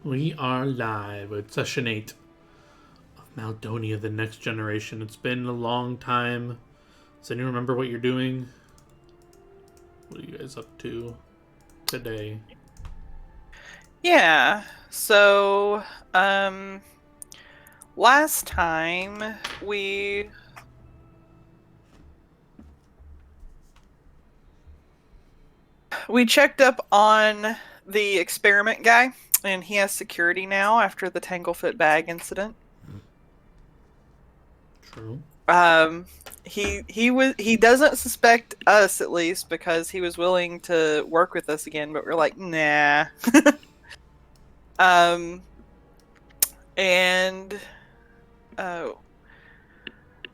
We are live with session 8 of Maldonia, the next generation. It's been a long time. Does anyone remember what you're doing? What are you guys up to today? Yeah. So, um, last time we checked up on the experiment guy, and he has security now after the Tanglefoot bag incident. True. Um, he doesn't suspect us at least because he was willing to work with us again, but we're like, nah. Um, and uh,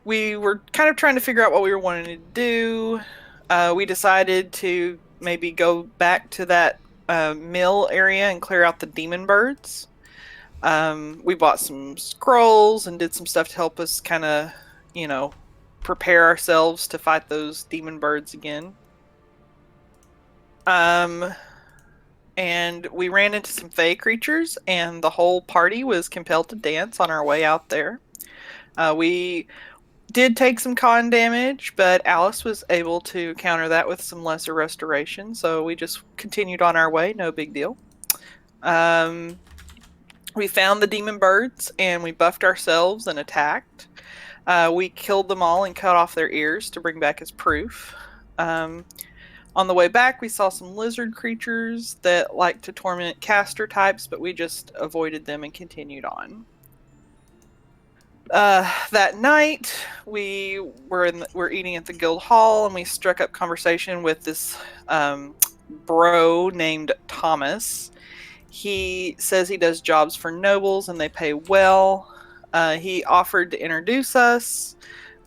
we were kind of trying to figure out what we were wanting to do. We decided to maybe go back to that mill area and clear out the demon birds. We bought some scrolls and did some stuff to help us kind of, you know, prepare ourselves to fight those demon birds again. Um, and we ran into some fey creatures, and the whole party was compelled to dance on our way out there. We did take some con damage, but Alice was able to counter that with some lesser restoration, so we just continued on our way, no big deal. Um, we found the demon birds and we buffed ourselves and attacked. We killed them all and cut off their ears to bring back as proof. Um, on the way back, we saw some lizard creatures that like to torment caster types, but we just avoided them and continued on. That night we're eating at the guild hall and we struck up conversation with this bro named Thomas. He says he does jobs for nobles and they pay well. He offered to introduce us,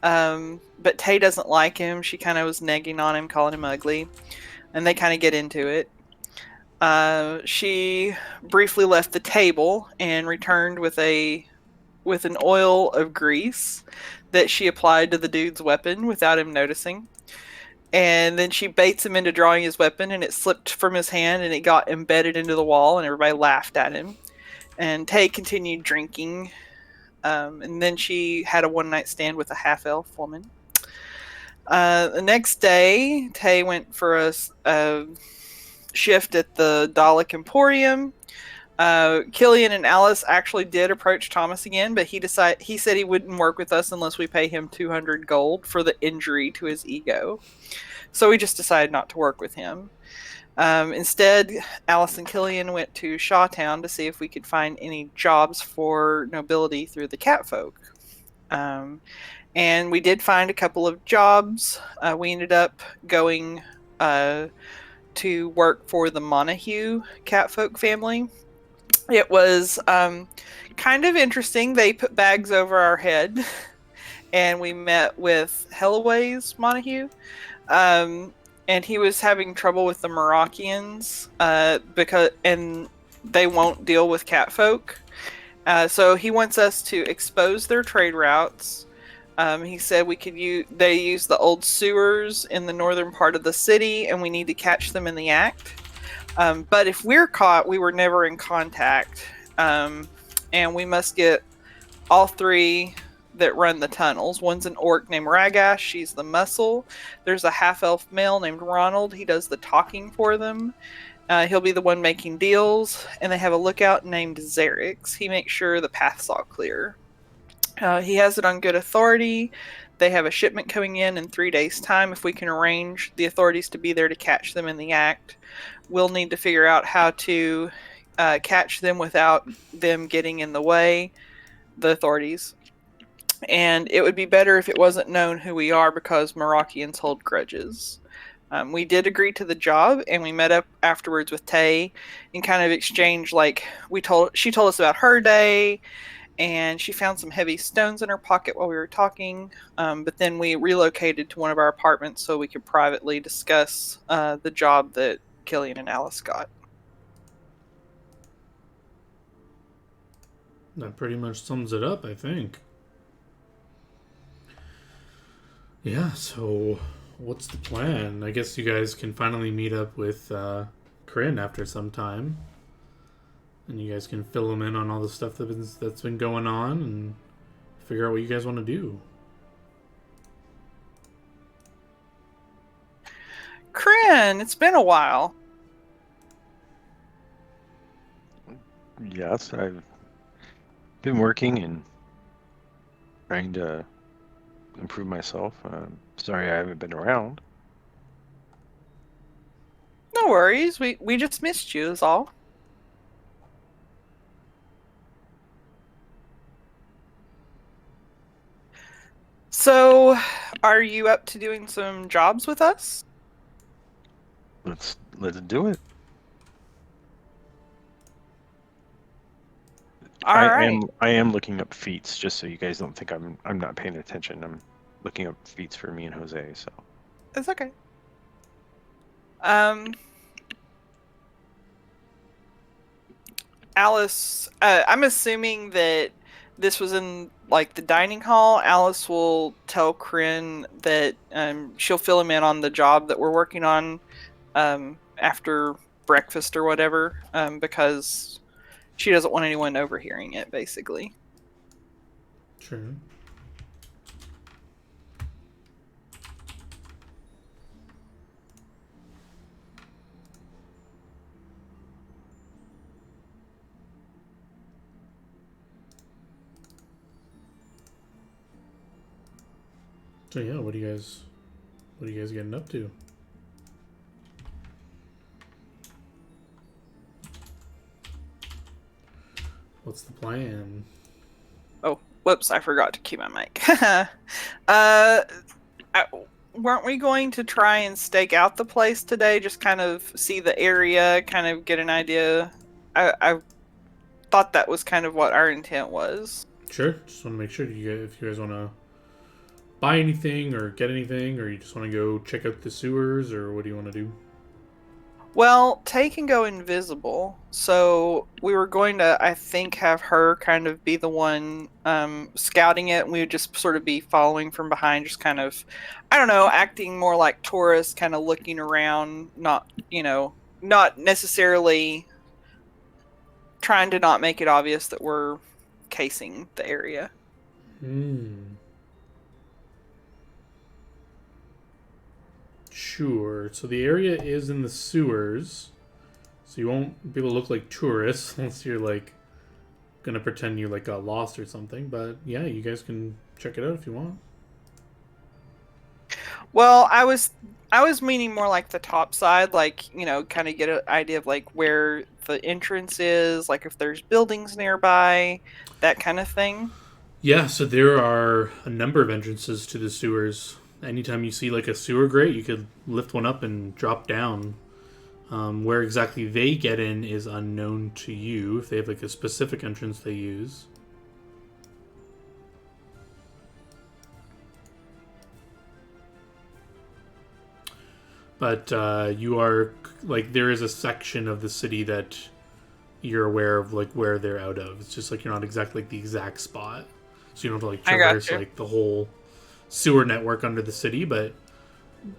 but Tay doesn't like him. She kind of was negging on him, calling him ugly, and they kind of get into it. She briefly left the table and returned with an oil of grease that she applied to the dude's weapon without him noticing. And then she baits him into drawing his weapon, and it slipped from his hand and it got embedded into the wall, and everybody laughed at him. And Tay continued drinking. And then she had a one night stand with a half elf woman. The next day, Tay went for a shift at the Dalek Emporium. Killian and Alice actually did approach Thomas again, but he said he wouldn't work with us unless we pay him 200 gold for the injury to his ego. So we just decided not to work with him. Instead, Alice and Killian went to Shawtown to see if we could find any jobs for nobility through the catfolk. Um, and we did find a couple of jobs. We ended up going to work for the Montague catfolk family. It was kind of interesting. They put bags over our head, and we met with Helloways Montague. Um, and he was having trouble with the Moroccians and they won't deal with catfolk. So he wants us to expose their trade routes. He said they use the old sewers in the northern part of the city, and we need to catch them in the act. But if we're caught, we were never in contact. And we must get all three that run the tunnels. One's an orc named Ragash, she's the muscle. There's a half-elf male named Ronald, he does the talking for them. He'll be the one making deals. And they have a lookout named Xerix. He makes sure the path's all clear. He has it on good authority. They have a shipment coming in 3 days' time. If we can arrange the authorities to be there to catch them in the act, we'll need to figure out how to catch them without them getting in the way, the authorities. And it would be better if it wasn't known who we are because Moroccians hold grudges. We did agree to the job, and we met up afterwards with Tay and kind of exchanged, she told us about her day, and she found some heavy stones in her pocket while we were talking. But then we relocated to one of our apartments so we could privately discuss the job that Killian and Alice got. That pretty much sums it up, I think. Yeah, so what's the plan? I guess you guys can finally meet up with Kryn after some time. and you guys can fill them in on all the stuff that's been going on and figure out what you guys want to do. Kryn, it's been a while. Yes, I've been working and trying to improve myself. Sorry I haven't been around. No worries. We just missed you is all. So, are you up to doing some jobs with us? Let's do it. All right. I am looking up feats just so you guys don't think I'm not paying attention. I'm looking up feats for me and Jose, so. It's okay. Alice, I'm assuming that this was in like the dining hall. Alice will tell Kryn that she'll fill him in on the job that we're working on after breakfast or whatever, because she doesn't want anyone overhearing it, basically. Sure. So yeah, what are you guys getting up to? What's the plan? Oh, whoops! I forgot to keep my mic. Weren't we going to try and stake out the place today? Just kind of see the area, kind of get an idea. I thought that was kind of what our intent was. Sure. Just want to make sure if you guys want to buy anything or get anything, or you just want to go check out the sewers, or what do you want to do? Well, Tay can go invisible, so we were going to, I think, have her kind of be the one scouting it, and we would just sort of be following from behind, just kind of, I don't know, acting more like tourists, kind of looking around, not necessarily trying to not make it obvious that we're casing the area. Sure. So the area is in the sewers, so you won't be able to look like tourists unless you're like gonna pretend you like got lost or something. But yeah, you guys can check it out if you want. Well, I was meaning more like the top side, like, kind of get an idea of like where the entrance is, like if there's buildings nearby, that kind of thing. Yeah, so there are a number of entrances to the sewers. Anytime you see like a sewer grate, you could lift one up and drop down. Where exactly they get in is unknown to you. If they have like a specific entrance they use. But you are like there is a section of the city that you're aware of, like where they're out of. It's just like you're not exactly like the exact spot, so you don't have to like traverse like the whole sewer network under the city. But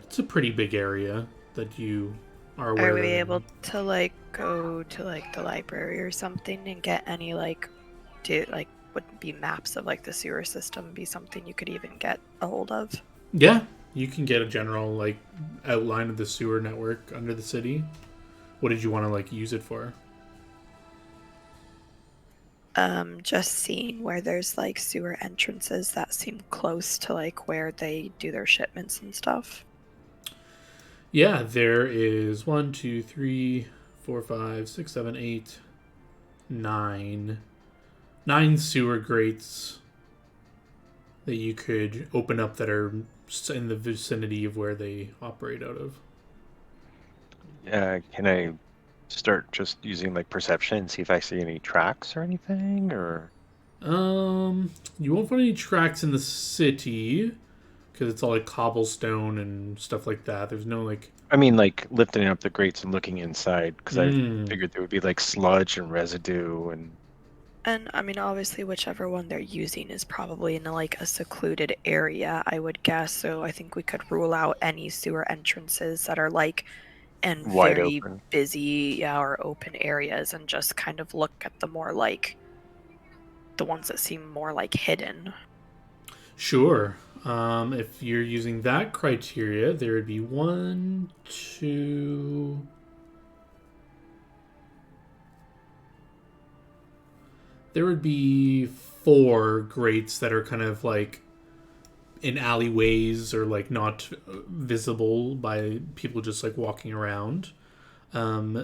it's a pretty big area that you are aware. Are we able to like go to like the library or something and get any like, would be maps of like the sewer system be something you could even get a hold of? Yeah, you can get a general like outline of the sewer network under the city. What did you want to like use it for? Just seeing where there's like sewer entrances that seem close to like where they do their shipments and stuff. Yeah, there is 1, 2, 3, 4, 5, 6, 7, 8, 9 sewer grates that you could open up that are in the vicinity of where they operate out of. Can I start just using like perception and see if I see any tracks or anything, or? You won't find any tracks in the city because it's all like cobblestone and stuff like that. There's no like. I mean, like lifting up the grates and looking inside because I figured there would be like sludge and residue and. And I mean, obviously, whichever one they're using is probably in like a secluded area, I would guess. So I think we could rule out any sewer entrances that are like and Wide very open. busy, or open areas, and just kind of look at the more like the ones that seem more like hidden. Sure. If you're using that criteria, there would be one, two. There would be 4 grates that are kind of like in alleyways or like not visible by people just like walking around. Out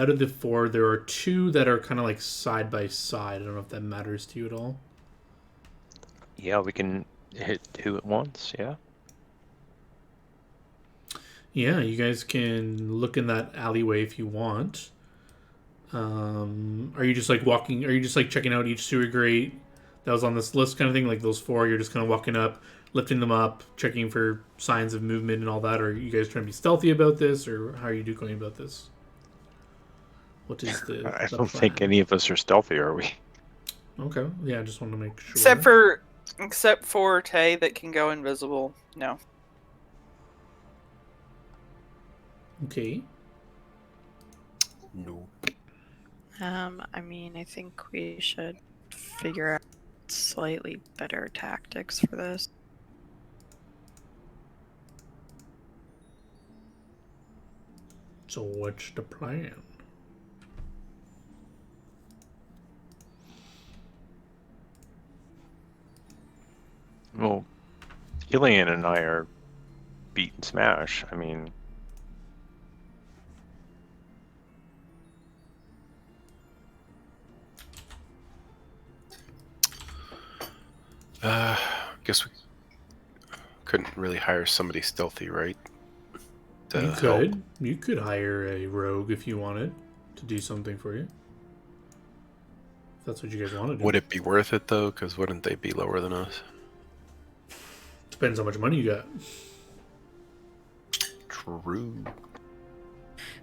of the 4, there are 2 that are kind of like side by side. I don't know if that matters to you at all. Yeah, we can hit 2 at once. Yeah. Yeah, you guys can look in that alleyway if you want. Are you just like walking? Are you just like checking out each sewer grate that was on this list, kind of thing? Like those 4, you're just kind of walking up, lifting them up, checking for signs of movement and all that. Or are you guys trying to be stealthy about this, or how are you going about this? What is I the don't think plan? any of us are stealthy, are we? Okay, yeah, I just want to make sure. Except for Tay that can go invisible. No. Okay. No. I mean, I think we should figure out slightly better tactics for this. So what's the plan? Well, Killian and I are beat and smash. I mean, Guess we couldn't really hire somebody stealthy, right? To You help. could. You could hire a rogue if you wanted to do something for you. If that's what you guys want to do. Would it be worth it though? Because wouldn't they be lower than us? Depends how much money you got. True.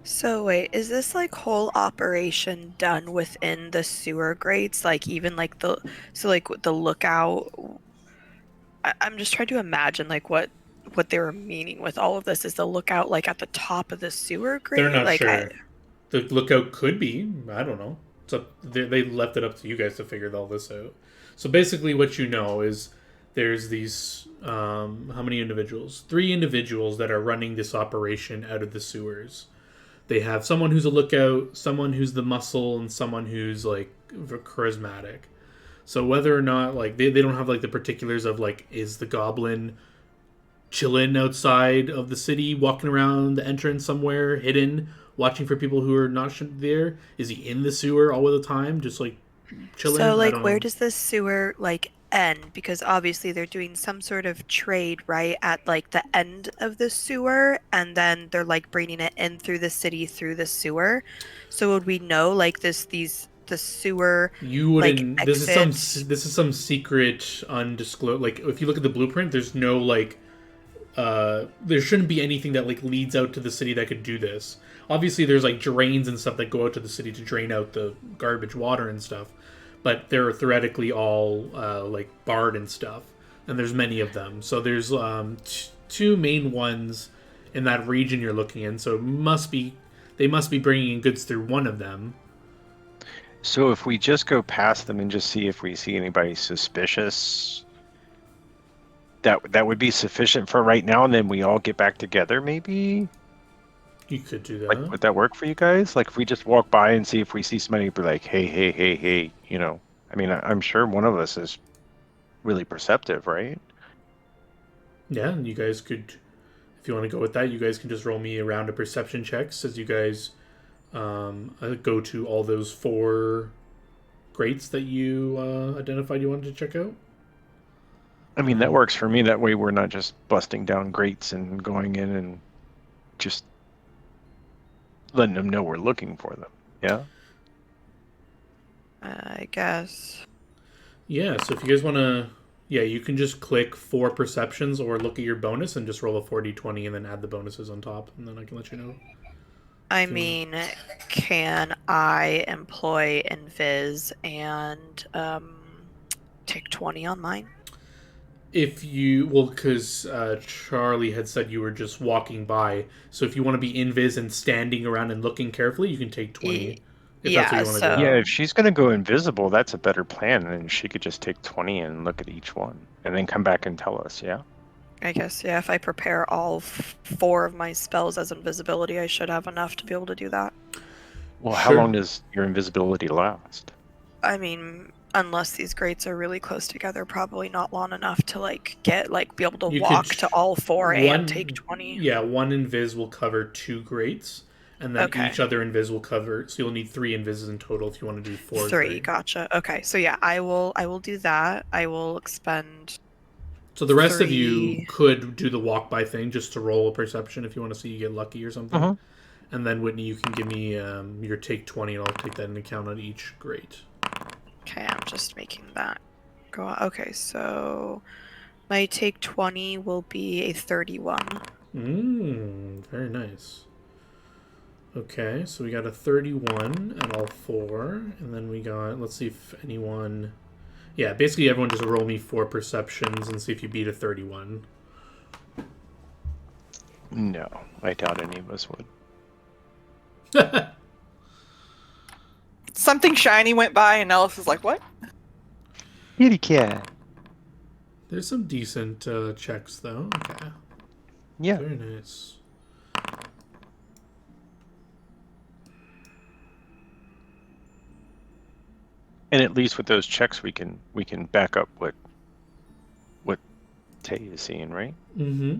So wait, is this like whole operation done within the sewer grates? Like even like the lookout. I'm just trying to imagine like what they were meaning with all of this. Is the lookout like at the top of the sewer grate? They're not like sure. The lookout could be. I don't know. So they left it up to you guys to figure all this out. So basically, what you know is there's these how many individuals? 3 individuals that are running this operation out of the sewers. They have someone who's a lookout, someone who's the muscle, and someone who's like charismatic. So whether or not like they don't have like the particulars of like is the goblin chilling outside of the city, walking around the entrance somewhere, hidden, watching for people who are not there? Is he in the sewer all of the time, just like chilling? So I like don't where know. does this sewer like end? Because obviously they're doing some sort of trade right at like the end of the sewer, and then they're like bringing it in through the city through the sewer. So would we know like the sewer You like wouldn't. exit? This is some secret, undisclosed. Like if you look at the blueprint, there's no like. There shouldn't be anything that like leads out to the city that could do this. Obviously, there's like drains and stuff that go out to the city to drain out the garbage water and stuff, but they're theoretically all like barred and stuff, and there's many of them. So there's 2 main ones in that region you're looking in. So they must be bringing in goods through one of them. so if we just go past them and just see if we see anybody suspicious, that would be sufficient for right now, and then we all get back together, maybe? You could do Like, that. would that work for you guys? Like, if we just walk by and see if we see somebody, be like, hey, hey, hey, hey, you know? I mean, I'm sure one of us is really perceptive, right? Yeah, and you guys could, if you want to go with that, you guys can just roll me a round of perception checks as you guys go to all those 4 grates that you identified you wanted to check out. I mean, that works for me. That way we're not just busting down grates and going in and just letting them know we're looking for them. Yeah? I guess. Yeah, so if you guys want to, yeah, you can just click 4 perceptions or look at your bonus and just roll a 4d20 and then add the bonuses on top, and then I can let you know. I Hmm. mean, can I employ Invis and take 20 on mine? If because Charlie had said you were just walking by, so if you want to be invis and standing around and looking carefully, you can take 20. If that's what Yeah, you want to do. Yeah, so if she's going to go invisible, that's a better plan. And she could just take 20 and look at each one and then come back and tell us, yeah? I guess, yeah, if I prepare all 4 of my spells as invisibility, I should have enough to be able to do that. Well, how Sure. long does your invisibility last? I mean, unless these grates are really close together, probably not long enough to be able to You could walk to all 4 and take 20. yeah, one invis will cover 2 grates, and then Okay. each other invis will cover. So you'll need 3 invises in total if you want to do 4 3, grate. gotcha. Okay, so yeah, I will do that. I will expend So the rest of you 3. could do the walk by thing just to roll a perception if you want to see you get lucky or something. Uh-huh. And then Whitney, you can give me your take 20, and I'll take that into account on each grate. Okay, I'm just making that go on. Okay, so my take 20 will be a 31. Very nice. Okay, so we got a 31 at all 4, and then we got, let's see if anyone, yeah, basically everyone just roll me 4 perceptions and see if you beat a 31. No, I doubt any of us would. Something shiny went by, and Ellis is like, "What?" Kitty cat. There's some decent checks, though. Okay. Yeah. Very nice. And at least with those checks, we can back up what Tay is seeing, right? Mm-hmm.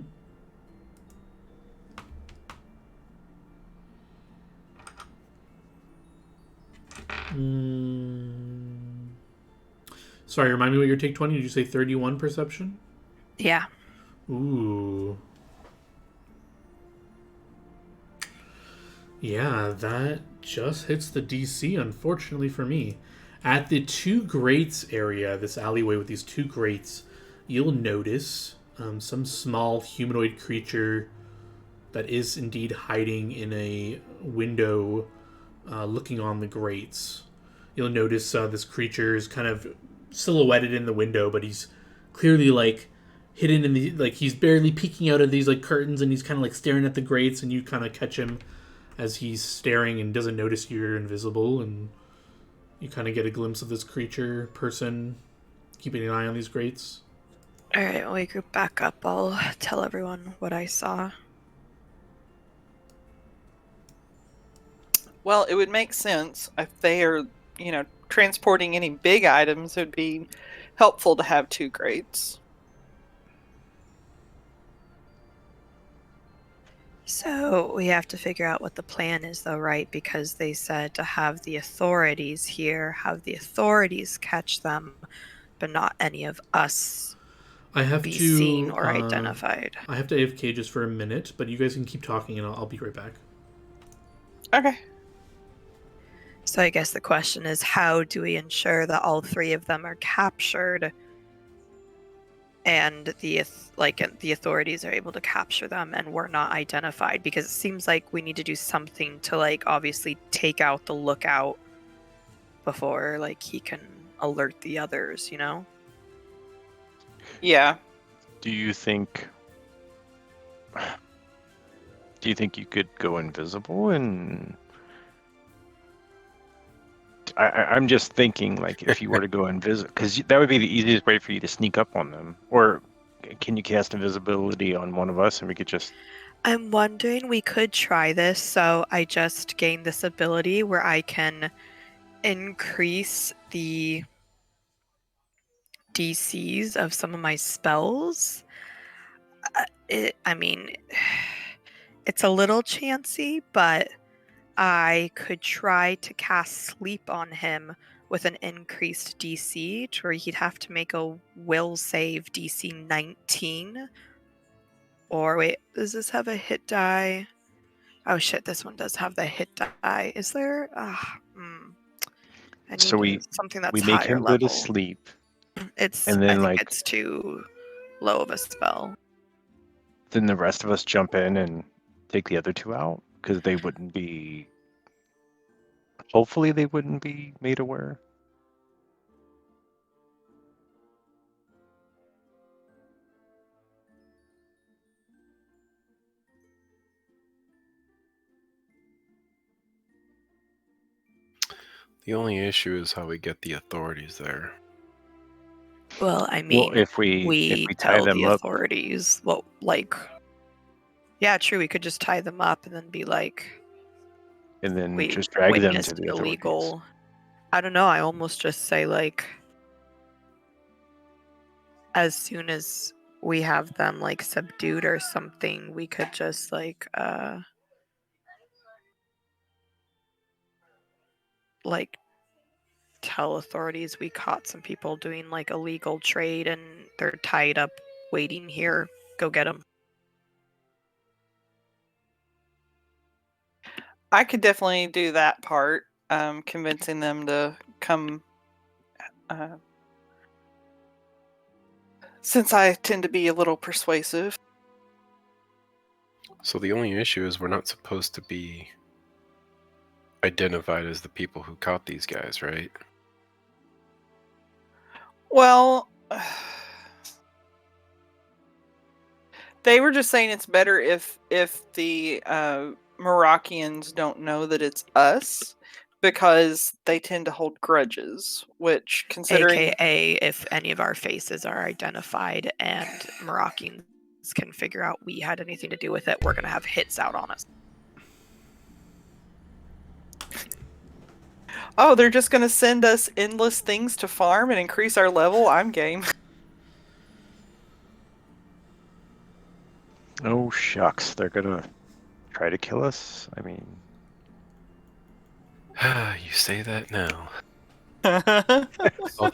Sorry, remind me what your take 20. Did you say 31 perception? Yeah. Ooh. Yeah, that just hits the DC, unfortunately for me. At the 2 grates area, this alleyway with these 2 grates, you'll notice some small humanoid creature that is indeed hiding in a window looking on the grates. You'll notice this creature is kind of silhouetted in the window, but he's clearly like hidden in the, like, he's barely peeking out of these like curtains, and he's kind of like staring at the grates, and you kind of catch him as he's staring and doesn't notice you're invisible, and you kind of get a glimpse of this creature person keeping an eye on these grates. All right, when we group back up, I'll tell everyone what I saw. Well, it would make sense if they are, transporting any big items. It would be helpful to have 2 grates. So we have to figure out what the plan is, though, right? Because they said to have the authorities here, have the authorities catch them, but not any of us I have be to seen or identified. I have to AFK just for a minute, but you guys can keep talking, and I'll be right back. Okay. So I guess the question is, how do we ensure that all 3 of them are captured and the authorities are able to capture them and we're not identified? Because it seems like we need to do something to obviously take out the lookout before he can alert the others, Yeah. Do you think you could go invisible? And I'm just thinking, if you were to go invisible, because that would be the easiest way for you to sneak up on them. Or can you cast invisibility on one of us and we could just... I'm wondering, we could try this. So I just gained this ability where I can increase the DCs of some of my spells. It's a little chancy, but I could try to cast sleep on him with an increased DC to where he'd have to make a will save DC 19. Or wait, does this have a hit die? Oh shit, this one does have the hit die. Is there? I need So something that's we make higher him level. go to sleep, It's, and I then think it's too low of a spell. then the rest of us jump in and take the other 2 out, because they wouldn't be... Hopefully they wouldn't be made aware. The only issue is how we get the authorities there. Well, I mean, Well, if we tie tell them the up, authorities. Well, like, yeah, true. We could just tie them up and then be like, and then we just drag them to witnessed the authorities. illegal. I don't know. I almost just say like, as soon as we have them like subdued or something, we could just like tell authorities we caught some people doing like illegal trade and they're tied up waiting here. Go get them. I could definitely do that part, convincing them to come. Since I tend to be a little persuasive. So the only issue is we're not supposed to be identified as the people who caught these guys, right? Well, they were just saying it's better if the Moroccans don't know that it's us, because they tend to hold grudges, which, considering... AKA if any of our faces are identified and Moroccans can figure out we had anything to do with it, we're going to have hits out on us. Oh, they're just going to send us endless things to farm and increase our level? I'm game. Oh shucks, they're gonna try to kill us. I mean, You say that now. All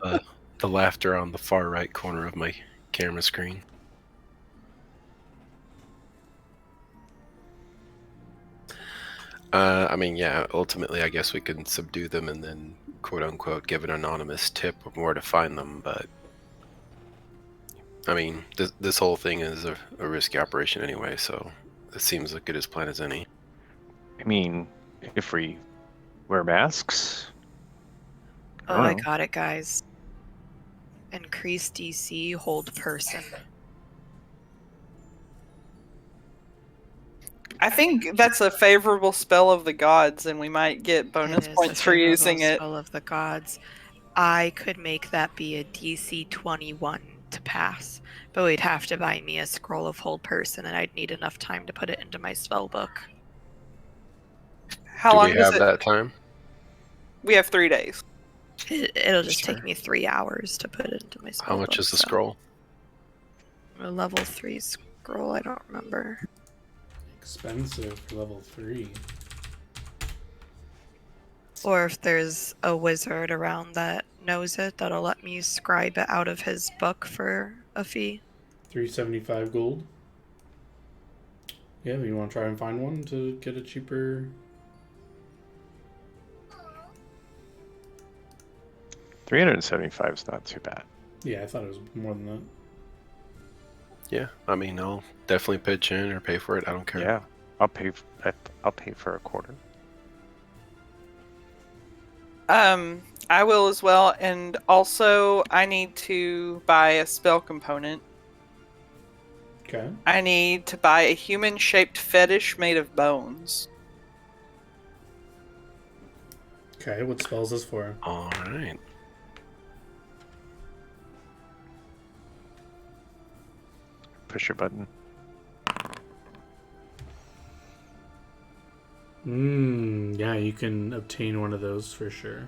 the laughter on the far right corner of my camera screen. I mean, yeah, ultimately, I guess we can subdue them and then, quote unquote, give an anonymous tip of where to find them, but I mean, this whole thing is a risky operation anyway, so it seems as good as plan as any. I mean, if we wear masks. Oh, I know. got it, guys. Increase DC, hold person. I think that's a favorable spell of the gods, and we might get bonus It is points a for favorable using it. spell of the gods. I could make that be a DC 21 to pass, but we'd have to buy me a scroll of hold person, and I'd need enough time to put it into my spell book. How Do long we does have it? that time? We have 3 days. It'll just Sure. take me 3 hours to put it into my spell How book. much is the so. scroll? A level 3 scroll, I don't remember. Expensive for level 3. Or if there's a wizard around that knows it, that'll let me scribe it out of his book for a fee. 375 gold. Yeah, you want to try and find one to get a cheaper. 375 is not too bad. Yeah, I thought it was more than that. Yeah, I mean, I'll definitely pitch in or pay for it. I don't care. Yeah, I'll pay. I'll pay for a quarter. I will as well, and also I need to buy a spell component. Okay. I need to buy a human-shaped fetish made of bones. Okay, what spell is this for? All right. Push your button. Yeah, you can obtain one of those for sure.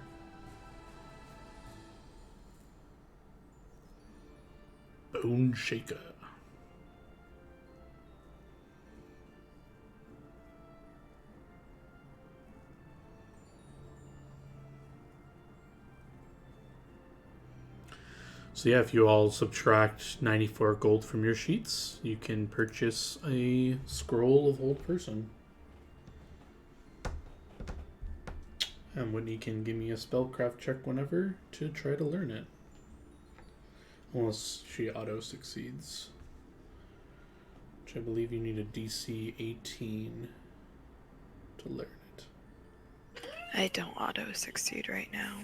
Bone Shaker. So yeah, if you all subtract 94 gold from your sheets, you can purchase a scroll of Hold Person. And Whitney can give me a spellcraft check whenever to try to learn it. Unless she auto succeeds. Which I believe you need a DC 18 to learn it. I don't auto succeed right now.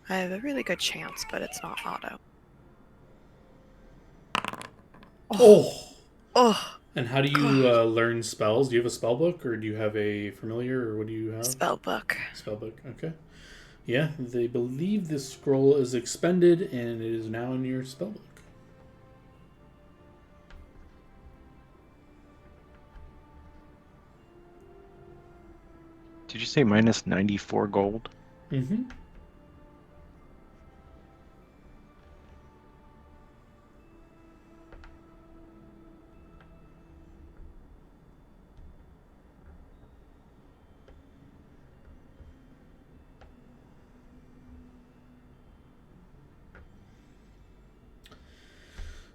I have a really good chance, but it's not auto. Oh! Oh! And how do you learn spells? Do you have a spell book, or do you have a familiar, or what do you have? Spell book. Spell book. Okay. Yeah, they believe this scroll is expended, and it is now in your spell book. Did you say minus 94 gold? Mm-hmm.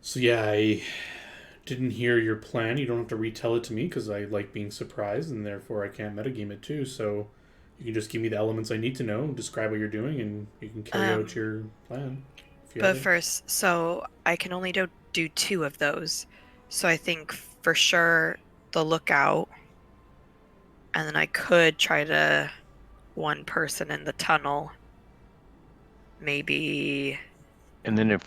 So yeah, I didn't hear your plan. You don't have to retell it to me because I like being surprised, and therefore I can't metagame it too. So you can just give me the elements I need to know, describe what you're doing, and you can carry out your plan. If you But have it. first, so I can only do 2 of those. So I think for sure the lookout, and then I could try to one person in the tunnel. Maybe. And then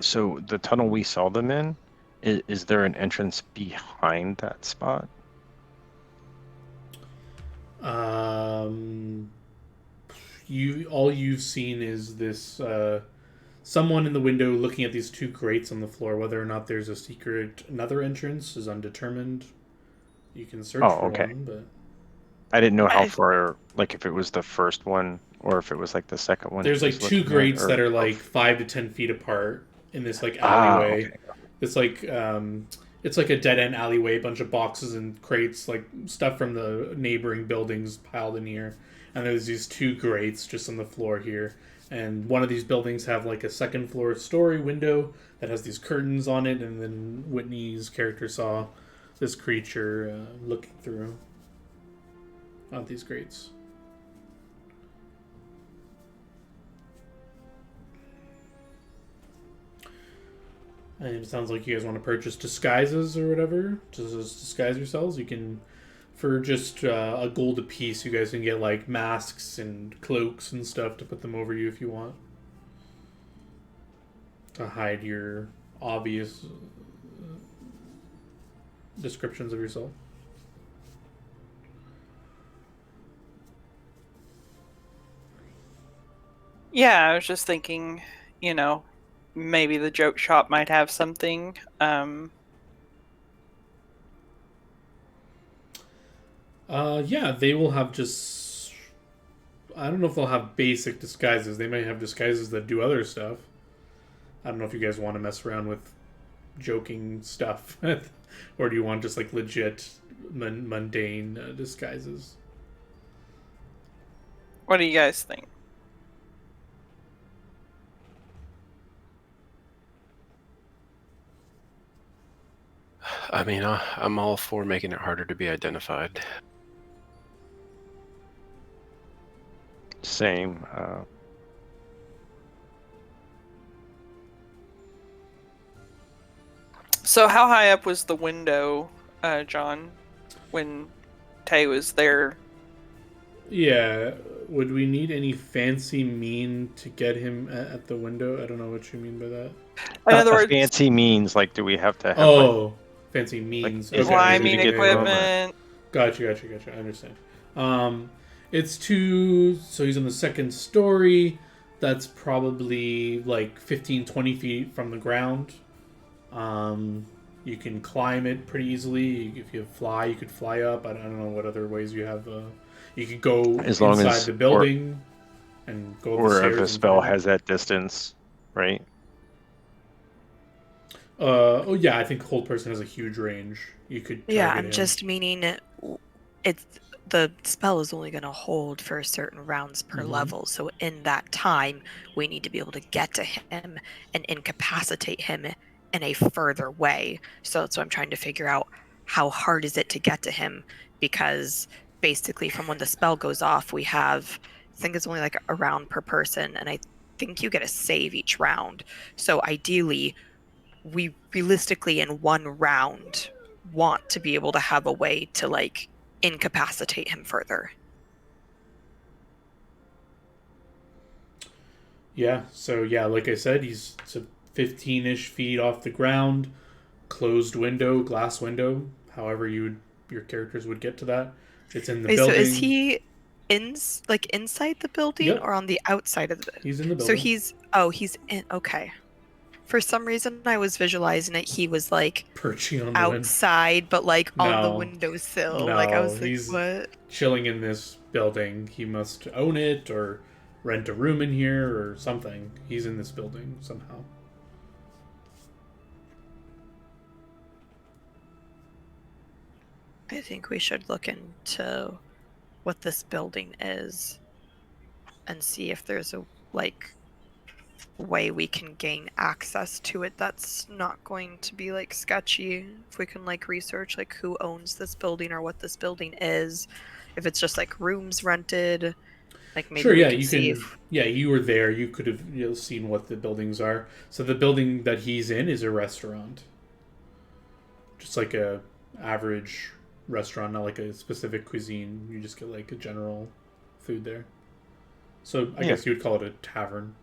so the tunnel we saw them in, is there an entrance behind that spot? All you've seen is this someone in the window looking at these 2 grates on the floor. Whether or not there's another entrance is undetermined. You can search Oh, for okay. one, but I didn't know how I- far, like if it was the first one or if it was like the second one. there's he like was 2 looking at, grates or that are like both? 5 to 10 feet apart in this like Ah, alleyway. okay. It's like it's like a dead end alleyway, a bunch of boxes and crates, like stuff from the neighboring buildings piled in here. And there's these 2 grates just on the floor here. And one of these buildings have like a second floor story window that has these curtains on it. And then Whitney's character saw this creature looking through on these grates. And it sounds like you guys want to purchase disguises or whatever to just disguise yourselves. You can, for just a gold a piece, you guys can get like masks and cloaks and stuff to put them over you if you want to hide your obvious descriptions of yourself. Yeah, I was just thinking, maybe the joke shop might have something. Yeah, they will have just. I don't know if they'll have basic disguises. They might have disguises that do other stuff. I don't know if you guys want to mess around with joking stuff, or do you want just like legit mundane disguises? What do you guys think? I mean, I'm all for making it harder to be identified. Same. So how high up was the window, John, when Tay was there? Yeah, would we need any fancy mean to get him at the window? I don't know what you mean by that. In other words, Fancy means like, do we have to have Fancy means. is it climbing easy to get them, or- equipment. Gotcha. I understand. It's 2, so he's on the second story. That's probably like 15, 20 feet from the ground. You can climb it pretty easily. If you fly, you could fly up. I don't know what other ways you have. You could go As long inside as- the building and go up the or stairs. if a and spell climb. has that distance, right? Oh yeah, I think Hold Person has a huge range. You could. Yeah, target I'm him. just meaning it's the spell is only going to hold for certain rounds per Mhm. level. So in that time, we need to be able to get to him and incapacitate him in a further way. So that's what I'm trying to figure out. How hard is it to get to him? Because basically, from when the spell goes off, we have, I think it's only like a round per person, and I think you get a save each round. So ideally, we realistically in one round want to be able to have a way to like incapacitate him further. Yeah. So yeah, like I said, he's 15-ish feet off the ground. closed window, glass window. However, your characters would get to that. It's in the Wait, so building. is he inside the building Yep. or on the outside of the building? He's in the So building. he's in. Okay. For some reason, I was visualizing it. He was like Perching on the window. outside, but like on the No. windowsill. No, Like I was like, he's what? chilling in this building. He must own it or rent a room in here or something. He's in this building somehow. I think we should look into what this building is and see if there's a way we can gain access to it that's not going to be like sketchy. If we can like research like who owns this building or what this building is, if it's just like rooms rented, like maybe Sure, we yeah, can you see can. Yeah, you were there. You could have seen what the buildings are. So the building that he's in is a restaurant, just like a average restaurant, not like a specific cuisine. You just get like a general food there. So I guess you would call it a tavern.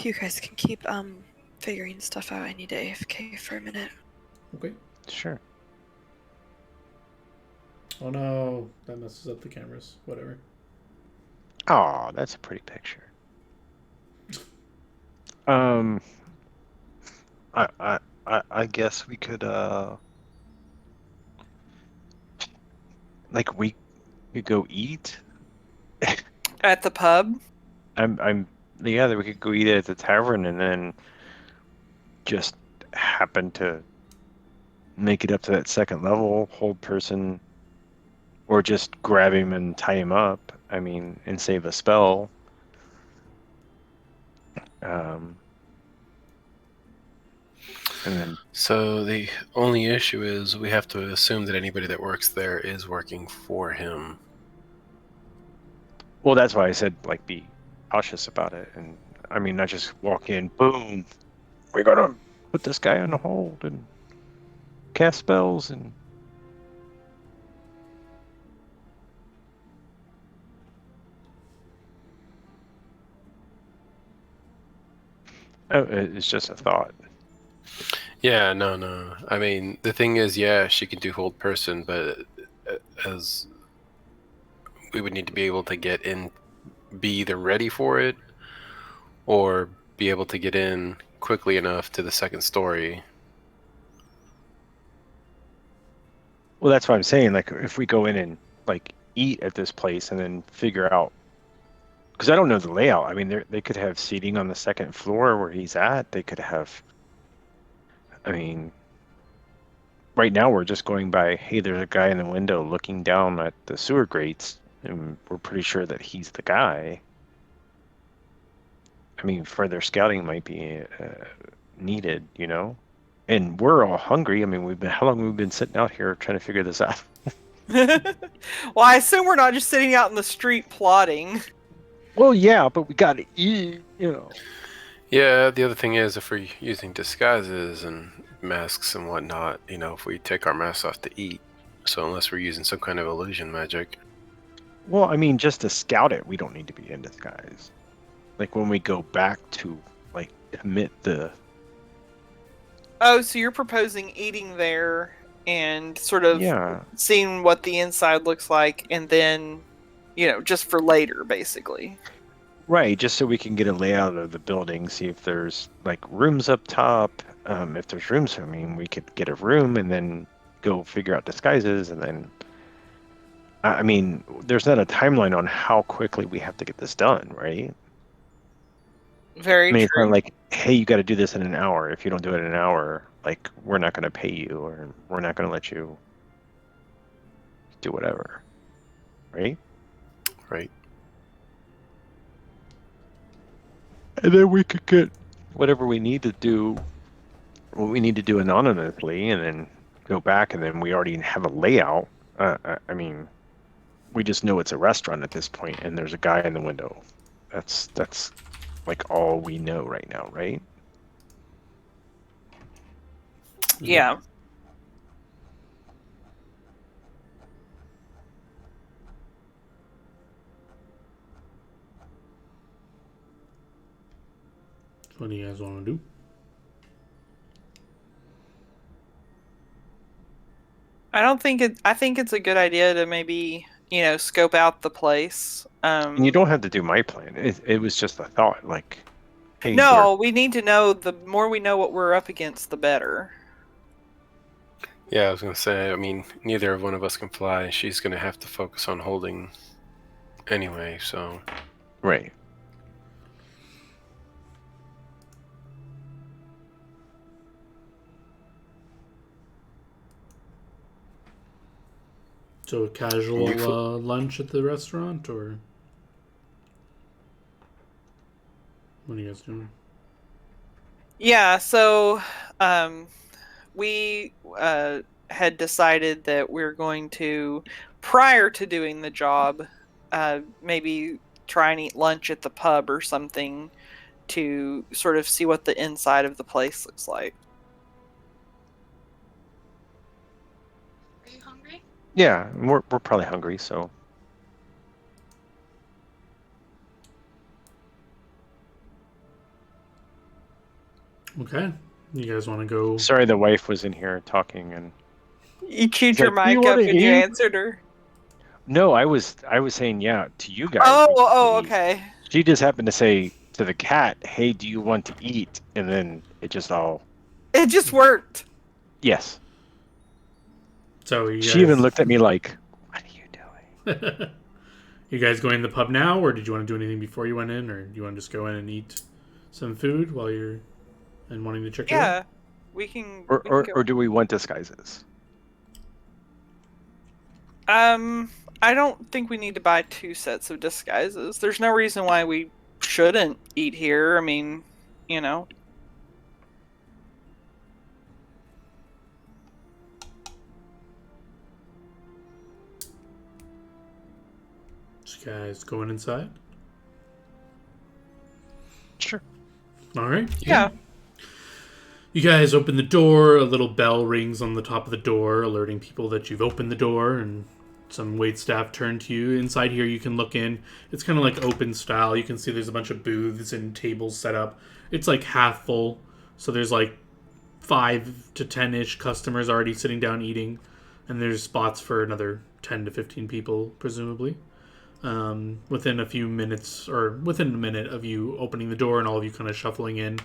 you guys can keep figuring stuff out. I need to AFK for a minute. Okay. Sure. Oh no, that messes up the cameras. Whatever. Oh, that's a pretty picture. I guess we could like we could go eat. At the pub? Yeah, we could go eat at the tavern and then just happen to make it up to that second level, hold person, or just grab him and tie him up. I mean, and save a spell. And then So the only issue is we have to assume that anybody that works there is working for him. well, that's why I said like be cautious about it, and I mean not just walk in, boom, we're gonna put this guy on hold and cast spells and. Oh, it's just a thought. Yeah, no. I mean, the thing is, yeah, she can do hold person, but as we would need to be able to get in, be either ready for it or be able to get in quickly enough to the second story. Well, that's what I'm saying. Like, if we go in and like eat at this place and then figure out, because I don't know the layout. I mean, they could have seating on the second floor where he's at. They could have. I mean, right now we're just going by. Hey, there's a guy in the window looking down at the sewer grates, and we're pretty sure that he's the guy. I mean, further scouting might be needed, you know. And we're all hungry. I mean, how long have we been sitting out here trying to figure this out? Well, I assume we're not just sitting out in the street plotting. Well, yeah, but we gotta eat, you know. Yeah, the other thing is if we're using disguises and masks and whatnot, if we take our masks off to eat, so unless we're using some kind of illusion magic. Well, I mean, just to scout it, we don't need to be in disguise. Like when we go back to like commit the. Oh, so you're proposing eating there and sort of seeing what the inside looks like, and then, just for later, basically. Right, just so we can get a layout of the building, see if there's like rooms up top. If there's rooms, I mean, we could get a room and then go figure out disguises, and then. I mean, there's not a timeline on how quickly we have to get this done, right? Very true. It's not like, hey, you got to do this in an hour. If you don't do it in an hour, like, we're not going to pay you, or we're not going to let you do whatever, right? Right. And then we could get whatever we need to do, what we need to do anonymously, and then go back, and then we already have a layout. I mean, we just know it's a restaurant at this point, and there's a guy in the window. That's like all we know right now, right? Yeah. What do you guys want to do? I think it's a good idea to maybe, scope out the place. And you don't have to do my plan. It was just a thought, like, hey, we're No, we need to know. The more we know what we're up against, the better. Yeah, I was gonna say. I mean, neither one of us can fly. She's gonna have to focus on holding anyway. So right. So a casual You lunch at the restaurant, or what are you guys doing? Yeah, so we had decided that we're going to, prior to doing the job, maybe try and eat lunch at the pub or something to sort of see what the inside of the place looks like. Are you hungry? Yeah, we're probably hungry, so Okay, you guys want to go? sorry the wife was in here talking and You chewed It's your like, "You mic up wanna when you eat?" answered her. no, I was saying yeah to you guys. Oh, we should oh, eat. okay. She just happened to say to the cat, "Hey, do you want to eat?" And then it just all It just worked. yes. So you She even guys, looked at me like, "What are you doing?" you guys going to the pub now, or did you want to do anything before you went in, or do you want to just go in and eat some food while you're and wanting to check it out? Yeah, we can. Or We can go. or do we want disguises? I don't think we need to buy 2 sets of disguises. There's no reason why we shouldn't eat here. I mean, you know. So you guys going inside? Sure. All right. Yeah. You guys open the door. A little bell rings on the top of the door, alerting people that you've opened the door, and some waitstaff turn to you. Inside here, you can look in. It's kind of like open style. You can see there's a bunch of booths and tables set up. It's like half full, so there's like 5 to 10-ish customers already sitting down eating, and there's spots for another 10 to 15 people, presumably. Within a few minutes, or within a minute of you opening the door and all of you kind of shuffling in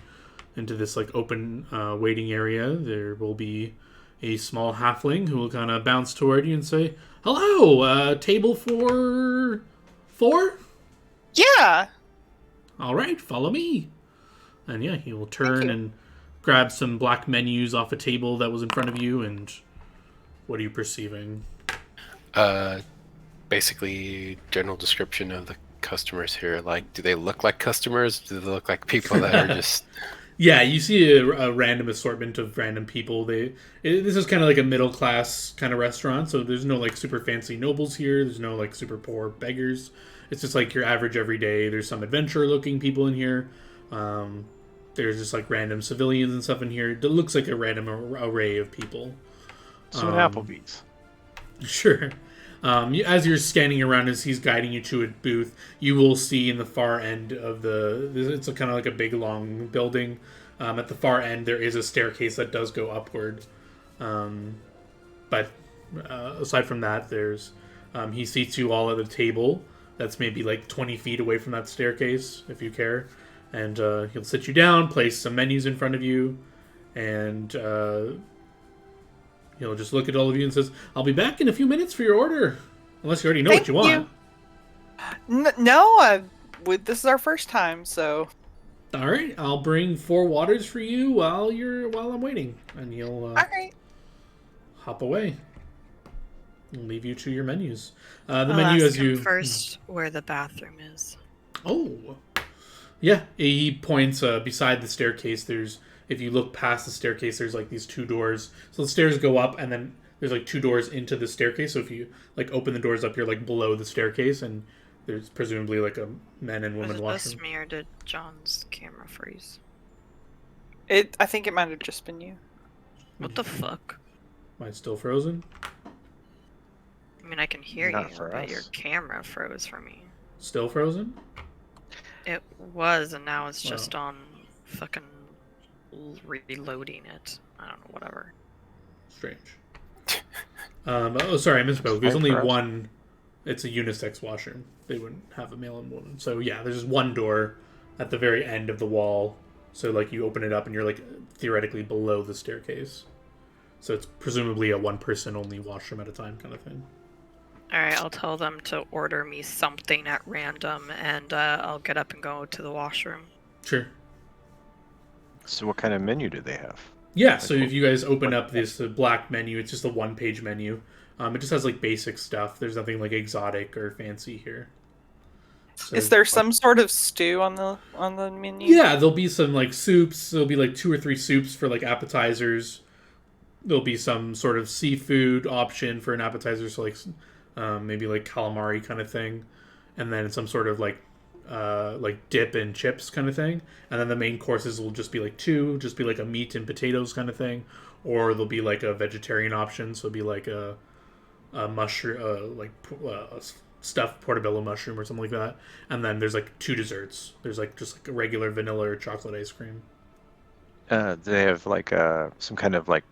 into this like open waiting area, there will be a small halfling who will kind of bounce toward you and say, "Hello, table for 4? Yeah. All right, follow me." And yeah, he will turn you. and grab some black menus off a table that was in front of you. And what are you perceiving? basically general description of the customers here. Like, do they look like customers? Do they look like people that are just? Yeah, you see a random assortment of random people. This is kind of like a middle class kind of restaurant, so there's no like super fancy nobles here. There's no like super poor beggars. It's just like your average everyday. There's some adventurer looking people in here. There's just like random civilians and stuff in here. It looks like a random array of people. So an Applebee's. Sure. As you're scanning around, as he's guiding you to a booth, you will see in the far end of it's kind of like a big long building. At the far end, there is a staircase that does go upward. But aside from that, he seats you all at a table that's maybe like 20 feet away from that staircase, if you care. And he'll sit you down, place some menus in front of you, and he'll just look at all of you and says, "I'll be back in a few minutes for your order." Unless you already know what you want. No, this is our first time, so. All right, I'll bring 4 waters for you while I'm waiting, and he'll All right. hop away and leave you to your menus. The I'll menu ask as him you first where the bathroom is. Oh, yeah. He points beside the staircase. If you look past the staircase, there's like these 2 doors. So the stairs go up, and then there's like 2 doors into the staircase. So if you like open the doors up, you're like below the staircase, and there's presumably like a men and Was women it washroom. just me or did John's camera freeze? I think it might have just been you. What the fuck? Am I still frozen? I mean, I can hear Not you, for but your us. camera froze for me. Still frozen? It was, and now it's just Wow. on fucking reloading it. I don't know, whatever. Strange. Oh, sorry, I misspoke. There's fine only for us. one. It's a unisex washroom. They wouldn't have a male and woman. So yeah, there's just one door at the very end of the wall. So like you open it up and you're like theoretically below the staircase. So it's presumably a one person only washroom at a time kind of thing. Alright, I'll tell them to order me something at random and I'll get up and go to the washroom. Sure. So what kind of menu do they have? Yeah, so if you guys open up this black menu, it's just a one-page menu. It just has like basic stuff. There's nothing like exotic or fancy here. So, Is there some sort of stew on the menu? Yeah, there'll be some like soups. There'll be like 2 or 3 soups for like appetizers. There'll be some sort of seafood option for an appetizer, so like maybe like calamari kind of thing, and then some sort of like dip and chips kind of thing. And then the main courses will just be like 2, just be like a meat and potatoes kind of thing, or there'll be like a vegetarian option, so it'll be like a mushroom, stuffed portobello mushroom or something like that. And then there's like 2 desserts. There's like just like a regular vanilla or chocolate ice cream. Do they have like some kind of like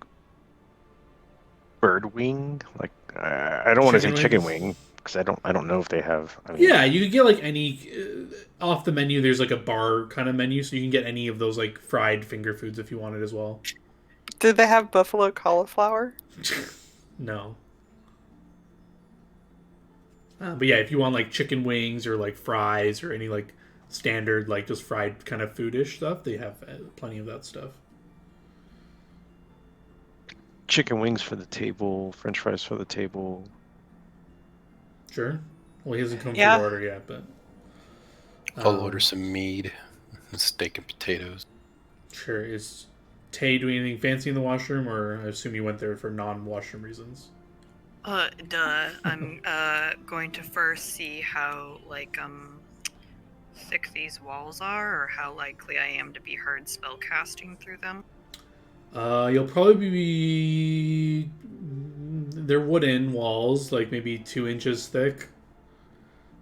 bird wing? Like I don't want to say Chicken chicken wings? wing because I don't know if they have. I mean, Yeah, you could get like any off the menu. There's like a bar kind of menu, so you can get any of those like fried finger foods if you wanted as well. Did they have buffalo cauliflower? No. But yeah, if you want like chicken wings or like fries or any like standard like just fried kind of foodish stuff, they have plenty of that stuff. chicken wings for the table, French fries for the table. Sure. Well, he hasn't come for Yeah. your order yet, but I'll order some mead, steak and potatoes. Sure. Is Tay doing anything fancy in the washroom, or I assume you went there for non-washroom reasons? I'm going to first see how thick these walls are, or how likely I am to be heard spellcasting through them. You'll probably be. They're wooden walls, like maybe 2 inches thick.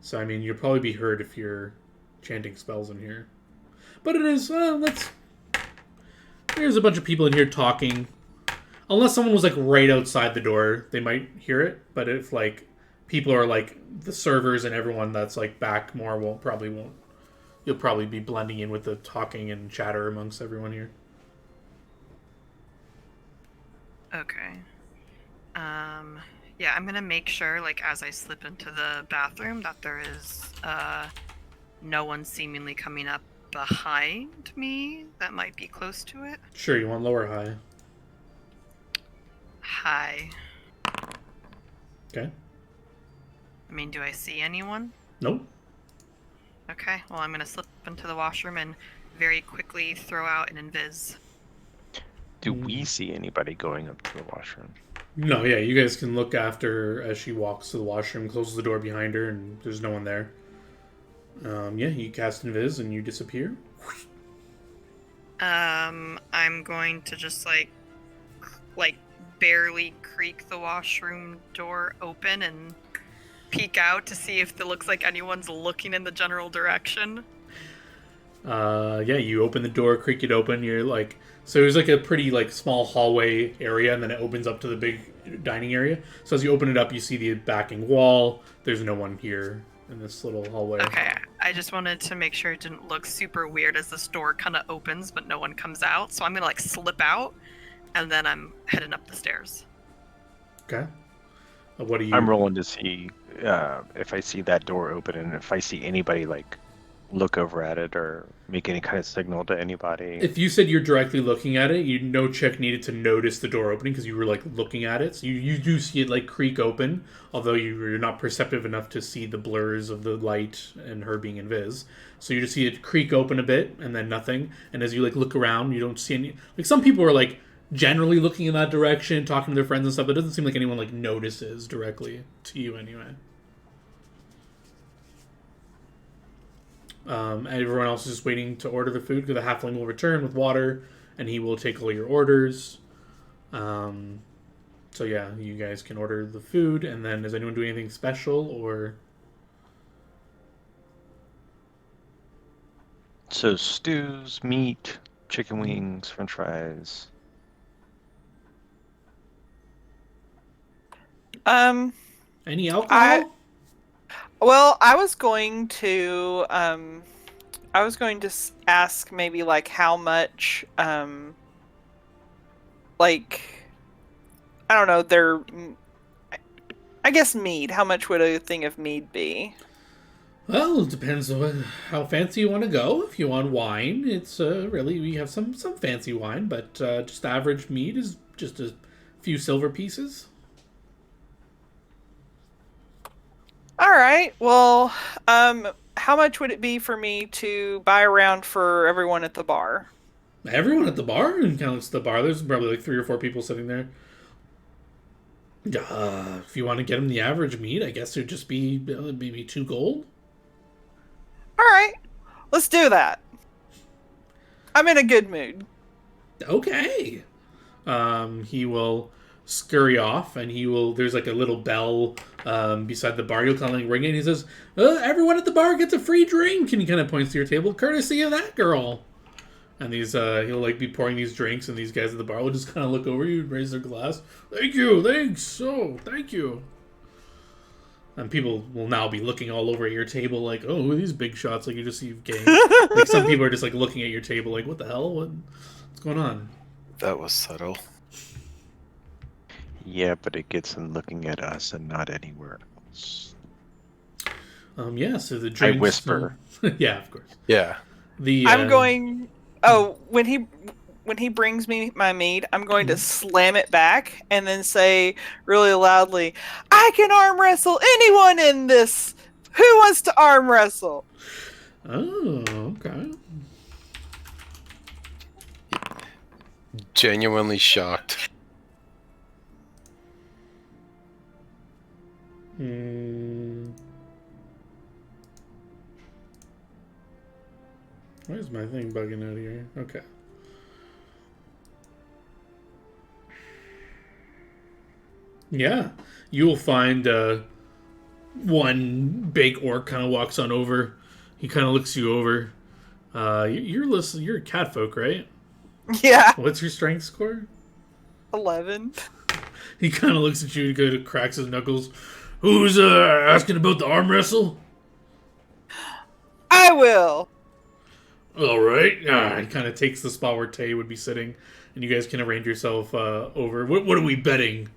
So I mean, you'll probably be heard if you're chanting spells in here. But it is. There's a bunch of people in here talking. Unless someone was like right outside the door, they might hear it. But if like people are like the servers and everyone that's like back more, won't. You'll probably be blending in with the talking and chatter amongst everyone here. Okay. Yeah, I'm gonna make sure, like, as I slip into the bathroom, that there is no one seemingly coming up behind me that might be close to it. Sure, you want low or high? Hi. Okay. I mean, do I see anyone? Nope. Okay, well, I'm gonna slip into the washroom and very quickly throw out an invis. Do we see anybody going up to the washroom? No, yeah, you guys can look after her as she walks to the washroom, closes the door behind her, and there's no one there. Yeah, you cast Invis and you disappear. I'm going to just like barely creak the washroom door open and peek out to see if it looks like anyone's looking in the general direction. Yeah, you open the door, creak it open. You're like, so there's like a pretty like small hallway area, and then it opens up to the big dining area. So as you open it up, you see the backing wall. There's no one here in this little hallway. Okay, I just wanted to make sure it didn't look super weird as this door kind of opens, but no one comes out. So I'm gonna like slip out, and then I'm heading up the stairs. Okay. What do you? I'm rolling to see if I see that door open and if I see anybody like look over at it or make any kind of signal to anybody. If you said you're directly looking at it, no check needed to notice the door opening because you were like looking at it. So you do see it like creak open, although you're not perceptive enough to see the blurs of the light and her being invis. So you just see it creak open a bit and then nothing. And as you like look around, you don't see any. Like some people are like generally looking in that direction, talking to their friends and stuff. But it doesn't seem like anyone like notices directly to you anyway. Everyone else is just waiting to order the food because the halfling will return with water and he will take all your orders. So yeah, you guys can order the food, and then does anyone do anything special or? So stews, meat, chicken wings, French fries. Any alcohol? Well, I was going to ask maybe like how much like I don't know, I guess mead. How much would a thing of mead be? Well, it depends on how fancy you want to go. If you want wine, it's really we have some fancy wine, but just average mead is just a few silver pieces. All right. Well, how much would it be for me to buy a round for everyone at the bar? Everyone at the bar, and kind of looks at the bar. There's probably like 3 or 4 people sitting there. If you want to get them the average mead, I guess it would just be maybe 2 gold. All right. Let's do that. I'm in a good mood. Okay. He will scurry off, and he will. There's like a little bell beside the bar. You'll kind of like ring it. And he says, "Everyone at the bar gets a free drink." And he kind of points to your table, courtesy of that girl. And these, he'll like be pouring these drinks, and these guys at the bar will just kind of look over you and raise their glass. Thank you, thanks, thank you. And people will now be looking all over at your table, like, oh, who are these big shots? Like you just see you've gained. Like some people are just like looking at your table, like, what the hell? What's going on? That was subtle. Yeah, but it gets them looking at us and not anywhere else. Yeah. So the drinks. I whisper. Yeah, of course. Yeah. I'm going. Oh, when he brings me my mead, I'm going to slam it back and then say really loudly, "I can arm wrestle anyone in this. Who wants to arm wrestle?" Oh, okay. Genuinely shocked. Where's my thing bugging out here? Okay. Yeah. You'll find one big orc kind of walks on over. He kind of looks you over. You're cat folk, right? Yeah. What's your strength score? 11. He kind of looks at you and kind of cracks his knuckles. Who's asking about the arm wrestle? I will. All right. He kind of takes the spot where Tay would be sitting, and you guys can arrange yourself over. What are we betting?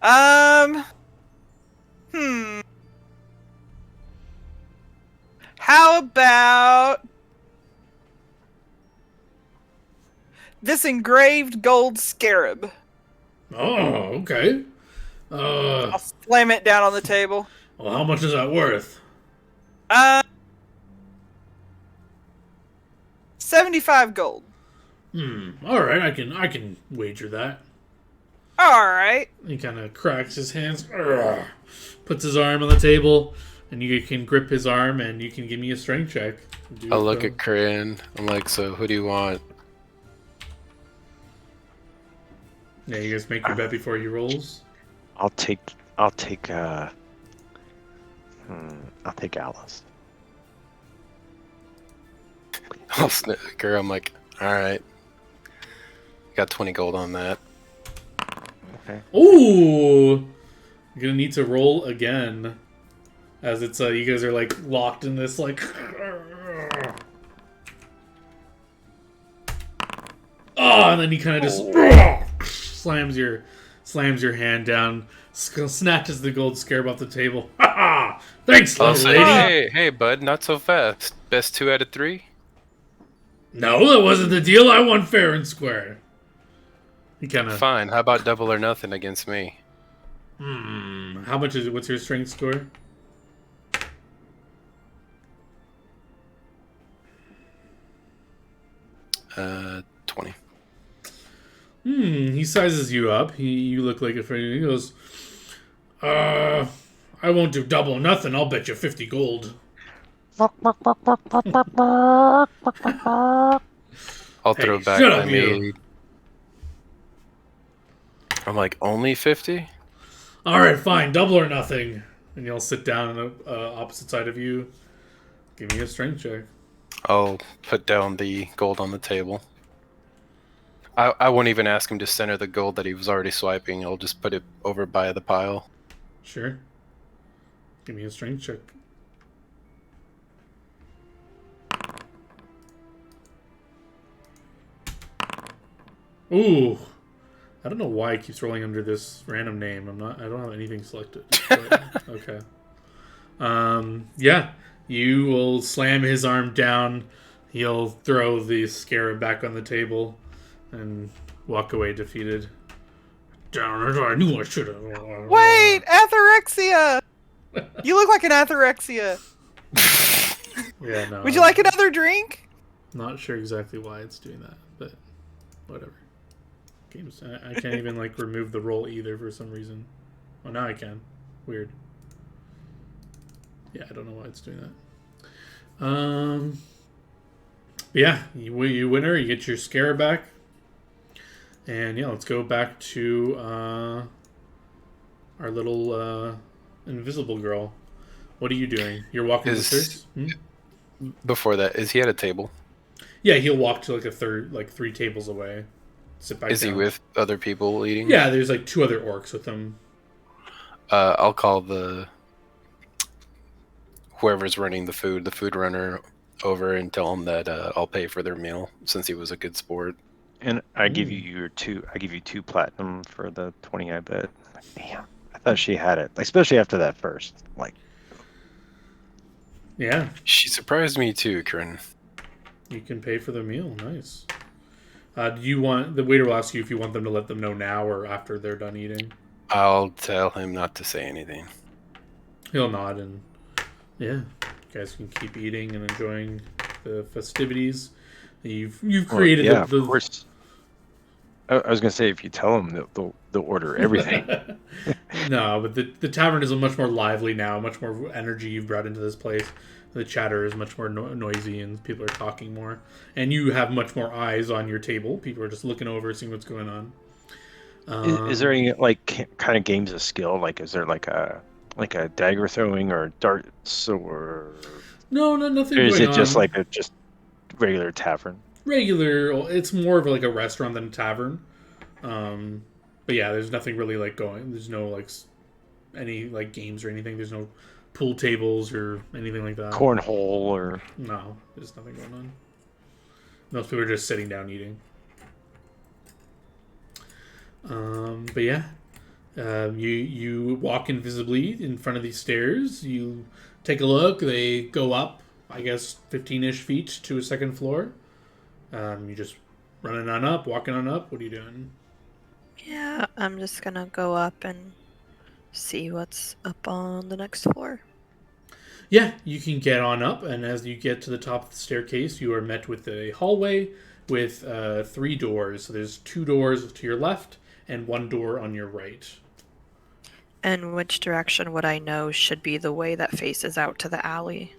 How about this engraved gold scarab? Oh, okay. I'll slam it down on the table. Well, how much is that worth? 75 gold. All right, I can wager that. All right. He kind of cracks his hands, puts his arm on the table, and you can grip his arm, and you can give me a strength check. I'll look at Corinne. I'm like, so who do you want? Yeah, you guys make your bet before he rolls. I'll take Alice. I'll snick her. I'm like, all right. Got 20 gold on that. Okay. Ooh! You're gonna need to roll again. As it's, you guys are, like, locked in this, like... Oh, and then he kind of just slams your hand down, snatches the gold scarab off the table. Ha ha! Thanks, I'll little say, lady. hey, bud, not so fast. Best 2 out of 3? No, that wasn't the deal. I won fair and square. He kind of... Fine. How about double or nothing against me? How much is it? What's your strength score? Uh, 20. He sizes you up. You look like a friend. He goes, I won't do double or nothing. I'll bet you 50 gold. I'll throw Hey, back shut my up, you. mead. I'm like, only 50? All right, fine. Double or nothing. And you'll sit down on the opposite side of you. Give me a strength check. I'll put down the gold on the table. I won't even ask him to center the gold that he was already swiping. I'll just put it over by the pile. Sure. Give me a strength check. Ooh. I don't know why it keeps rolling under this random name. I don't have anything selected. But, okay. Yeah. You will slam his arm down. He'll throw the scarab back on the table and walk away defeated. I knew I should have. Wait, atherexia! You look like an atherexia. Yeah, no. Would you like another drink? Not sure exactly why it's doing that, but whatever. Games. I can't even like remove the roll either for some reason. Oh, now I can. Weird. Yeah, I don't know why it's doing that. But yeah, you winner. You get your scarab back. And yeah, let's go back to our little invisible girl. What are you doing? You're walking the stairs? Before that, is he at a table? Yeah, he'll walk to like 3 tables away. Sit back Is down. he with other people eating? Yeah, there's like 2 other orcs with him. I'll call whoever's running the food runner over and tell him that I'll pay for their meal since he was a good sport. And I give you 2 platinum for the 20 I bet. Damn, I thought she had it, especially after that first. Like, Yeah, She surprised me too, Corinne. you can pay for the meal. Nice. Do you want the waiter will ask you if you want them to let them know now or after they're done eating? I'll tell him not to say anything. He'll nod and yeah, you guys can keep eating and enjoying the festivities. You've created yeah, the of course. I was gonna say if you tell them they'll order everything. No, but the tavern is much more lively now, much more energy you've brought into this place. The chatter is much more noisy and people are talking more. And you have much more eyes on your table. People are just looking over, seeing what's going on. Is there any like kind of games of skill? Like, is there like a dagger throwing or darts or? No, nothing Or is going it just on. like a regular tavern? Regular. It's more of like a restaurant than a tavern. But yeah, there's nothing really like going. There's no like any like games or anything. There's no pool tables or anything like that. Cornhole or? No, there's nothing going on. Most people are just sitting down eating. But yeah, you walk invisibly in front of these stairs. You take a look. They go up, I guess, 15-ish feet to a second floor. You just running on up, walking on up. What are you doing? Yeah, I'm just gonna go up and see what's up on the next floor. Yeah, you can get on up, and as you get to the top of the staircase, you are met with a hallway with 3 doors. So there's 2 doors to your left and 1 door on your right. And which direction would I know should be the way that faces out to the alley?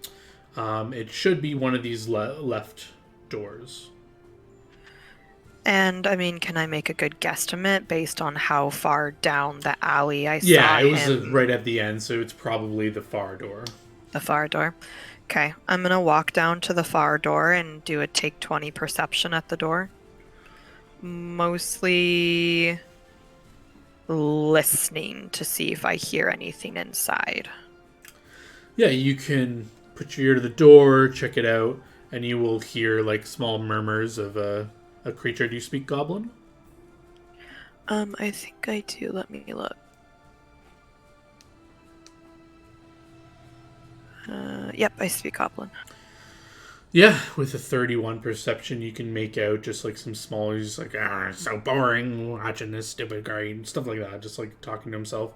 It should be one of these left doors. And I mean, can I make a good guesstimate based on how far down the alley I saw Yeah, it was him? right at the end, so it's probably the far door. The far door. Okay, I'm gonna walk down to the far door and do a take 20 perception at the door. Mostly listening to see if I hear anything inside. Yeah, you can put your ear to the door, check it out, and you will hear like small murmurs of a creature. Do you speak Goblin? I think I do. Let me look. Yep, I speak Goblin. Yeah, with a 31 perception, you can make out just like some small, he's like, it's so boring watching this stupid guy, and stuff like that, just like talking to himself.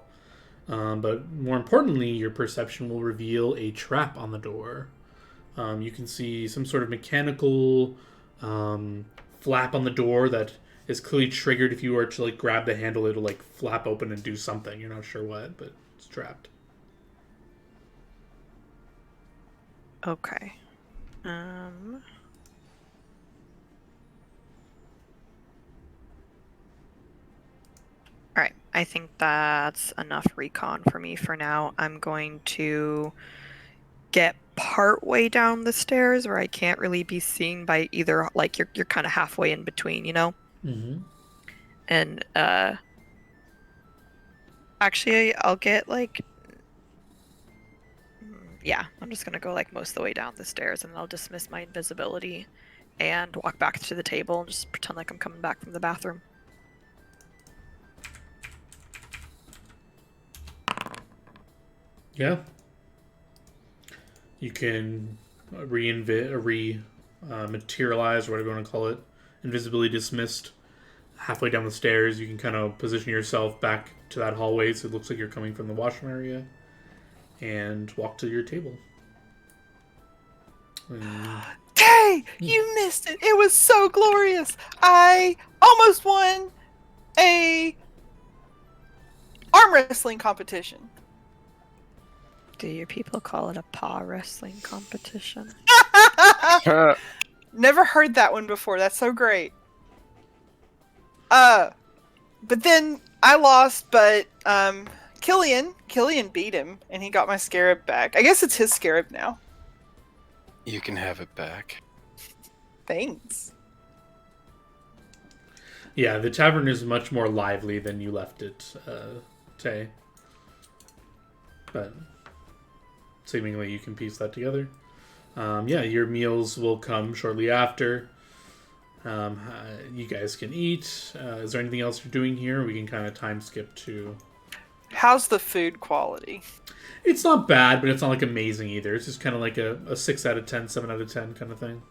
But more importantly, your perception will reveal a trap on the door. You can see some sort of mechanical flap on the door that is clearly triggered. If you were to like grab the handle, it'll like flap open and do something. You're not sure what, but it's trapped. Okay. Alright, I think that's enough recon for me for now. I'm going to get part way down the stairs where I can't really be seen by either, like, you're kind of halfway in between, you know? Mm-hmm. And actually, I'll get like, yeah, I'm just gonna go like most of the way down the stairs, and I'll dismiss my invisibility and walk back to the table and just pretend like I'm coming back from the bathroom. Yeah. You can materialize, or whatever you want to call it, invisibility dismissed. Halfway down the stairs, you can kind of position yourself back to that hallway, so it looks like you're coming from the washroom area, and walk to your table. Tay, you missed it. It was so glorious. I almost won a arm wrestling competition. Do your people call it a paw wrestling competition? Never heard that one before. That's so great. But then I lost, but Killian beat him, and he got my scarab back. I guess it's his scarab now. You can have it back. Thanks. Yeah, the tavern is much more lively than you left it, Tay. But seemingly you can piece that together. Yeah, your meals will come shortly after. You guys can eat. Is there anything else you're doing here? We can kind of time skip to... How's the food quality? It's not bad, but it's not like amazing either. It's just kind of like a 6 out of 10, 7 out of 10 kind of thing.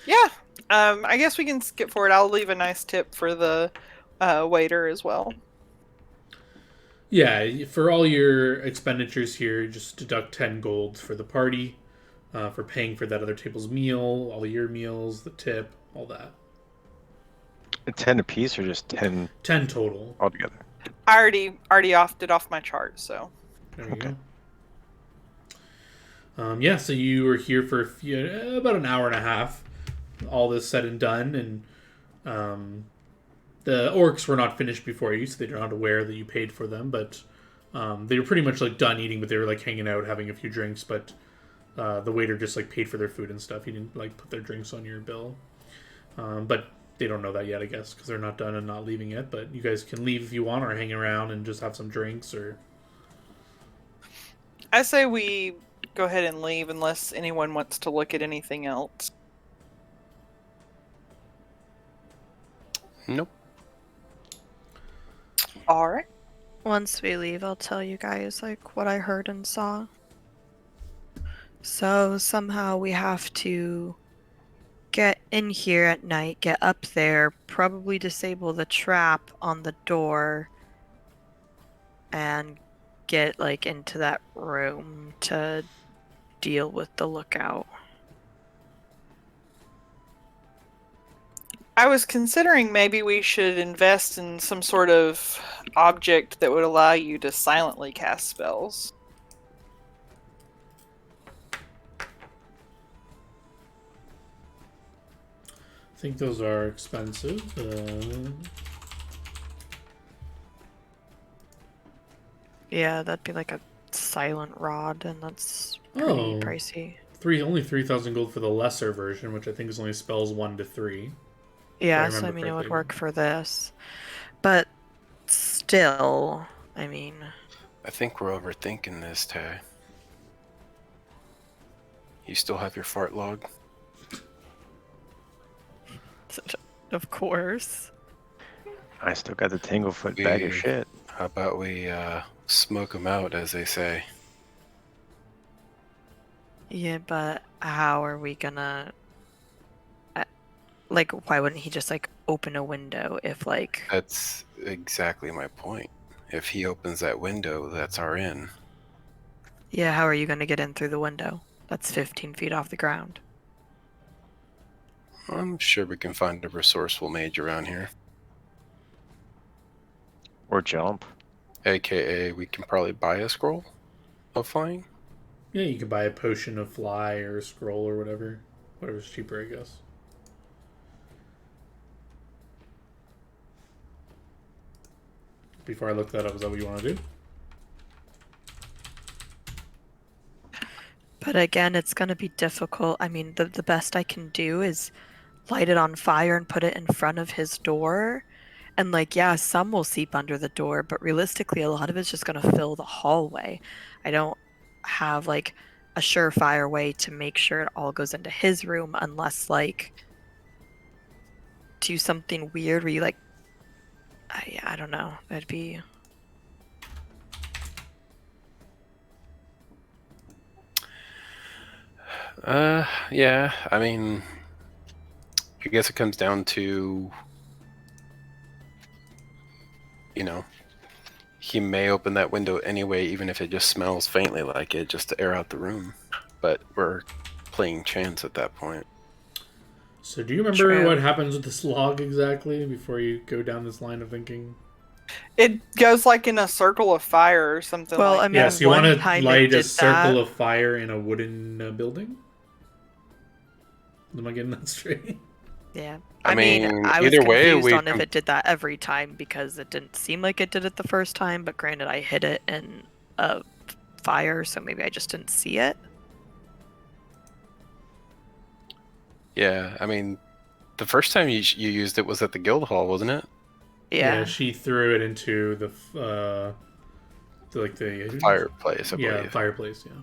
Yeah. I guess we can skip forward. I'll leave a nice tip for the waiter as well. Yeah, for all your expenditures here, just deduct 10 gold for the party, for paying for that other table's meal, all your meals, the tip, all that. 10 apiece or just 10 10 total. altogether? I already offed it off my chart, so. There you go. Yeah, so you were here for about an hour and a half, all this said and done, and the orcs were not finished before you, so they're not aware that you paid for them, but they were pretty much like done eating, but they were like hanging out, having a few drinks, but the waiter just like paid for their food and stuff. He didn't like put their drinks on your bill. But they don't know that yet, I guess, because they're not done and not leaving yet, but you guys can leave if you want, or hang around and just have some drinks, or... I say we go ahead and leave unless anyone wants to look at anything else. Nope. Alright. Once we leave, I'll tell you guys like what I heard and saw. So somehow we have to get in here at night, get up there, probably disable the trap on the door, and get like into that room to deal with the lookout. I was considering maybe we should invest in some sort of object that would allow you to silently cast spells. I think those are expensive. Yeah, that'd be like a silent rod, and that's pretty pricey. Only 3,000 gold for the lesser version, which I think is only spells 1 to 3. Yeah, so I mean it would work for this. But still, I mean... I think we're overthinking this, Tay. You still have your fart log? Of course. I still got the Tanglefoot bag of shit. How about we smoke them out, as they say? Yeah, but how are we gonna... like, why wouldn't he just, like, open a window if, like... That's exactly my point. If he opens that window, that's our in. Yeah, how are you gonna get in through the window? That's 15 feet off the ground. I'm sure we can find a resourceful mage around here. Or jump. AKA, we can probably buy a scroll of flying. Yeah, you can buy a potion of fly or a scroll or whatever. Whatever's cheaper, I guess. Before I look that up, is that what you want to do? But again, it's gonna be difficult. I mean, the best I can do is light it on fire and put it in front of his door. And like, yeah, some will seep under the door, but realistically, a lot of it's just going to fill the hallway. I don't have like a surefire way to make sure it all goes into his room unless like do something weird where you like, I don't know. That'd be. Yeah. I mean, I guess it comes down to, you know, he may open that window anyway, even if it just smells faintly like it, just to air out the room. But we're playing chance at that point. So do you remember True. what happens with this log exactly before you go down this line of thinking? It goes like in a circle of fire or something Well, like I mean, Yeah, so you want one to time it light a did circle that. of fire in a wooden building? Am I getting that straight? Yeah. I I mean, mean, I was either way, confused we on if can- it did that every time because it didn't seem like it did it the first time, but granted, I hit it in a fire, so maybe I just didn't see it. Yeah, I mean, the first time you used it was at the guild hall, wasn't it? Yeah. She threw it into the Fireplace, I yeah, believe. fireplace. Yeah.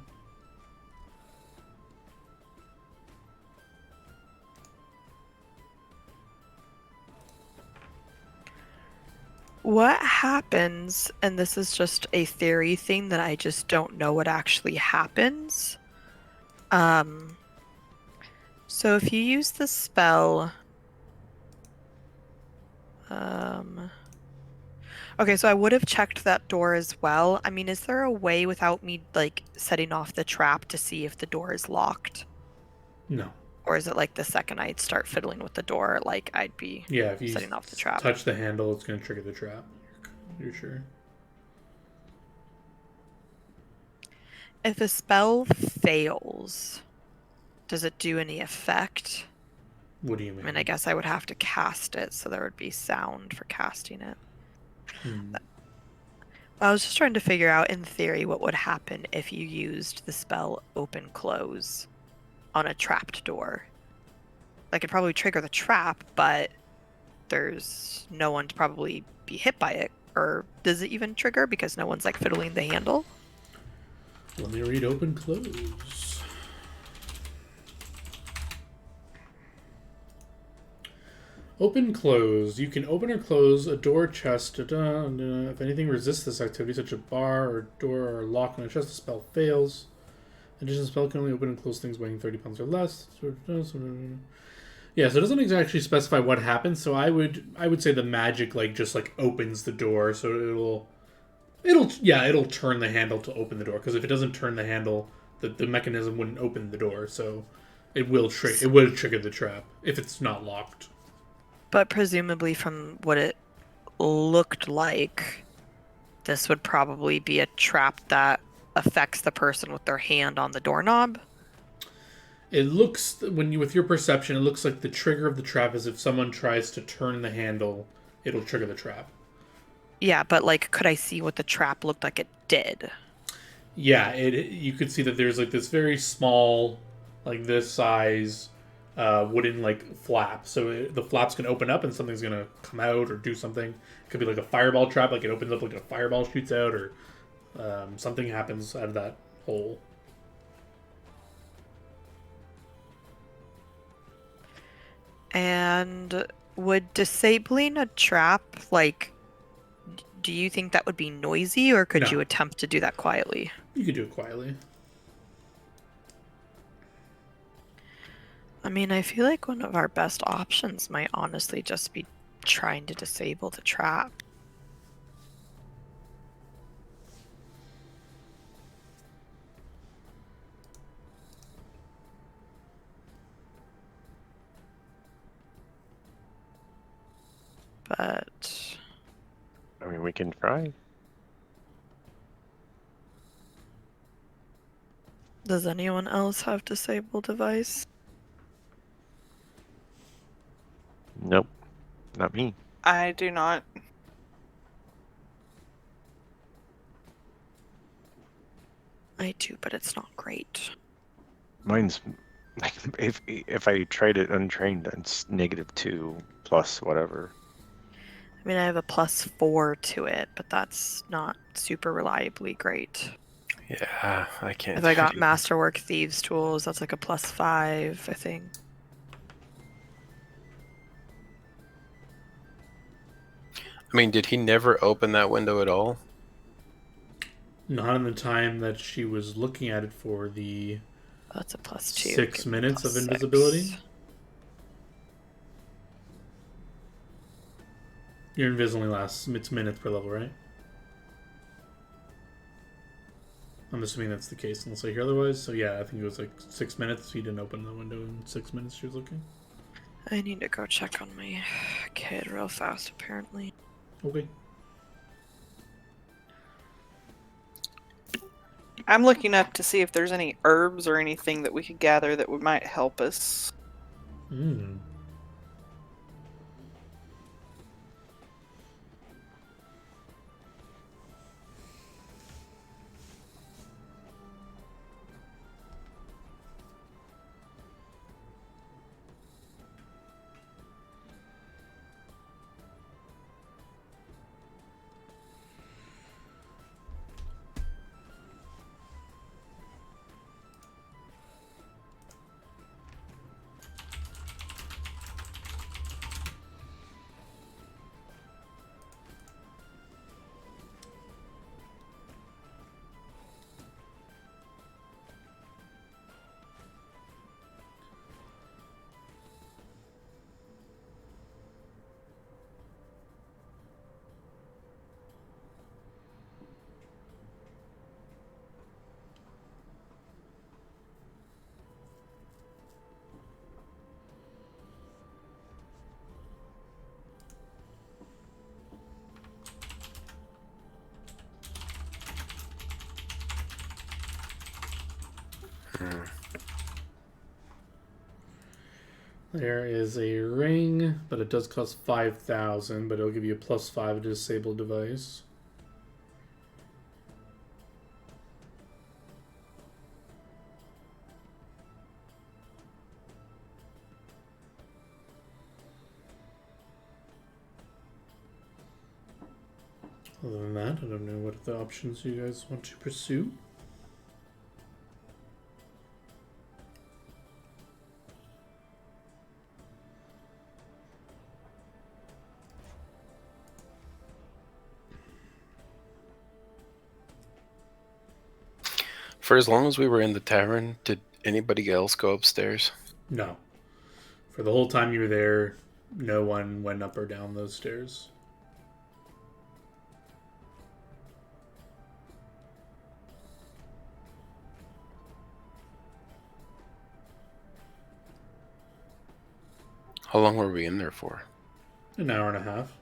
What happens, and this is just a theory thing that I just don't know what actually happens. So if you use the spell, okay, so I would have checked that door as well. I mean, is there a way without me like setting off the trap to see if the door is locked? No. Or is it like the second I'd start fiddling with the door, like I'd be Yeah, if you setting off the trap? touch the handle, it's going to trigger the trap. You're sure? If a spell fails, does it do any effect? What do you mean? I mean, I guess I would have to cast it, so there would be sound for casting it. I was just trying to figure out, in theory, what would happen if you used the spell Open Close on a trapped door. Like, it'd probably trigger the trap, but there's no one to probably be hit by it. Or does it even trigger because no one's, like, fiddling the handle? Let me read open close. Open close. You can open or close a door, chest. If anything resists this activity, such a bar or door or lock on a chest, the spell fails. In addition, the spell can only open and close things weighing 30 pounds or less. Yeah, so it doesn't actually specify what happens. So I would say the magic just opens the door, so it'll turn the handle to open the door. Because if it doesn't turn the handle, the mechanism wouldn't open the door. So it will trigger the trap if it's not locked. But presumably, from what it looked like, this would probably be a trap that affects the person with their hand on the doorknob. It looks, with your perception, it looks like the trigger of the trap is if someone tries to turn the handle, it'll trigger the trap. Yeah, but could I see what the trap looked like it did? Yeah, you could see that there's this very small, this size, wooden flap. So the flap's gonna open up and something's gonna come out or do something. It could be like a fireball trap, it opens up a fireball shoots out, or something happens out of that hole. And would disabling a trap, do you think that would be noisy, or could No. you attempt to do that quietly? You could do it quietly. I mean, I feel like one of our best options might honestly just be trying to disable the trap. But I mean, we can try. does anyone else have disable device? Nope, not me. I do not. I do, but it's not great. Mine's Like if I tried it untrained, it's -2 plus whatever. I mean, I have a +4 to it, but that's not super reliably great. Yeah, I can't. If I got Masterwork Thieves tools, that's like a +5, I think. I mean, did he never open that window at all? Not in the time that she was looking at it for the Oh, that's a +2. 6 Give me minutes of +6. invisibility. Your invis only lasts, it's minutes per level, right? I'm assuming that's the case unless I hear otherwise. So yeah, I think it was like 6 minutes. He didn't open the window in 6 minutes she was looking. I need to go check on my kid real fast, apparently. Okay. I'm looking up to see if there's any herbs or anything that we could gather that might help us. Hmm. There is a ring, but it does cost 5,000, but it'll give you a +5 to disable device. Other than that, I don't know what the options you guys want to pursue. For as long as we were in the tavern, did anybody else go upstairs? No. For the whole time you were there, no one went up or down those stairs. How long were we in there for? An hour and a half.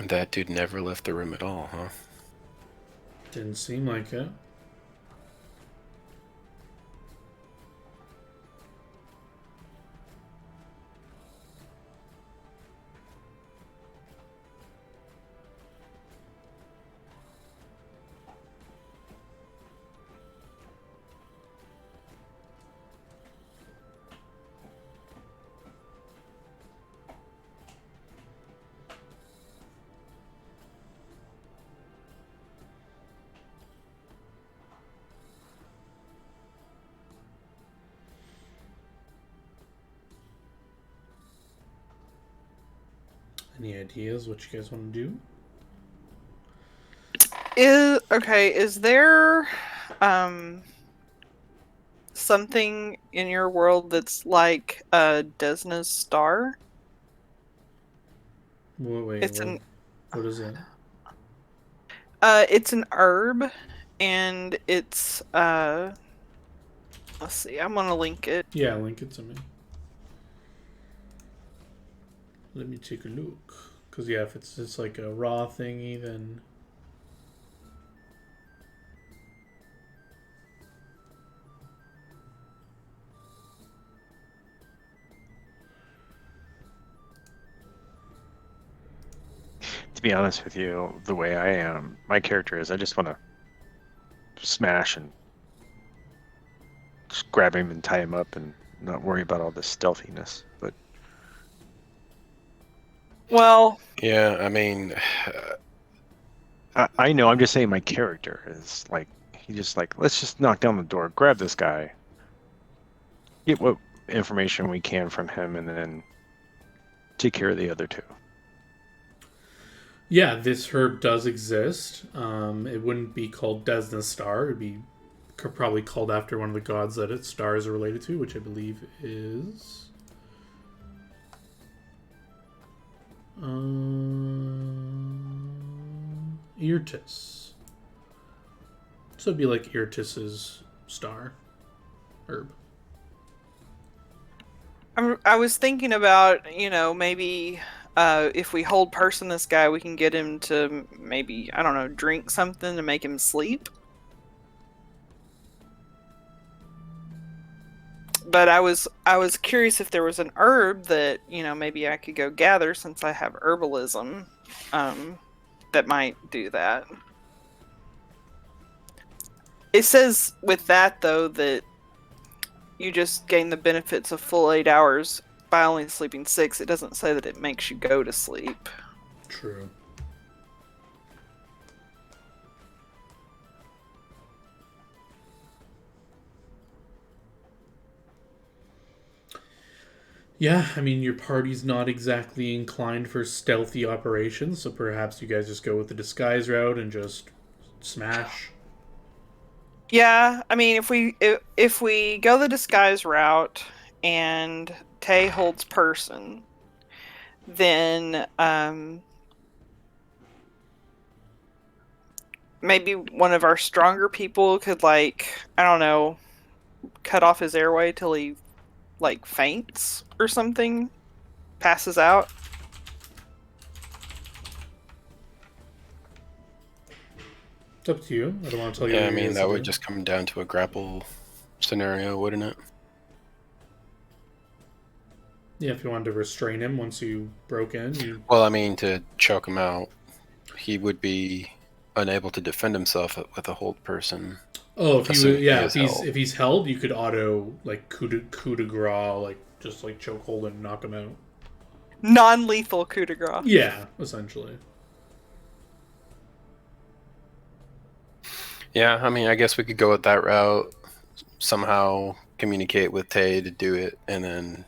And that dude never left the room at all, huh? Didn't seem like it. Any ideas what you guys want to do? Is there something in your world that's like Desna's star? Wait, It's what is it? it's an herb, and it's let's see, I'm gonna link it. Yeah, link it to me. Let me take a look. Because, yeah, if it's just like a raw thingy, then... to be honest with you, the way I am, my character is, I just want to smash and just grab him and tie him up and not worry about all this stealthiness. But Well, Yeah, I mean, I know, I'm just saying my character is like, he just like, let's just knock down the door, grab this guy, get what information we can from him, and then take care of the other two. Yeah, this herb does exist. It wouldn't be called Desna Star. It'd be probably called after one of the gods that its star is related to, which I believe is... Irtis. So it'd be like Irtis's star herb. I was thinking about, maybe if we hold person this guy, we can get him to maybe, I don't know, drink something to make him sleep. But I was curious if there was an herb that, maybe I could go gather since I have herbalism, that might do that. It says with that, though, that you just gain the benefits of full 8 hours by only sleeping 6. It doesn't say that it makes you go to sleep. True. Yeah, I mean, your party's not exactly inclined for stealthy operations, so perhaps you guys just go with the disguise route and just smash. Yeah, I mean, if we go the disguise route and Tay holds person, then maybe one of our stronger people could, like, I don't know, cut off his airway till he like faints or something, passes out. It's up to you. I don't want to tell you. yeah, what I you mean, guys that to would do. just come down to a grapple scenario, wouldn't it? Yeah, if you wanted to restrain him once you broke in. Well, I mean, to choke him out, he would be unable to defend himself with a hold person. Oh, if Assuming he is if he's held, you could auto like coup de grace, like just like chokehold and knock him out. Non-lethal coup de grace. Yeah, essentially. Yeah, I mean, I guess we could go with that route. Somehow communicate with Tay to do it, and then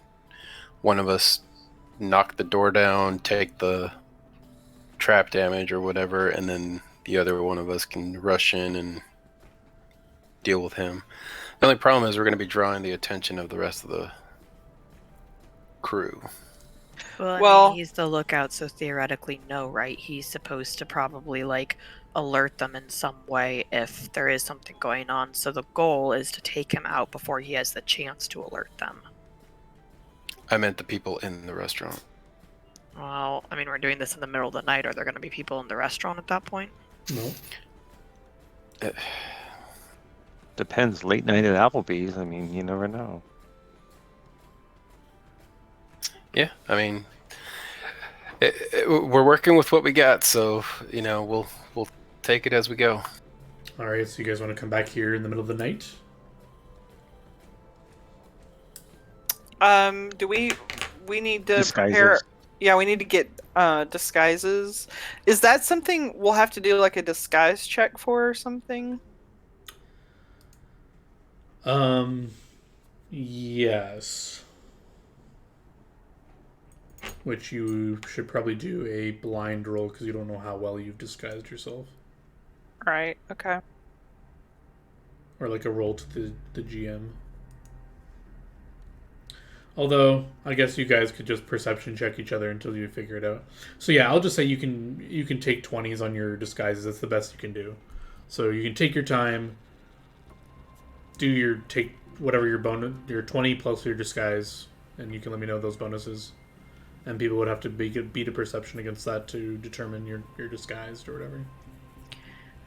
one of us knock the door down, take the trap damage or whatever, and then the other one of us can rush in and deal with him. The only problem is we're going to be drawing the attention of the rest of the crew. Well, I Well- mean, he's the lookout, so theoretically, no, right? He's supposed to probably, like, alert them in some way if there is something going on. So the goal is to take him out before he has the chance to alert them. I meant the people in the restaurant. Well, I mean, we're doing this in the middle of the night. Are there going to be people in the restaurant at that point? No. Depends. Late night at Applebee's. I mean, you never know. Yeah, I mean, we're working with what we got, so we'll take it as we go. All right, so you guys want to come back here in the middle of the night? Do we need to Disguises. prepare? Yeah, we need to get disguises. Is that something we'll have to do, like a disguise check for or something? Yes. Which you should probably do a blind roll because you don't know how well you've disguised yourself. Right. Okay. Or like a roll to the GM. Although, I guess you guys could just perception check each other until you figure it out. So yeah, I'll just say you can take 20s on your disguises. That's the best you can do. So you can take your time, take whatever your 20 plus your disguise, and you can let me know those bonuses. And people would have to beat a perception against that to determine you're disguised or whatever.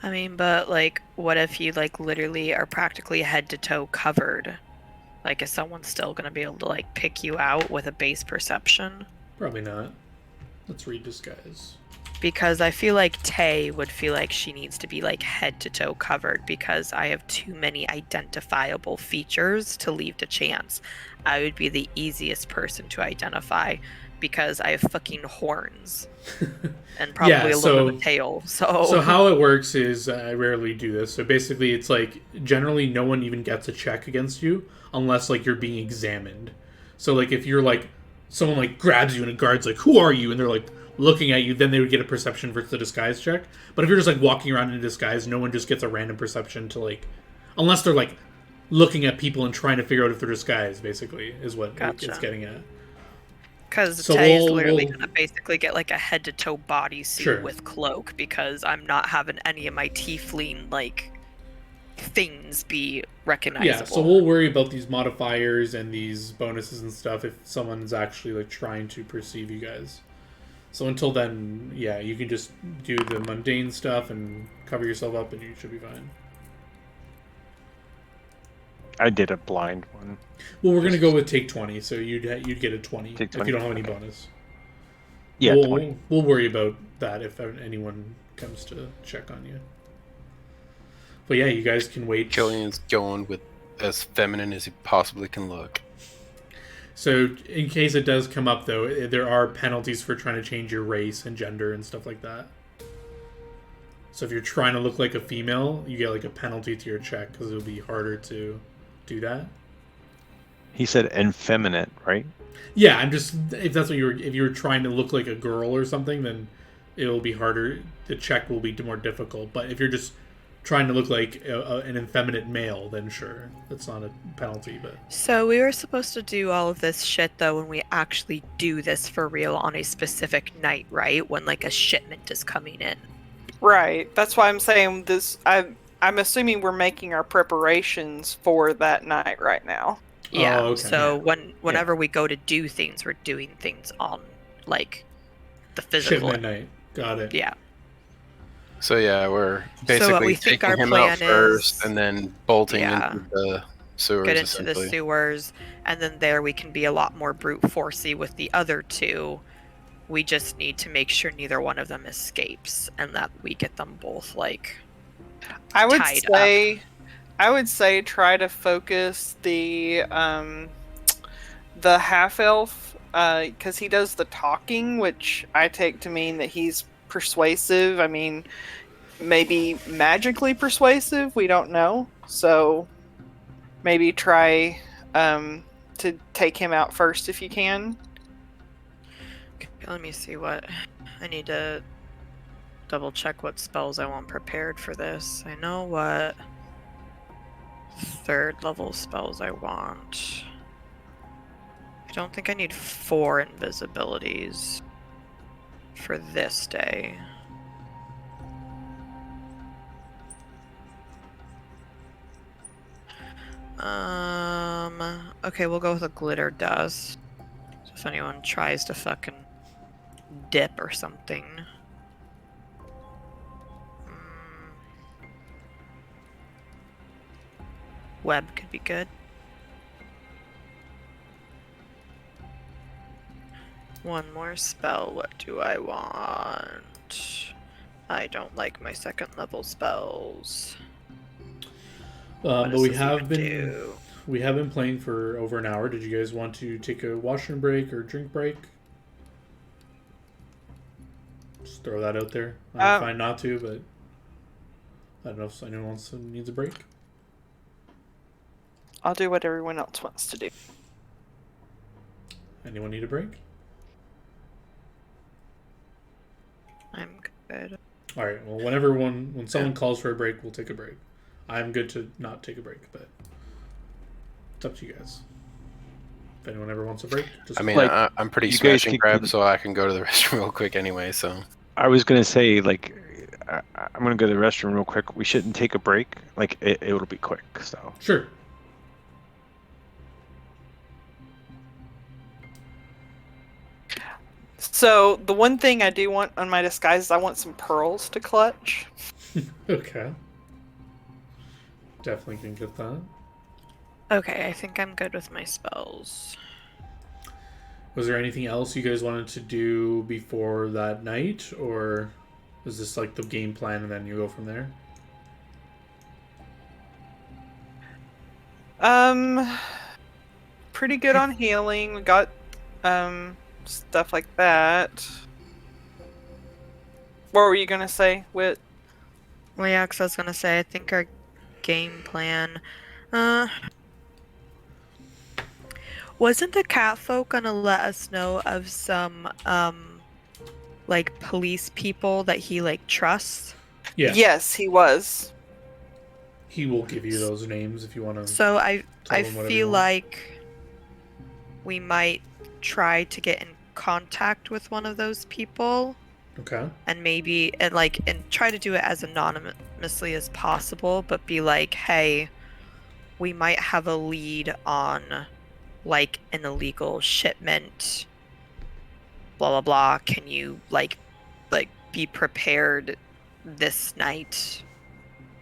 I mean, but, like, what if you, like, literally are practically head to toe covered? Like, is someone still going to be able to, like, pick you out with a base perception? Probably not. Let's read disguise. Because I feel like Tay would feel like she needs to be like head to toe covered because I have too many identifiable features to leave to chance. I would be the easiest person to identify because I have fucking horns and probably a little bit of a tail. So how it works is I rarely do this. So basically, it's like generally no one even gets a check against you unless like you're being examined. So like if you're like someone like grabs you and a guard's like, "Who are you?" and they're like looking at you, then they would get a perception versus the disguise check. But if you're just like walking around in a disguise, no one just gets a random perception to like, unless they're like looking at people and trying to figure out if they're disguised. Basically, is what it's getting at. Because Tay is literally going to basically get like a head to toe bodysuit with cloak because I'm not having any of my tiefling like things be recognizable. Yeah, so we'll worry about these modifiers and these bonuses and stuff if someone's actually like trying to perceive you guys. So until then, yeah, you can just do the mundane stuff and cover yourself up and you should be fine. I did a blind one. Well, we're going to go with take 20, so you'd get a 20 if you don't have any bonus. Yeah, we'll worry about that if anyone comes to check on you. But yeah, you guys can wait. Killian's going with as feminine as he possibly can look. So in case it does come up, though, there are penalties for trying to change your race and gender and stuff like that. So if you're trying to look like a female, you get like a penalty to your check because it'll be harder to do that. He said effeminate, right? Yeah, I'm just if that's what if you were trying to look like a girl or something, then it'll be harder. The check will be more difficult. But if you're just trying to look like an effeminate male, then sure, that's not a penalty. But so we were supposed to do all of this shit though when we actually do this for real on a specific night, right? When like a shipment is coming in. Right. That's why I'm saying this. I'm assuming we're making our preparations for that night right now. Yeah. Oh, okay. So whenever we go to do things, we're doing things on like the physical shipment night. Got it. Yeah. So yeah, we're basically taking him out first and then bolting into the sewers. Get into the sewers, and then there we can be a lot more brute forcey with the other two. We just need to make sure neither one of them escapes, and that we get them both like. I would say try to focus the half elf because he does the talking, which I take to mean that he's persuasive. I mean, maybe magically persuasive. We don't know. So maybe try to take him out first if you can. Okay, let me see what I need to double check what spells I want prepared for this. I know what 3rd level spells I want. I don't think I need 4 invisibilities for this day. Okay, we'll go with a glitter dust. So if anyone tries to fucking dip or something. Web could be good. One more spell. What do I want? I don't like my 2nd level spells. But we have been playing for over an hour. Did you guys want to take a washroom break or drink break? Just throw that out there. I'm fine not to, but I don't know if anyone else needs a break. I'll do what everyone else wants to do. Anyone need a break? I'm good. All right. Well, when someone calls for a break, we'll take a break. I'm good to not take a break, but it's up to you guys. If anyone ever wants a break, just I'm pretty smash and grab, so I can go to the restroom real quick anyway. So I was gonna say like I'm gonna go to the restroom real quick. We shouldn't take a break. Like it'll be quick. So sure. So the one thing I do want on my disguise is I want some pearls to clutch. Okay. Definitely can get that. Okay, I think I'm good with my spells. Was there anything else you guys wanted to do before that night, or is this like the game plan and then you go from there? Pretty good on healing. We got stuff like that. What were you gonna say, Wit? Well, yeah, 'cause I was gonna say, I think our game plan, uh, wasn't the catfolk gonna let us know of some, like, police people that he, like, trusts? Yeah. Yes, he was. He will give you those names if you want to So I tell him whatever you feel want. like we might try to get in contact with one of those people Okay. and maybe and try to do it as anonymously as possible, but be like, hey, we might have a lead on like an illegal shipment, blah blah blah. Can you like be prepared this night?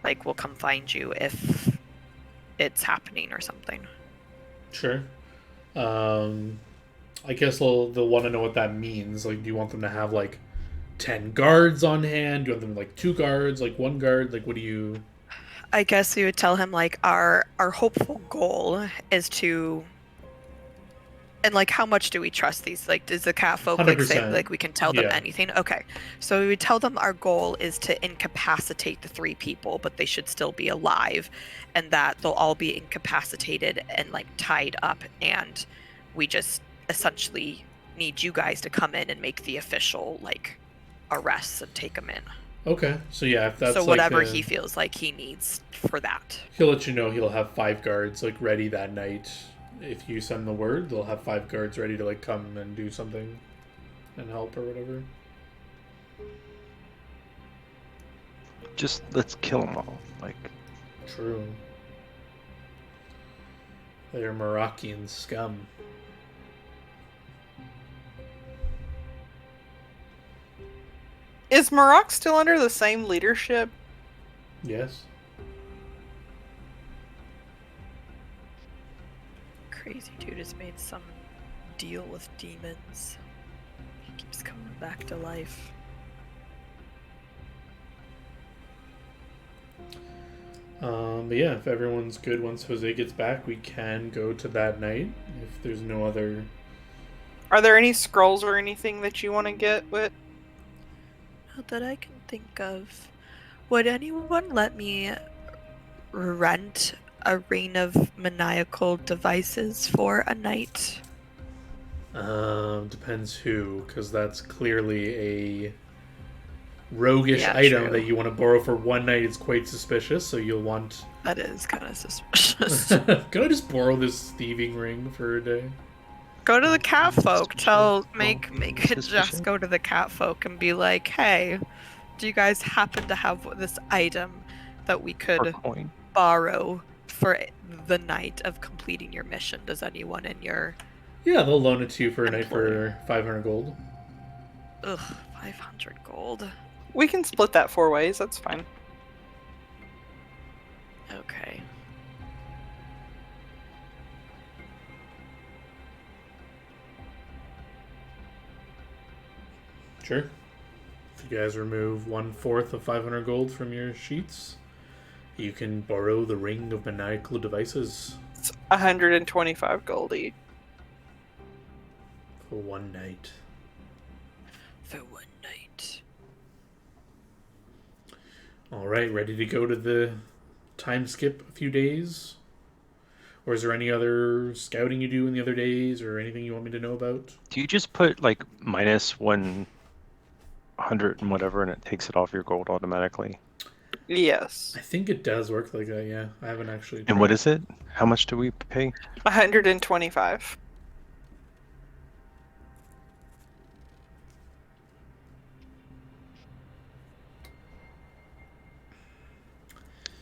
Like, we'll come find you if it's happening or something. Sure. I guess they'll want to know what that means. Like, do you want them to have like 10 guards on hand? Do you want them like 2 guards, like 1 guard? Like, what do you? I guess we would tell him like our hopeful goal is to, and like how much do we trust these? Like, does the cat folk like say 100%. like we can tell them Yeah. anything? Okay, so we would tell them our goal is to incapacitate the 3 people, but they should still be alive, and that they'll all be incapacitated and like tied up, and we just essentially need you guys to come in and make the official like arrests and take them in. Okay. So yeah, if that's So like whatever he feels like he needs for that. he'll let you know he'll have 5 guards like ready that night. If you send the word, they'll have 5 guards ready to like come and do something and help or whatever. Just let's kill them all. Like, True. They're Moroccan scum. Is Maroc still under the same leadership? Yes. Crazy dude has made some deal with demons. He keeps coming back to life. But yeah, if everyone's good once Jose gets back, we can go to that night. If there's no other. Are there any scrolls or anything that you want to get, Wit? Not that I can think of. Would anyone let me rent a reign of maniacal devices for a night? Depends who, because that's clearly a roguish Yeah, item true. that you want to borrow for one night. Is quite suspicious, so you'll want. That is kind of suspicious. Can I just borrow this thieving ring for a day? Go to the cat folk. Make it Suspicious? just go to the cat folk and be like, hey, do you guys happen to have this item that we or could coin. borrow for the night of completing your mission? Does anyone in your Yeah, they'll loan it to you for a night Employer. for 500 gold. 500 gold? We can split that 4 ways. That's fine. Okay. Sure. If you guys remove 1/4 of 500 gold from your sheets, you can borrow the ring of maniacal devices It's 125 gold each. for one night. For one night. All right, ready to go to the time skip a few days? Or is there any other scouting you do in the other days or anything you want me to know about? Do you just put like minus 100 and whatever, and it takes it off your gold automatically? Yes. I think it does work like that, yeah. I haven't actually And what tried. is it? How much do we pay? 125.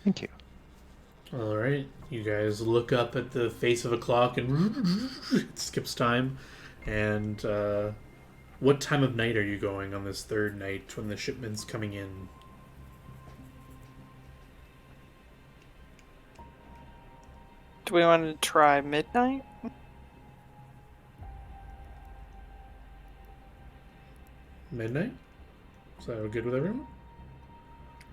Thank you. All right, you guys look up at the face of a clock and it skips time. And what time of night are you going on this third night when the shipment's coming in? Do we want to try midnight? Midnight? Is that good with everyone?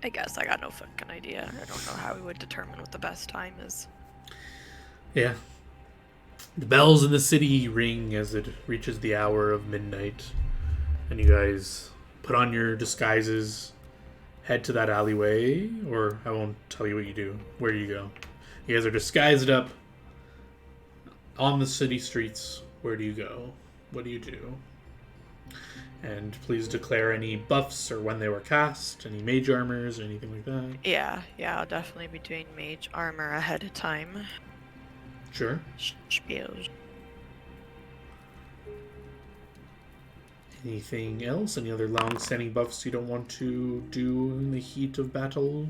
I guess I got no fucking idea. I don't know how we would determine what the best time is. Yeah. The bells in the city ring as it reaches the hour of midnight. And you guys put on your disguises, head to that alleyway, or I won't tell you what you do. Where do you go? You guys are disguised up on the city streets. Where do you go? What do you do? And please declare any buffs or when they were cast, any mage armors or anything like that. Yeah, I'll definitely be doing mage armor ahead of time. Sure. Spiels. Anything else? Any other long-standing buffs you don't want to do in the heat of battle?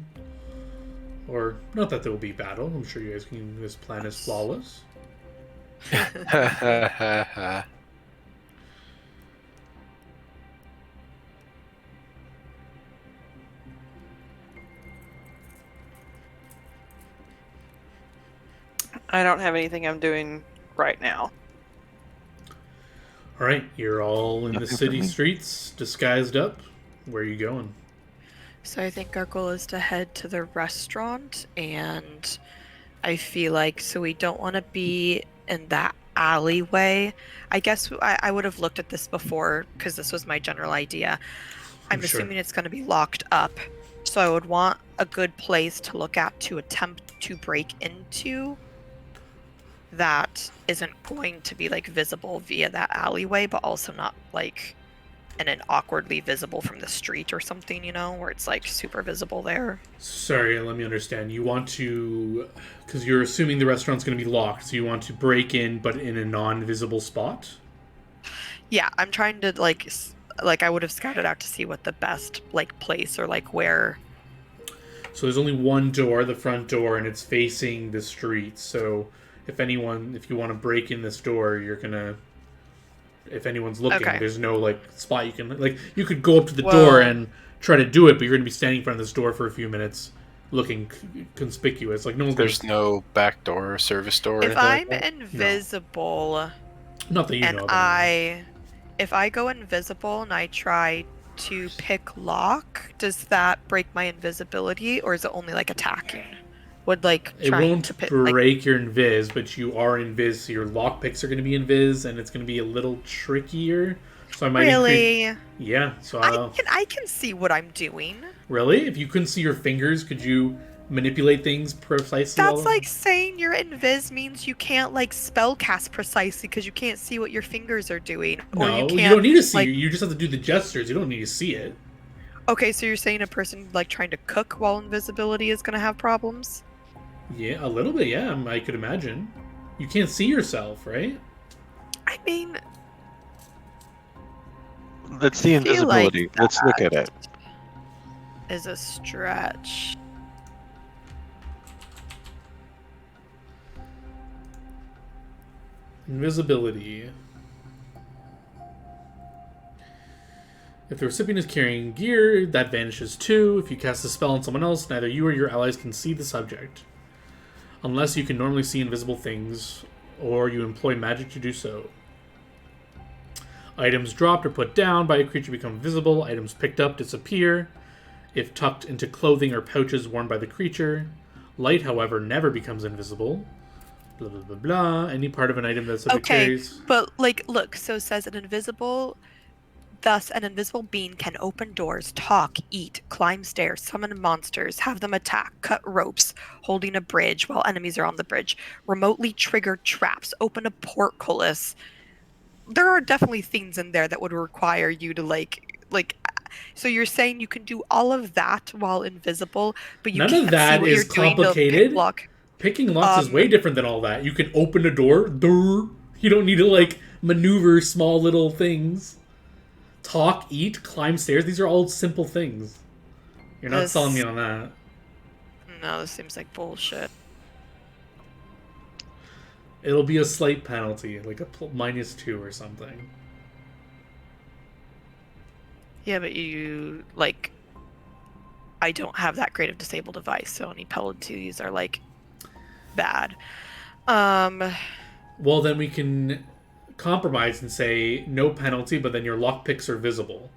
Or, not that there will be battle. I'm sure you guys can. This plan is flawless. I don't have anything I'm doing right now. All right, you're all in the Nothing for city me. streets, disguised up. Where are you going? So I think our goal is to head to the restaurant, and I feel like so we don't want to be in that alleyway. I guess I would have looked at this before because this was my general idea. I'm Sure. assuming it's going to be locked up, so I would want a good place to look at to attempt to break into that isn't going to be like visible via that alleyway, but also not like and then awkwardly visible from the street or something, you know, where it's like super visible there. Sorry, let me understand. You want to, because you're assuming the restaurant's going to be locked, so you want to break in, but in a non-visible spot? Yeah, I'm trying to like I would have scouted out to see what the best like place or like where. So there's only one door, the front door, and it's facing the street. So if you want to break in this door, you're gonna. If anyone's looking, Okay. there's no like spot you can like. You could go up to the door and try to do it, but you're gonna be standing in front of this door for a few minutes, looking conspicuous. Like no one's There's no back door or service door. Or If anything I'm like that? invisible not that you and know. Of anyway. if I go invisible and I try to pick lock, does that break my invisibility or is it only like attacking? Would like It trying won't to pick break your invis, but you are invis, so your lockpicks are going to be invis, and it's going to be a little trickier. So I might really. Yeah. So I can see what I'm doing. really, if you couldn't see your fingers, could you manipulate things precisely? That's like saying your invis means you can't like spell cast precisely because you can't see what your fingers are doing. Or No, you can't. you don't need to see. like- You just have to do the gestures. You don't need to see it. Okay, so you're saying a person like trying to cook while invisibility is gonna have problems? Yeah, a little bit. Yeah, I could imagine. You can't see yourself, right? I mean, Let's see I feel like invisibility. Let's look at it. is a stretch. Invisibility. If the recipient is carrying gear, that vanishes too. If you cast a spell on someone else, neither you or your allies can see the subject. Unless you can normally see invisible things, or you employ magic to do so. Items dropped or put down by a creature become visible. Items picked up disappear. If tucked into clothing or pouches worn by the creature. Light, however, never becomes invisible. Blah, blah, blah, blah. Any part of an item that subject Okay, carries. but like, look. So it says thus, an invisible being can open doors, talk, eat, climb stairs, summon monsters, have them attack, cut ropes, holding a bridge while enemies are on the bridge, remotely trigger traps, open a portcullis. There are definitely things in there that would require you to like. So you're saying you can do all of that while invisible, but you None can't of that see what is you're doing to complicated. pick lock. Picking locks is way different than all that. You can open a door. You don't need to like maneuver small little things. Talk, eat, climb stairs. These are all simple things. You're not This- selling me on that. No, this seems like bullshit. It'll be a slight penalty, like a -2 or something. Yeah, but you like. I don't have that great of disable device, so any penalties are like bad. Well, then we can compromise and say no penalty, but then your lockpicks are visible.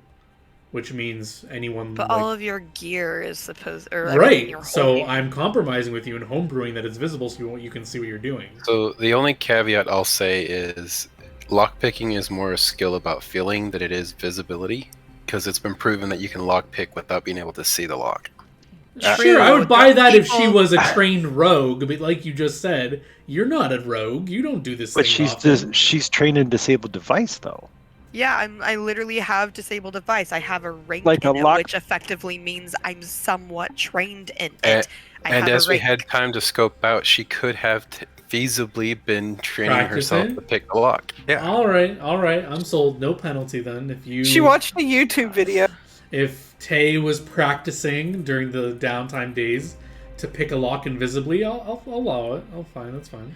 which means anyone But all of your gear is supposed, or everything right. you're So holding. I'm compromising with you and homebrewing that it's visible, so you can see what you're doing. So the only caveat I'll say is lockpicking is more a skill about feeling than it is visibility, because it's been proven that you can lockpick without being able to see the lock. Sure, I would buy that if she people- was a trained rogue, but like you just said, you're not a rogue. You don't do this But thing often. she's trained in disabled device though. Yeah, I literally have disabled device. I have a rank Like a in it, lock- which effectively means I'm somewhat trained in And, it. I and have as a we rank. had time to scope out, she could have feasibly been training herself Practicing? to pick the lock. Yeah. All right. I'm sold. No penalty then. If you She watched a YouTube video. if Tay was practicing during the downtime days to pick a lock invisibly, I'll allow it. Oh, fine. That's fine.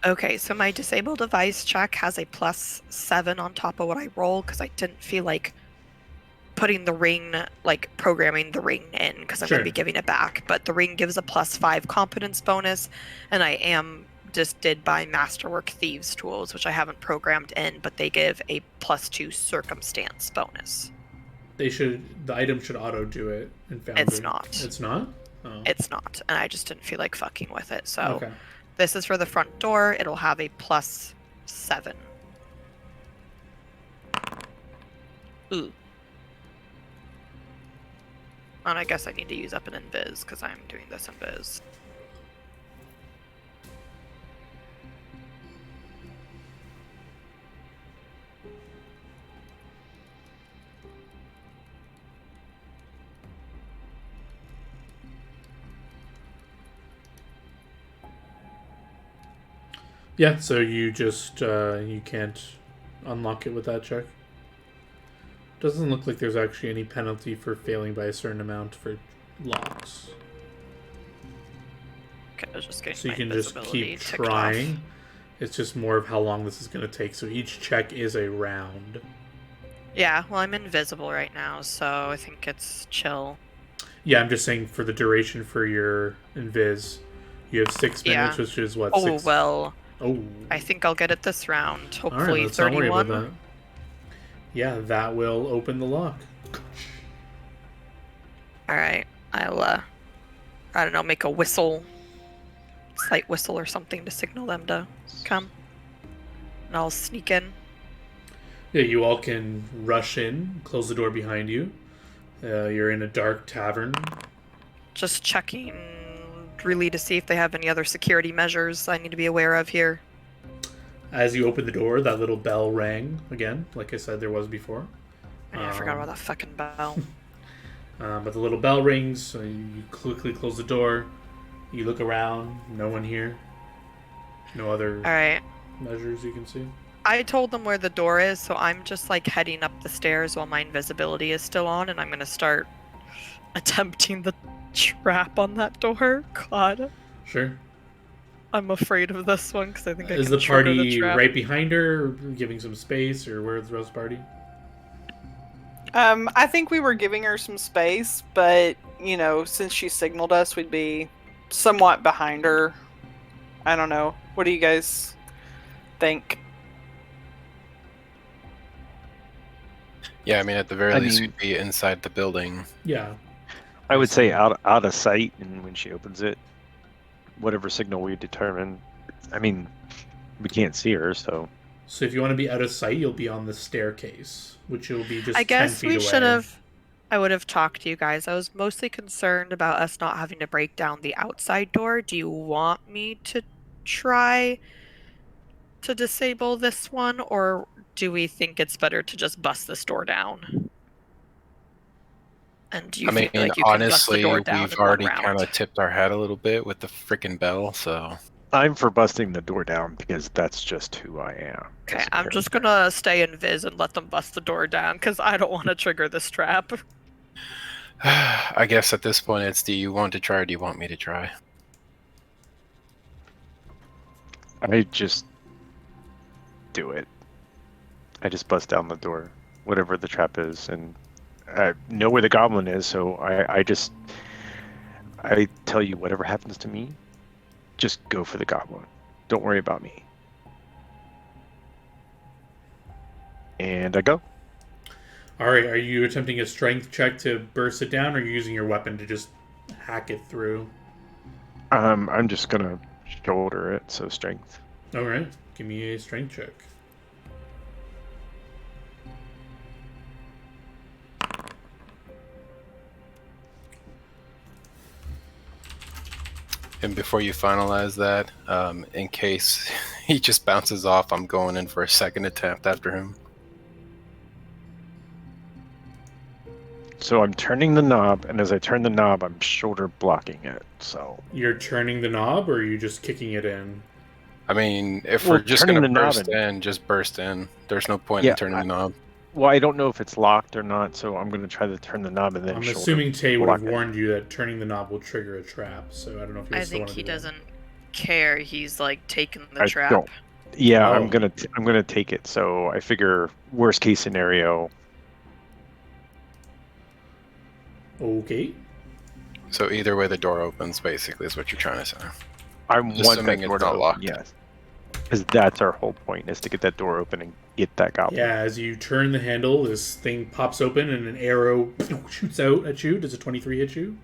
Okay, so my disable device check has a +7 on top of what I roll because I didn't feel like putting the ring, like programming the ring in because I'm Sure. going to be giving it back. But the ring gives a +5 competence bonus, and I am just did by Masterwork Thieves tools, which I haven't programmed in, but they give a +2 circumstance bonus. The item should auto do it in Foundry. It's not. It's not? Oh. It's not, and I just didn't feel like fucking with it. So Okay. this is for the front door. It'll have a +7. Ooh. And I guess I need to use up an invis because I'm doing this invis. Yeah, so you just you can't unlock it with that check. Doesn't look like there's actually any penalty for failing by a certain amount for locks. Okay, I was just getting So you my can just invisibility keep ticked off. trying. It's just more of how long this is going to take. So each check is a round. Yeah, well, I'm invisible right now, so I think it's chill. Yeah, I'm just saying for the duration for your invis, you have 6 minutes, Yeah. which is what? Oh, 6? well, Oh. I think I'll get it this round. All right, Hopefully let's not worry 31. about that. Yeah, that will open the lock. Alright, I'll, I don't know, make a whistle. Slight whistle or something to signal them to come. And I'll sneak in. Yeah, you all can rush in, close the door behind you. You're in a dark tavern. Just checking really to see if they have any other security measures I need to be aware of here. As you open the door, that little bell rang again, like I said there was before. I forgot about that fucking bell. But the little bell rings, so you quickly close the door. You look around, no one here. No other Alright. measures you can see. I told them where the door is, so I'm just like heading up the stairs while my invisibility is still on, and I'm gonna start attempting the trap on that door. God, Sure. I'm afraid of this one because I think I Is can the trigger the party trap. right behind her, or giving some space, or where's the rest of the party? I think we were giving her some space, but you know, since she signaled us, we'd be somewhat behind her. I don't know. What do you guys think? Yeah, I mean, at the very I least, mean- we'd be inside the building. Yeah. I would say out of sight, and when she opens it, whatever signal we determine. I mean, we can't see her, so So if you want to be out of sight, you'll be on the staircase, which will be just I 10 guess feet we away. should have. I would have talked to you guys. I was mostly concerned about us not having to break down the outside door. Do you want me to try to disable this one, or do we think it's better to just bust this door down? And do you I mean, feel like you can bust the honestly, door down we've in one already round? kind of tipped our hat a little bit with the freaking bell, so. I'm for busting the door down because that's just who I am. Okay, as a I'm just character. gonna stay invis and let them bust the door down because I don't want to trigger this trap. I guess at this point, it's do you want to try or do you want me to try? I just do it. I just bust down the door, whatever the trap is, and I know where the goblin is, so I tell you whatever happens to me, just go for the goblin. Don't worry about me. And I go. All right, are you attempting a strength check to burst it down, or are you using your weapon to just hack it through? I'm just gonna shoulder it, so strength. All right, give me a strength check. And before you finalize that, in case he just bounces off, I'm going in for a second attempt after him. So I'm turning the knob, and as I turn the knob, I'm shoulder blocking it. So You're turning the knob, or are you just kicking it in? I mean, if Well, we're just turning gonna the knob burst in, just burst in. There's no point Yeah, in turning the knob. well, I don't know if it's locked or not, so I'm gonna try to turn the knob and then I'm shoulder assuming Tay would have block it. warned you that turning the knob will trigger a trap, so I don't know if you I still think want to he do that. doesn't care. He's like taking the I trap. don't. Yeah, Oh. I'm gonna take it. So I figure worst case scenario. Okay. So either way, the door opens. Basically, is what you're trying to say. I want that Assuming door it's to not open. locked. Yes, because that's our whole point, is to get that door open and get that goblin. Yeah, as you turn the handle, this thing pops open and an arrow shoots out at you. Does a 23 hit you?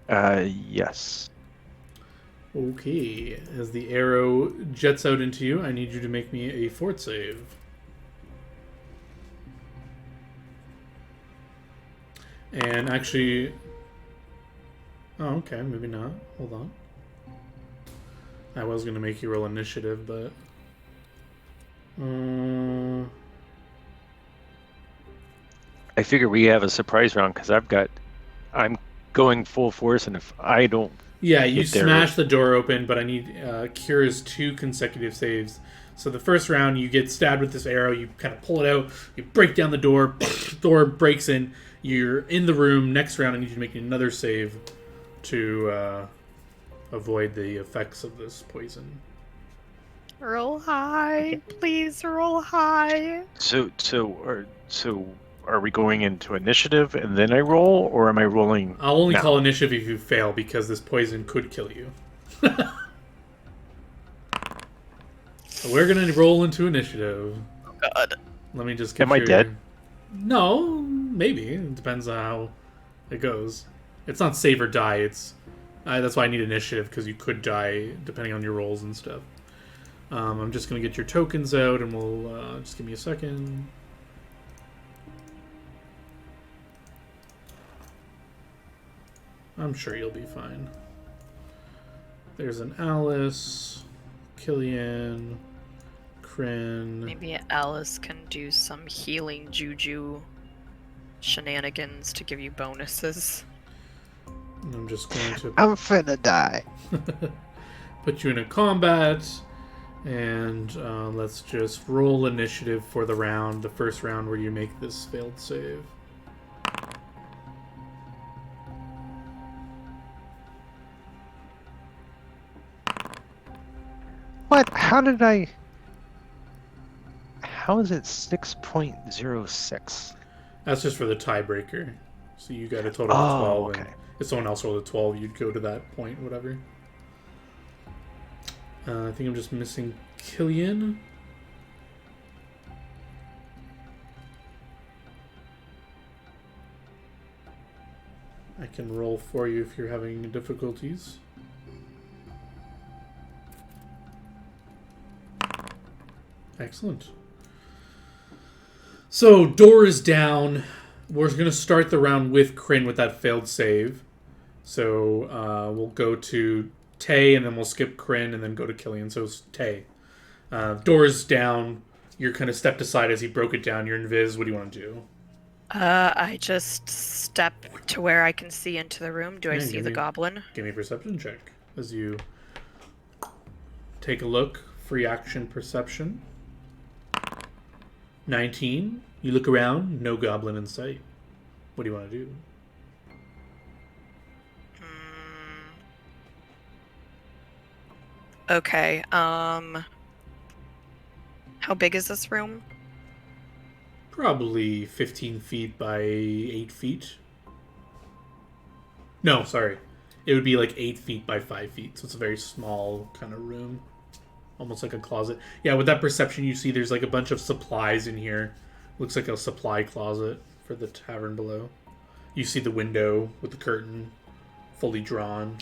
Yes. Okay. As the arrow jets out into you, I need you to make me a fort save. And actually... Oh, okay. Maybe not. Hold on. I was going to make you roll initiative, but... I figure we have a surprise round because I'm going full force, and if I don't, Yeah, you Get there. smash the door open, but I need Kira's 2 consecutive saves. So the first round, you get stabbed with this arrow, you kind of pull it out, you break down the door, door breaks in, you're in the room. Next round, I need you to make another save to avoid the effects of this poison. Roll high, please roll high. so are we going into initiative and then I roll, or am I rolling? I'll only now? call initiative if you fail, because this poison could kill you. So we're going to roll into initiative. God. Let me just get Am I dead? No, maybe. It depends on how it goes. It's not save or die. It's that's why I need initiative, because you could die depending on your rolls and stuff. I'm just going to get your tokens out, and we'll just give me a second. I'm sure you'll be fine. There's an Alice, Killian, Kryn. Maybe Alice can do some healing juju shenanigans to give you bonuses. And I'm just going to I'm finna die. put you in a combat, and let's just roll initiative for the round, the first round where you make this failed save. What? How is it 6.06? That's just for the tiebreaker. So you got a total of 12. Okay. And if someone else rolled a 12, you'd go to that point, whatever. I think I'm just missing Killian. I can roll for you if you're having difficulties. Excellent. So, door is down. We're going to start the round with Kryn with that failed save. So, we'll go to Tay, and then we'll skip Kryn, and then go to Killian. So, it's Tay. Door is down. You're kind of stepped aside as he broke it down. You're invis. What do you want to do? I just step to where I can see into the room. Do I Yeah, see give the me- goblin? Give me a perception check as you take a look. Free action perception. 19. You look around. No goblin in sight. What do you want to do? Okay, how big is this room? Probably 15 feet by 8 feet. No, sorry. It would be like 8 feet by 5 feet. So it's a very small kind of room. Almost like a closet. Yeah, with that perception, you see there's like a bunch of supplies in here. Looks like a supply closet for the tavern below. You see the window with the curtain fully drawn.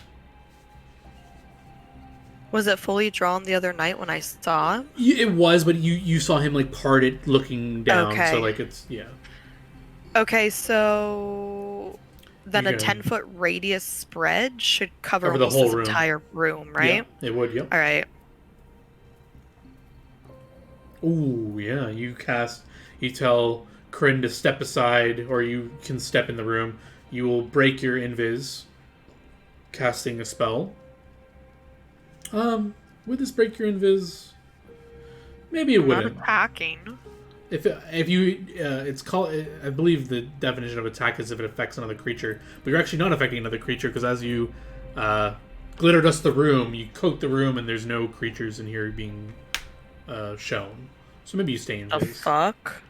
Was it fully drawn the other night when I saw him? It was, but you saw him like part it looking down. Okay. So like it's Okay, so then You're a gonna 10-foot radius spread should cover Cover the almost whole this room. entire room, right? Yeah, it would. Yep. All right. Ooh, yeah. You tell Kryn to step aside, or you can step in the room. You will break your invis, casting a spell. Would this break your invis? Maybe it I'm not wouldn't. attacking. If you, it's called. I believe the definition of attack is if it affects another creature, but you're actually not affecting another creature because as you glitter dust the room, you coat the room, and there's no creatures in here being shown. So maybe you stay in The base. fuck?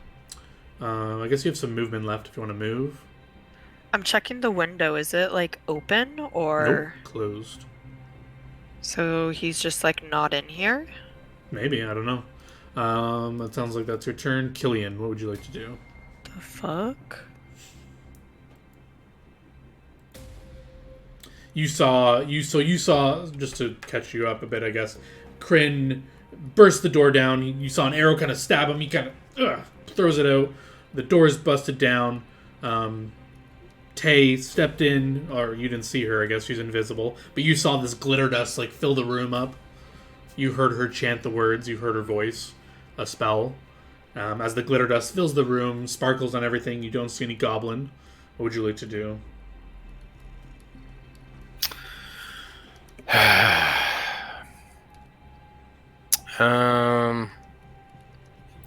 I guess you have some movement left if you want to move. I'm checking the window. Is it like open or? Nope, closed. So he's just like not in here? Maybe, I don't know. That sounds like that's your turn. Killian, what would you like to do? The fuck? You saw just to catch you up a bit, I guess. Kryn burst the door down. You saw an arrow kind of stab him. He kind of throws it out. The door's busted down. Tay stepped in, or you didn't see her. I guess she's invisible. But you saw this glitter dust like fill the room up. You heard her chant the words. You heard her voice, a spell. As the glitter dust fills the room, sparkles on everything. You don't see any goblin. What would you like to do? I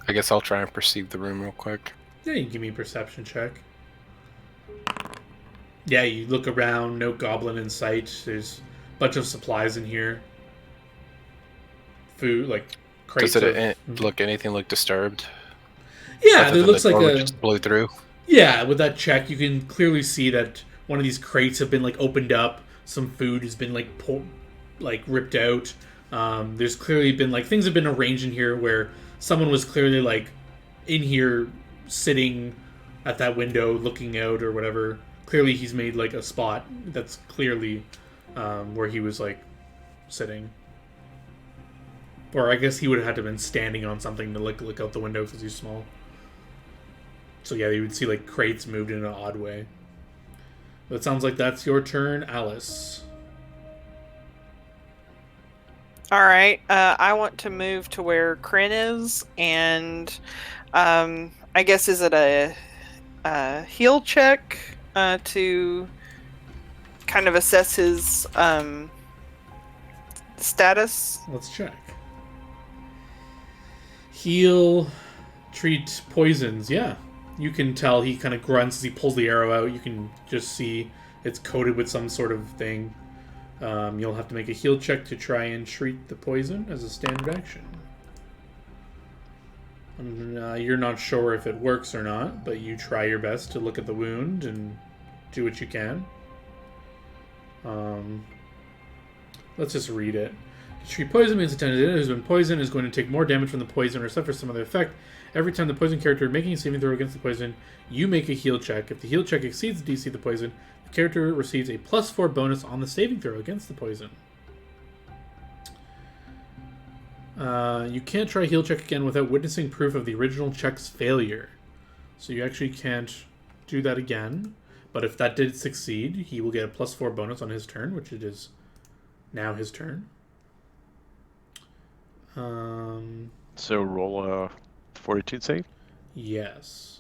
guess I'll try and perceive the room real quick. Yeah, you can give me a perception check. Yeah, you look around, no goblin in sight. There's a bunch of supplies in here. Food, like crates Does it of... look disturbed? Yeah, Other it than looks the like door a... just blew through. Yeah, with that check, you can clearly see that one of these crates have been like opened up. Some food has been like ripped out. There's clearly been like things have been arranged in here where someone was clearly like in here sitting at that window looking out or whatever. Clearly he's made like a spot that's clearly where he was like sitting. Or I guess he would have had to have been standing on something to like look out the window because he's small. So yeah, you would see like crates moved in an odd way. But it sounds like that's your turn, Alice. All right. I want to move to where Kryn is, and I guess is it a heal check to kind of assess his status? Let's check. Heal, treat poisons. Yeah, you can tell he kind of grunts as he pulls the arrow out. You can just see it's coated with some sort of thing. You'll have to make a heal check to try and treat the poison as a standard action. You're not sure if it works or not, but you try your best to look at the wound and do what you can. Let's just read it. To treat poison means the intended who's been poisoned is going to take more damage from the poison or suffer some other effect. Every time the poison character making a saving throw against the poison, you make a heal check. If the heal check exceeds the DC of the poison, the character receives a +4 bonus on the saving throw against the poison. You can't try heal check again without witnessing proof of the original check's failure. So you actually can't do that again. But if that did succeed, he will get a +4 bonus on his turn, which it is now his turn. So roll a fortitude save? Yes.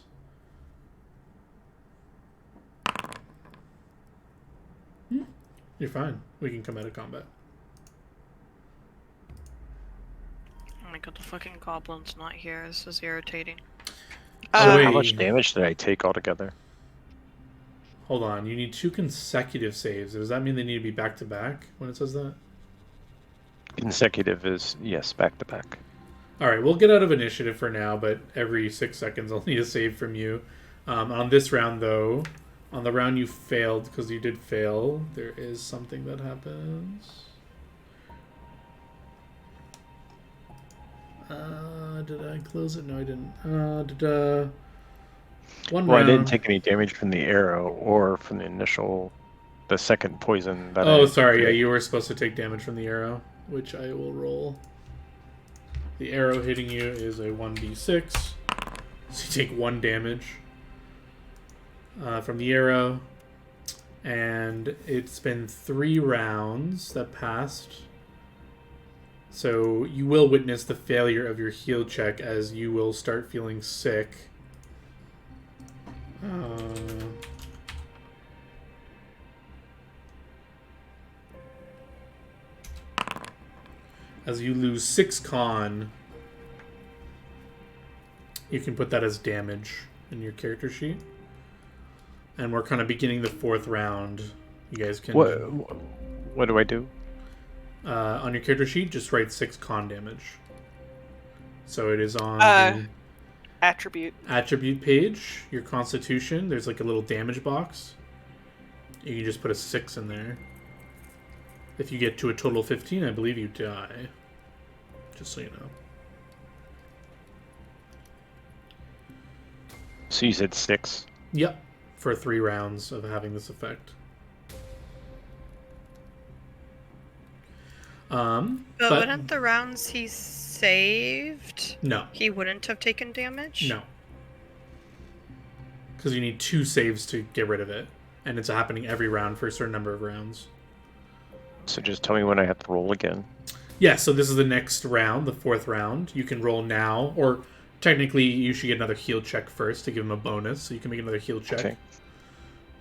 You're fine. We can come out of combat. Oh my god, the fucking goblin's not here. This is irritating. Oh, wait. How much damage did I take altogether? Hold on. You need 2 consecutive saves. Does that mean they need to be back-to-back when it says that? Consecutive is, yes, back to back. Alright, we'll get out of initiative for now, but every 6 seconds I'll need a save from you. On this round, though, on the round you failed, because you did fail, there is something that happens. Did I close it? No, I didn't. One Well, I round. didn't take any damage from the arrow or from the second poison that Oh, I sorry. Yeah, did. you were supposed to take damage from the arrow, which I will roll. The arrow hitting you is a 1d6. So you take 1 damage from the arrow. And it's been 3 rounds that passed. So you will witness the failure of your heal check as you will start feeling sick. As you lose 6 con, you can put that as damage in your character sheet. And we're kind of beginning the 4th round. You guys can... What do I do? on your character sheet, just write 6 con damage. So it is on the Attribute. attribute page, your constitution. There's like a little damage box. You can just put a 6 in there. If you get to a total of 15, I believe you die. Just so you know. So you said 6. Yep. For 3 rounds of having this effect. But But wouldn't the rounds he saved, no, he wouldn't have taken damage? no, because you need 2 saves to get rid of it, and it's happening every round for a certain number of rounds. So just tell me when I have to roll again. Yeah, so this is the next round, the 4th round. You can roll now, or technically you should get another heal check first to give him a bonus, so you can make another heal check. Okay.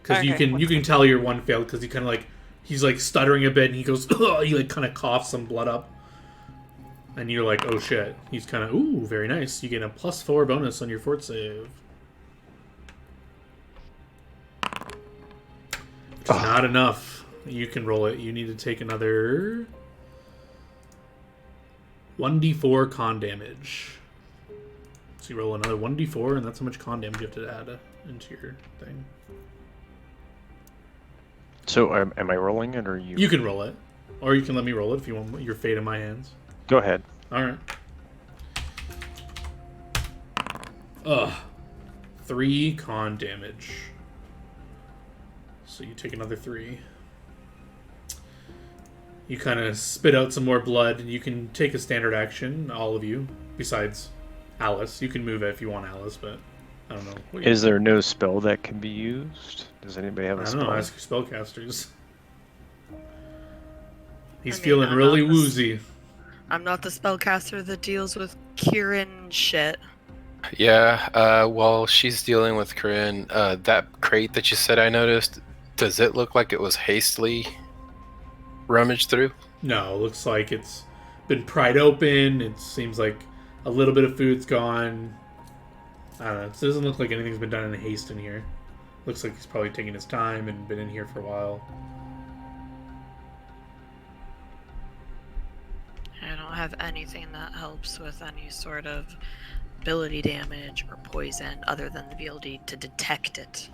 Because you can tell your one failed because he kind of like he's like stuttering a bit and he goes he like kind of coughs some blood up, and you're like, oh shit. He's kind of very nice. You get a +4 bonus on your fort save. It's not enough. You can roll it. You need to take another 1d4 con damage. So you roll another 1d4, and that's how much con damage you have to add into your thing. So am I rolling it or you? You can roll it. Or you can let me roll it if you want your fate in my hands. Go ahead. Alright. 3 con damage. So you take another 3. You kind of spit out some more blood, and you can take a standard action, all of you, besides Alice. You can move it if you want Alice, but I don't know. Is there no spell that can be used? Does anybody have a I spell? don't know, ask your spellcasters. He's I mean, feeling I'm really not the- woozy. I'm not the spellcaster that deals with Kieran shit. Yeah, while she's dealing with Corinne, that crate that you said I noticed, does it look like it was hastily rummaged through? No, looks like it's been pried open. It seems like a little bit of food's gone. I don't know. It doesn't look like anything's been done in haste in here. Looks like he's probably taking his time and been in here for a while. I don't have anything that helps with any sort of ability damage or poison other than the ability to detect it.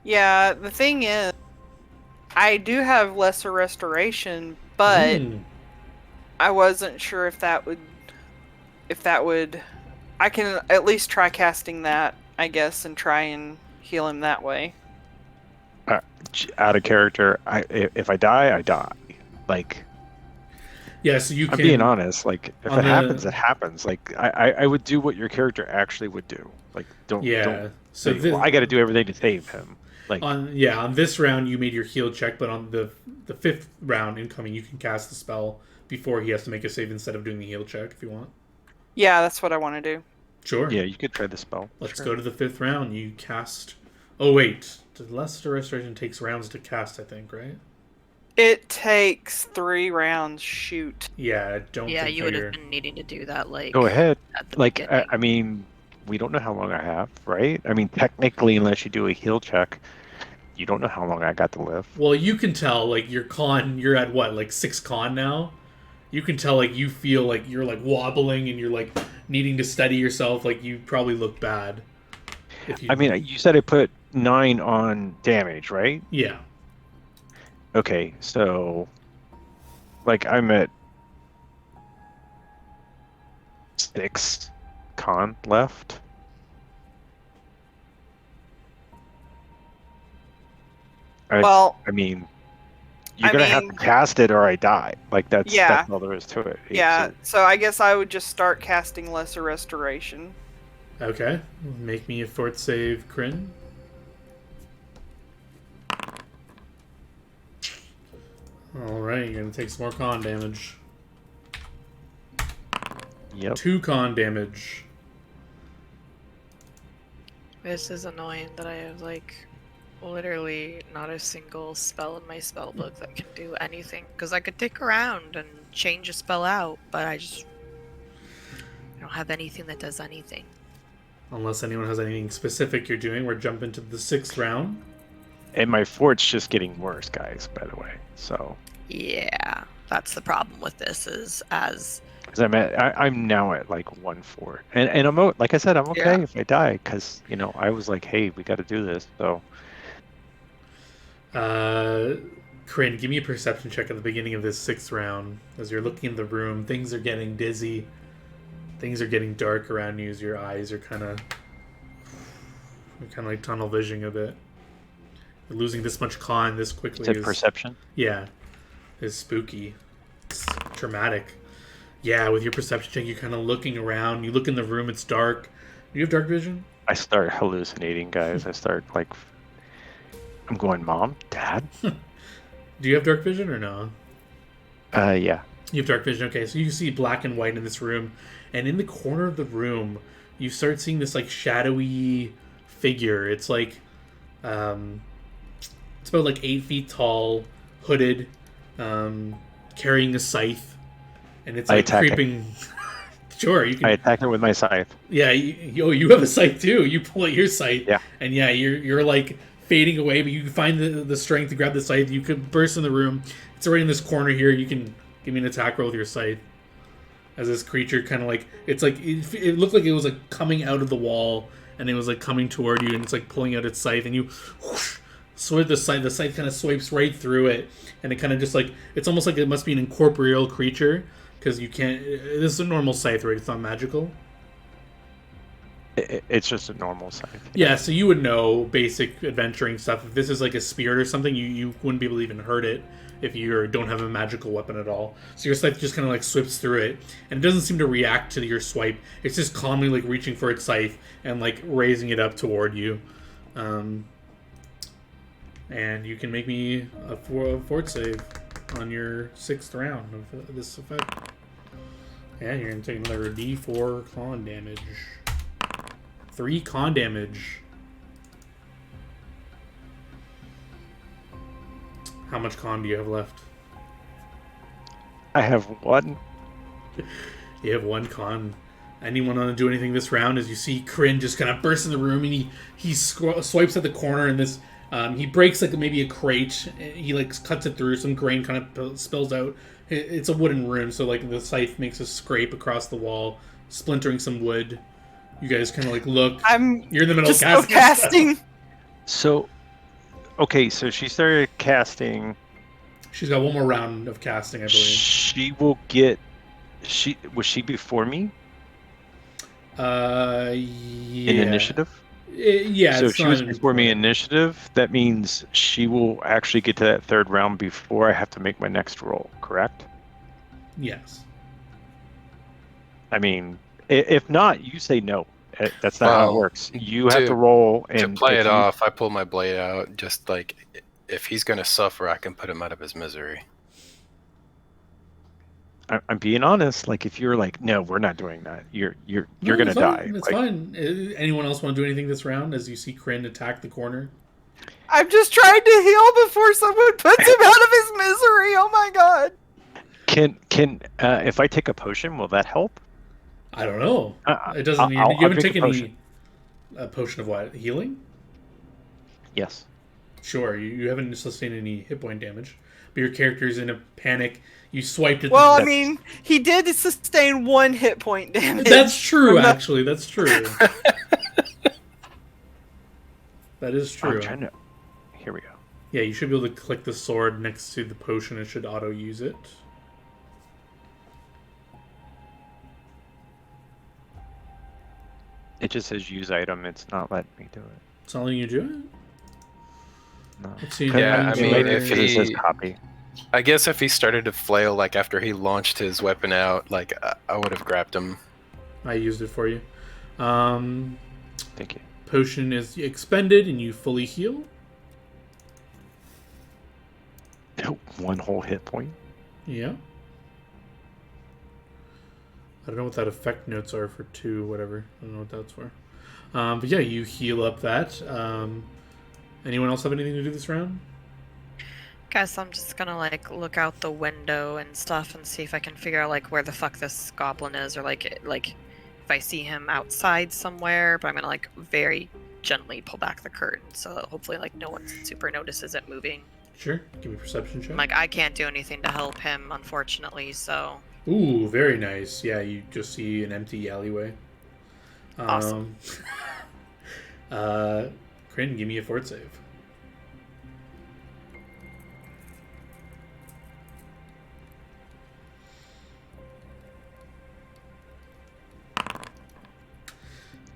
Yeah, the thing is, I do have lesser restoration, but I wasn't sure if that would. I can at least try casting that, I guess, and try and heal him that way. Out of character, if I die, I die. Like, Yeah, so you can. I'm being honest. Like, if on it the- happens, it happens. Like, I would do what your character actually would do. Like, don't. Yeah. Don't So say, this, well, I got to do everything to save him. Like, on this round you made your heal check, but on the 5th round incoming you can cast the spell before he has to make a save instead of doing the heal check if you want. Yeah, that's what I want to do. Sure. yeah, you could try the spell. Let's Sure. go to the 5th round. You cast. Oh wait, the lesser restoration takes rounds to cast, I think, right? It takes 3 rounds. Shoot. Yeah, I don't. Yeah, think you would that have been needing to do that, like, Go ahead. at the Like, beginning. I mean, we don't know how long I have, right? I mean, technically, unless you do a heal check, you don't know how long I got to live. Well, you can tell, like, your con, you're at what, like 6 con now? You can tell, like, you feel like you're, like, wobbling and you're, like, needing to steady yourself. Like, you probably look bad. If you, I mean, you said I put 9 on damage, right? yeah. Okay, so, like, I'm at 6 con left. Well, I mean, you're I gonna have mean, to cast it or I die. Like Yeah. that's all there is to it. yeah. So, So I guess I would just start casting Lesser Restoration. Okay. Make me a fort save, Kryn. Alright, you're gonna take some more con damage. yep. 2 con damage. This is annoying that I have like literally not a single spell in my spell book that can do anything. Because I could dick around and change a spell out, but I don't have anything that does anything. Unless anyone has anything specific you're doing, we're jumping to the 6th round. And my fort's just getting worse, guys. By the way, so Yeah, that's the problem with this is as because I'm now at like 1 fort, and like I said, I'm okay Yeah. if I die because I was like, hey, we got to do this. So Kryn, give me a perception check at the beginning of this 6th round. As you're looking in the room, things are getting dizzy. Things are getting dark around you as your eyes are kind of like tunnel visioning a bit. You're losing this much con this quickly. is it perception? Yeah, is spooky. It's traumatic. Yeah, with your perception check, you're kind of looking around. You look in the room, it's dark. Do you have dark vision? I start hallucinating, guys. I start like, I'm going, Mom, Dad. Do you have dark vision or no? Yeah. You have dark vision. Okay, so you see black and white in this room, and in the corner of the room, you start seeing this like shadowy figure. It's like, it's about like 8 feet tall, hooded, carrying a scythe, and it's I like attack it. creeping. Sure, you can. I attack it with my scythe. Yeah, you have a scythe too. You pull out your scythe. Yeah. And yeah, you're like fading away, but you find the strength to grab the scythe. You could burst in the room. It's right in this corner here. You can give me an attack roll with your scythe. As this creature kind of like it looked like it was like coming out of the wall, and it was like coming toward you, and it's like pulling out its scythe, and you whoosh, swipe the scythe. The scythe kind of swipes right through it, and it kind of just like it's almost like it must be an incorporeal creature. Because you can't. This is a normal scythe, right? It's not magical. It's just a normal scythe. Yeah, so you would know basic adventuring stuff. If this is like a spirit or something, you wouldn't be able to even hurt it if you don't have a magical weapon at all. So your scythe just kind of like swipes through it, and it doesn't seem to react to your swipe. It's just calmly like reaching for its scythe and like raising it up toward you. And you can make me a fort save on your 6th round of this effect. Yeah, you're gonna take another D4 con damage. 3 con damage. How much con do you have left? I have 1. You have 1 con. Anyone want to do anything this round? As you see Kryn just kind of burst in the room, and he swipes at the corner, and this he breaks like maybe a crate. He like cuts it through. Some grain kind of spills out. It's a wooden room, so like the scythe makes a scrape across the wall, splintering some wood. You guys kind of like look. You're in the middle just of casting. So, okay, so she started casting. She's got 1 more round of casting, I believe. She will get. Was she before me Yeah. in initiative? Yeah. So it's if she not was an before me in important- initiative, that means she will actually get to that 3rd round before I have to make my next roll, correct? Yes. I mean, if not, you say no. That's not how it Well, works. You have to roll and To play if it you- off, I pull my blade out. Just like if he's gonna suffer, I can put him out of his misery. I'm being honest. Like if you're like, no, we're not doing that. You're No, gonna it's fine. die. It's Like, fine. Anyone else want to do anything this round? As you see Kryn attack the corner. I'm just trying to heal before someone puts him out of his misery. Oh my god. Can if I take a potion, will that help? I don't know. It doesn't. I'll You haven't drink a taken potion. a potion of what? Healing? Yes. Sure. You haven't sustained any hit point damage, but your character's in a panic. You swiped at. Well, I the... mean, he did sustain 1 hit point damage. That's true. from the- Actually, that's true. That is true. I'm trying to. Here we go. Yeah, you should be able to click the sword next to the potion. It should auto use it. It just says use item. It's not letting me do it. It's not letting you do it. No. Let's see. Yeah, I mean, if Because it says he, copy. I guess if he started to flail, like after he launched his weapon out, like I would have grabbed him. I used it for you. Thank you. Potion is expended and you fully heal. Nope, 1 whole hit point. Yeah. I don't know what that effect notes are for 2, whatever. I don't know what that's for. But yeah, you heal up that. Anyone else have anything to do this round? Guess I'm just gonna like look out the window and stuff and see if I can figure out like where the fuck this goblin is, or like if I see him outside somewhere. But I'm gonna like very gently pull back the curtain so that hopefully like no one super notices it moving. Sure. Give me a perception check. Like I can't do anything to help him, unfortunately. So Ooh, very nice. Yeah, you just see an empty alleyway. Awesome. Kryn, give me a fort save.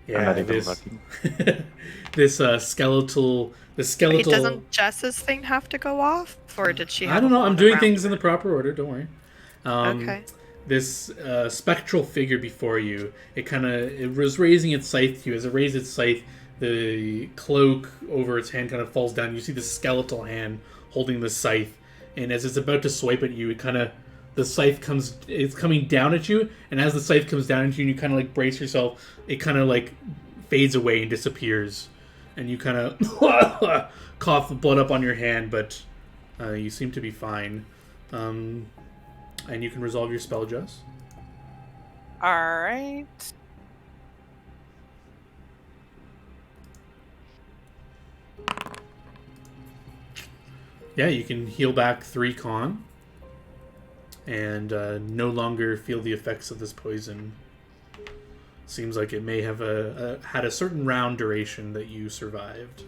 I'm not Yeah, even this looking. this skeletal. wait, doesn't Jess's thing have to go off, or did she? Have I don't know. a whole I'm other doing round? things in the proper order. Don't worry. Okay. This spectral figure before you, it was raising its scythe to you. As it raised its scythe, the cloak over its hand kind of falls down. You see the skeletal hand holding the scythe, and as it's about to swipe at you, the scythe it's coming down at you, and as the scythe comes down at you, and you kind of like brace yourself, it kind of like fades away and disappears, and you kind of cough the blood up on your hand, but you seem to be fine. And you can resolve your spell, Jess. Alright. Yeah, you can heal back 3 con. And no longer feel the effects of this poison. Seems like it may have had a certain round duration that you survived.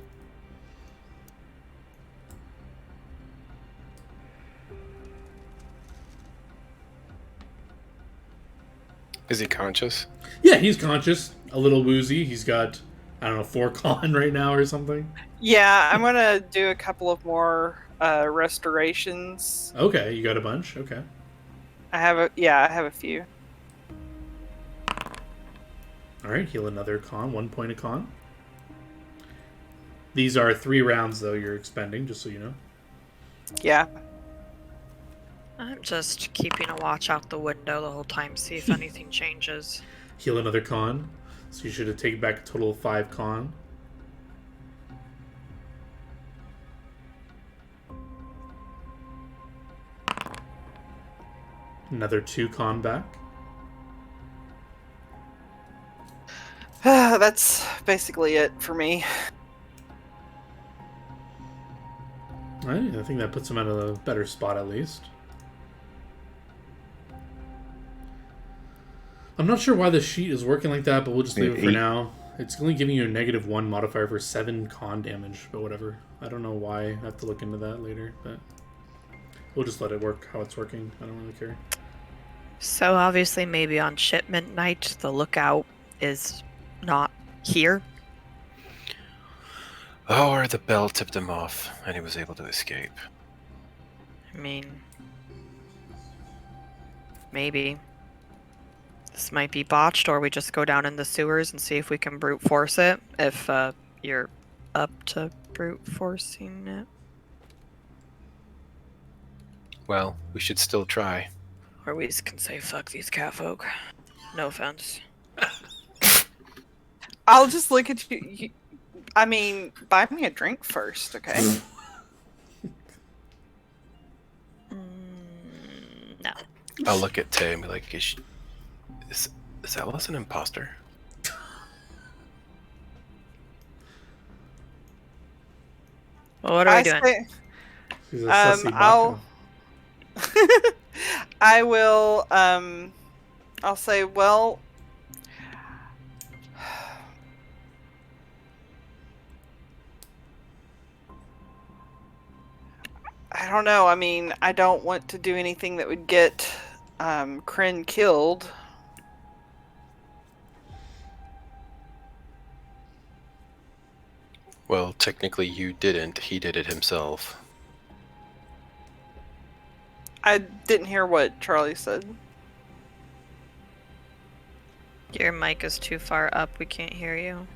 Is he conscious? Yeah, he's conscious, a little woozy. He's got, I don't know, 4 con right now or something. Yeah, I'm gonna do a couple of more restorations. Okay, you got a bunch. Okay. I have a few. All right, heal another con, 1 point of con. These are 3 rounds, though, you're expending, just so you know. Yeah. I'm just keeping a watch out the window the whole time, see if anything changes. Heal another con. So you should have taken back a total of 5 con. Another 2 con back. That's basically it for me. Alright, I think that puts him at a better spot at least. I'm not sure why the sheet is working like that, but we'll just leave it for 8. now. It's only giving you a -1 modifier for 7 con damage, but whatever. I don't know why. I have to look into that later, but we'll just let it work how it's working. I don't really care. So obviously maybe on shipment night the lookout is not here. Oh, or the bell tipped him off and he was able to escape. I mean, maybe. This might be botched, or we just go down in the sewers and see if we can brute force it, if you're up to brute forcing it. Well, we should still try. Or we just can say, fuck these catfolk. No offense. I'll just look at you. I mean, buy me a drink first, okay? No. I'll look at Tay and be like, is Alice an imposter? Well, what are we doing? Say, He's a sussy I'll. baka. I will. I'll say, well. I don't know. I mean, I don't want to do anything that would get Kryn killed. Well, technically you didn't. He did it himself. I didn't hear what Charlie said. Your mic is too far up. We can't hear you.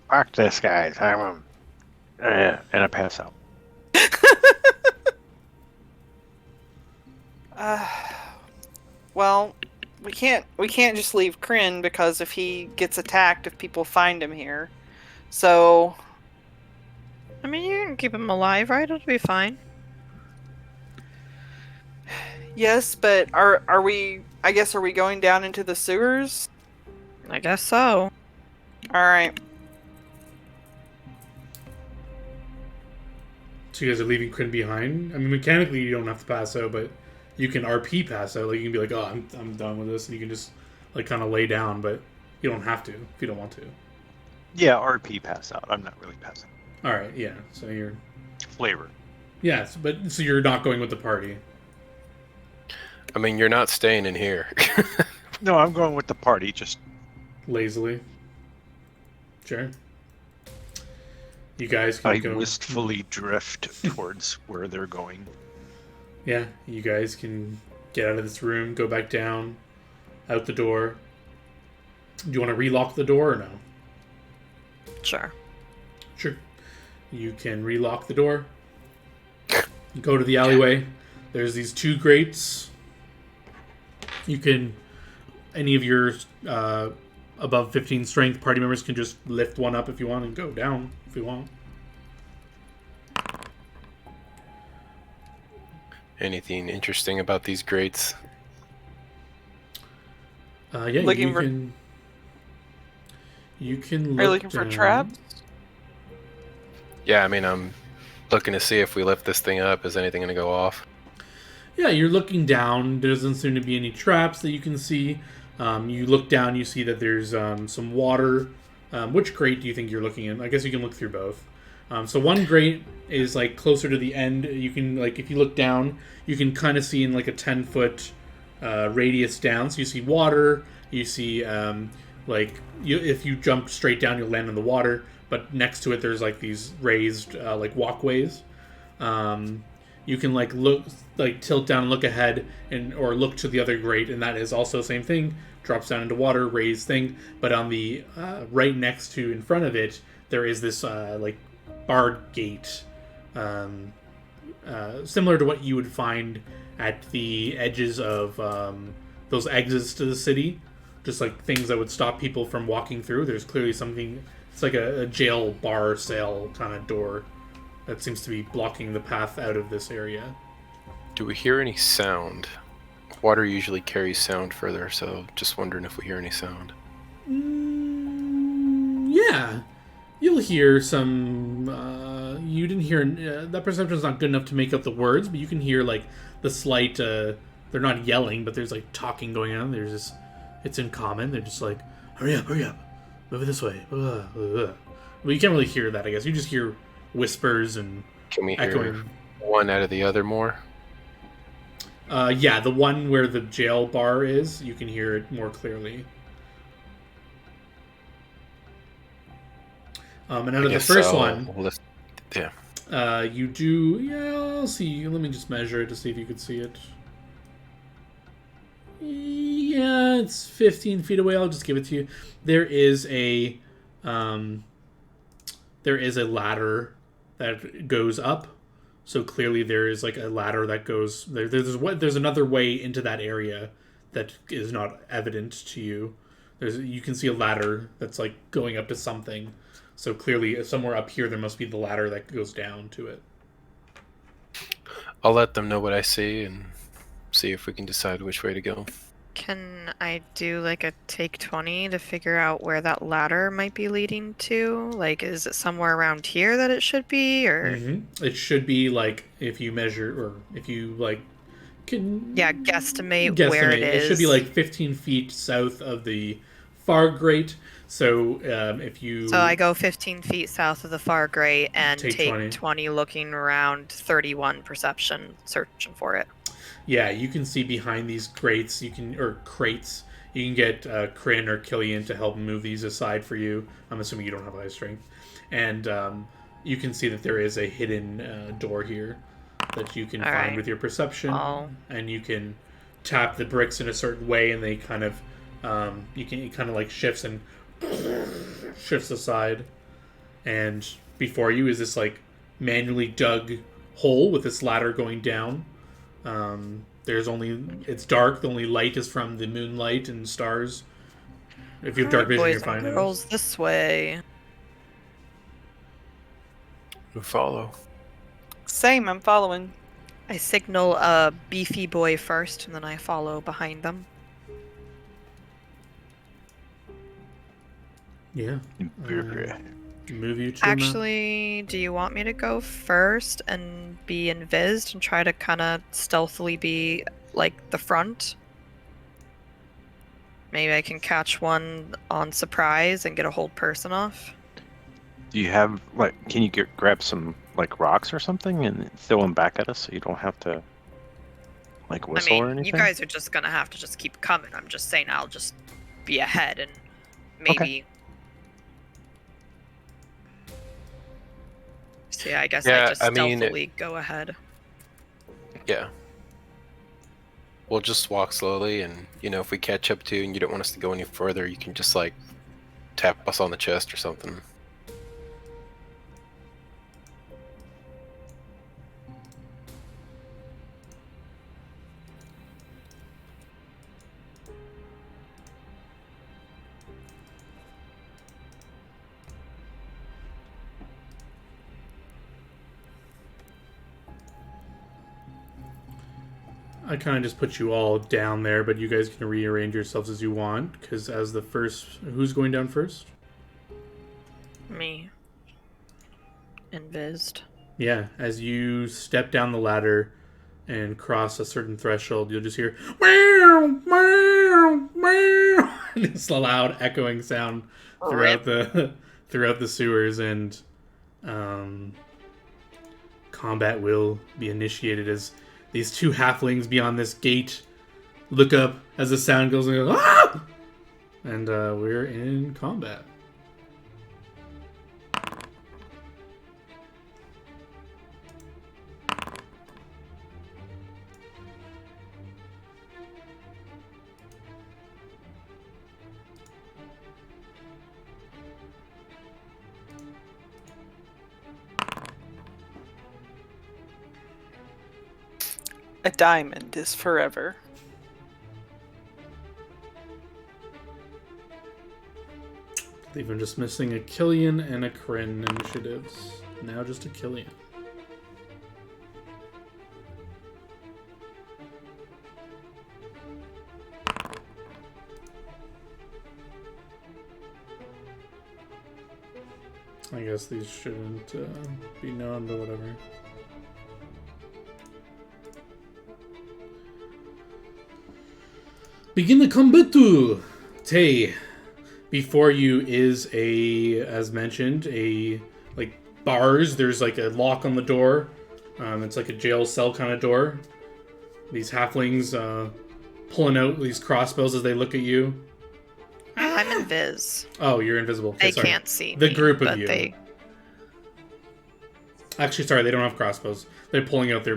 Fuck this, guys. I'm and I pass out. Well, we can't just leave Kryn, because if he gets attacked, if people find him here. So, I mean, you can keep him alive, right? It'll be fine. yes, but are we, I guess, are we going down into the sewers? I guess so. Alright. So you guys are leaving Kryn behind? I mean, mechanically you don't have to pass out, but you can RP pass out. Like, you can be like, oh, I'm done with this, and you can just, like, kind of lay down, but you don't have to if you don't want to. Yeah, RP pass out. I'm not really passing. Alright, yeah. So you're... Flavor. Yes, but so you're not going with the party. I mean, you're not staying in here. No, I'm going with the party. Just Lazily. Sure. You guys can I go... wistfully drift towards where they're going. Yeah, you guys can get out of this room, go back down, out the door. Do you want to relock the door or no? Sure. Sure. You can relock the door. You go to the alleyway. There's these two grates. You can... Any of your above 15 strength party members can just lift one up if you want and go down if you want. Anything interesting about these grates? Yeah, Looking for- You can look Are you looking for down. traps? Yeah, I mean, I'm looking to see if we lift this thing up, is anything going to go off? Yeah, you're looking down. There doesn't seem to be any traps that you can see. You look down, you see that there's some water. Which grate do you think you're looking in? I guess you can look through both. So one grate is like closer to the end. You can, like, if you look down, you can kind of see in like a 10-foot radius down. So you see water. You see if you jump straight down, you'll land in the water. But next to it, there's like these raised like walkways. You can tilt down and look ahead or look to the other grate, and that is also the same thing. Drops down into water, raised thing. But on the right next to in front of it, there is this barred gate, similar to what you would find at the edges of those exits to the city. Just like things that would stop people from walking through. There's clearly something. It's like a jail bar cell kind of door that seems to be blocking the path out of this area. Do we hear any sound? Water usually carries sound further, so just wondering if we hear any sound. Yeah. You'll hear some... you didn't hear... that perception's not good enough to make out the words, but you can hear, like, the slight... they're not yelling, but there's, like, talking going on. There's this... It's in common. They're just like, hurry up, move it this way. Well, you can't really hear that, I guess. You just hear whispers and Can we echoing. hear one out of the other more? Yeah, the one where the jail bar is, you can hear it more clearly. And out of the first one, you do... Yeah, I'll see. Let me just measure it to see if you could see it. Yeah, it's 15 feet away. I'll just give it to you. There is a ladder that goes up. So clearly there is like a ladder that goes there. There's another way into that area that is not evident to you. You can see a ladder that's like going up to something. So clearly somewhere up here there must be the ladder that goes down to it. I'll let them know what I see and see if we can decide which way to go. Can I do like a take 20 to figure out where that ladder might be leading to? Like, is it somewhere around here that it should be, or? Mm-hmm. It should be like if you measure or if you like can. Yeah, guesstimate where it is. It should be like 15 feet south of the far grate. So if you. So I go 15 feet south of the far grate and take 20 looking around, 31 perception searching for it. Yeah, you can see behind these grates, crates, You can get Kryn or Killian to help move these aside for you. I'm assuming you don't have high strength. And you can see that there is a hidden door here that you can All find right. with your perception. Oh. And you can tap the bricks in a certain way, and they kind of it kind of like shifts and shifts aside. And before you is this like manually dug hole with this ladder going down. It's dark. The only light is from the moonlight and stars. If you have dark vision, Boys you're fine. and girls, this way. We follow. Same, I'm following. I signal a beefy boy first, and then I follow behind them. Yeah. Move you to Actually, do you want me to go first and be invised and try to kind of stealthily be like the front? Maybe I can catch one on surprise and get a whole person off. Do you have can you grab some rocks or something and throw them back at us so you don't have to whistle or anything? You guys are just gonna have to just keep coming. I'm just saying I'll just be ahead and maybe. Okay. So yeah, I guess Yeah, I just I mean, stealthily go ahead. Yeah. We'll just walk slowly, and if we catch up to you and you don't want us to go any further, you can just tap us on the chest or something. I kind of just put you all down there, but you guys can rearrange yourselves as you want. Because as the first, who's going down first? Me. Invised. Yeah, as you step down the ladder and cross a certain threshold, you'll just hear meow, meow, meow. It's a loud echoing sound throughout the sewers, and combat will be initiated as these two halflings beyond this gate look up as the sound goes and go, ah! And we're in combat. A diamond is forever. I believe I'm just missing a Killian and a Kryn initiatives. Now just a Killian. I guess these shouldn't be known, but whatever. Begin the combat. Tay. Before you is as mentioned, bars. There's a lock on the door. It's like a jail cell kind of door. These halflings pulling out these crossbows as they look at you. I'm invis. Oh, you're invisible. Okay, They sorry. can't see The me, group of but you. They... Actually, sorry, they don't have crossbows. They're pulling out their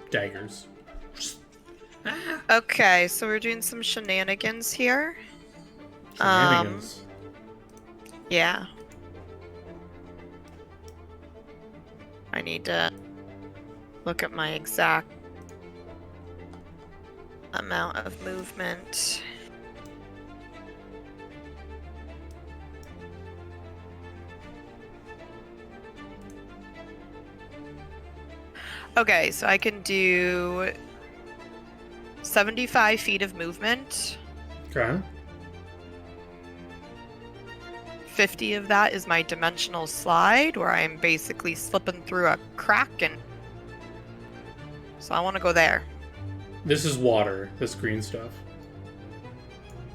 daggers. Okay, so we're doing some shenanigans here. Shenanigans. Yeah. I need to look at my exact amount of movement. Okay, so I can do 75 feet of movement. Okay. 50 of that is my dimensional slide, where I'm basically slipping through a crack, and so I want to go there. This is water, this green stuff.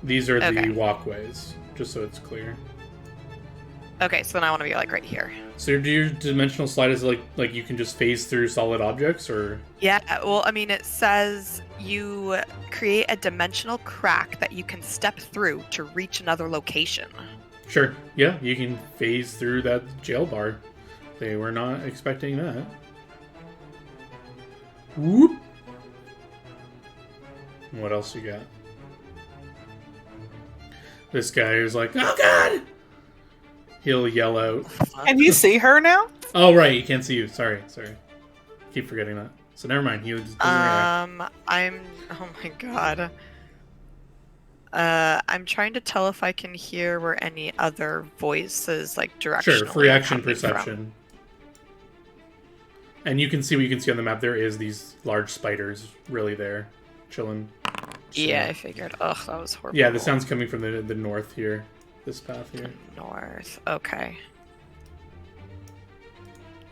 These are Okay. the walkways, just so it's clear. Okay, so then I want to be like right here. So your dimensional slide is like you can just phase through solid objects, or Yeah, well, I mean, it says you create a dimensional crack that you can step through to reach another location. sure, yeah, you can phase through that jail bar. They were not expecting that. Whoop. What else you got? This guy is like, oh god! He'll yell out. Can you see her now? Oh right, he can't see you. Sorry. Keep forgetting that. So never mind. He just doesn't react. Oh my god. I'm trying to tell if I can hear where any other voices, like, directionally Sure, free are action coming perception. from. And you can see what you can see on the map. There is these large spiders really there, chilling. Yeah, I figured. Ugh, that was horrible. Yeah, the sound's coming from the north here. This path here. North. Okay.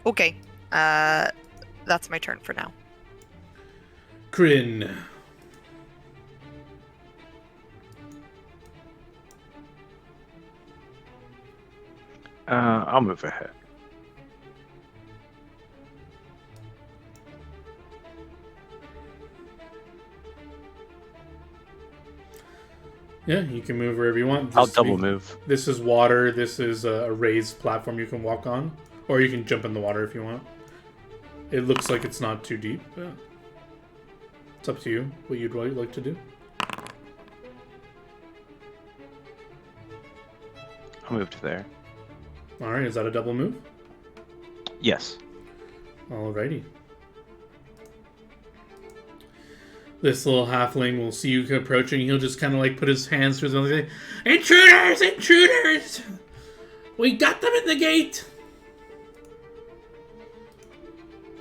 Okay. That's my turn for now. Kryn. I'll move ahead. Yeah, you can move wherever you want. I'll double move. This is water. This is a raised platform you can walk on. Or you can jump in the water if you want. It looks like it's not too deep. But it's up to you what you'd really like to do. I'll move to there. Alright, is that a double move? Yes. Alrighty. This little halfling will see you approaching. He'll just kind of like put his hands through his mouth and say, "Intruders! Intruders! We got them in the gate!"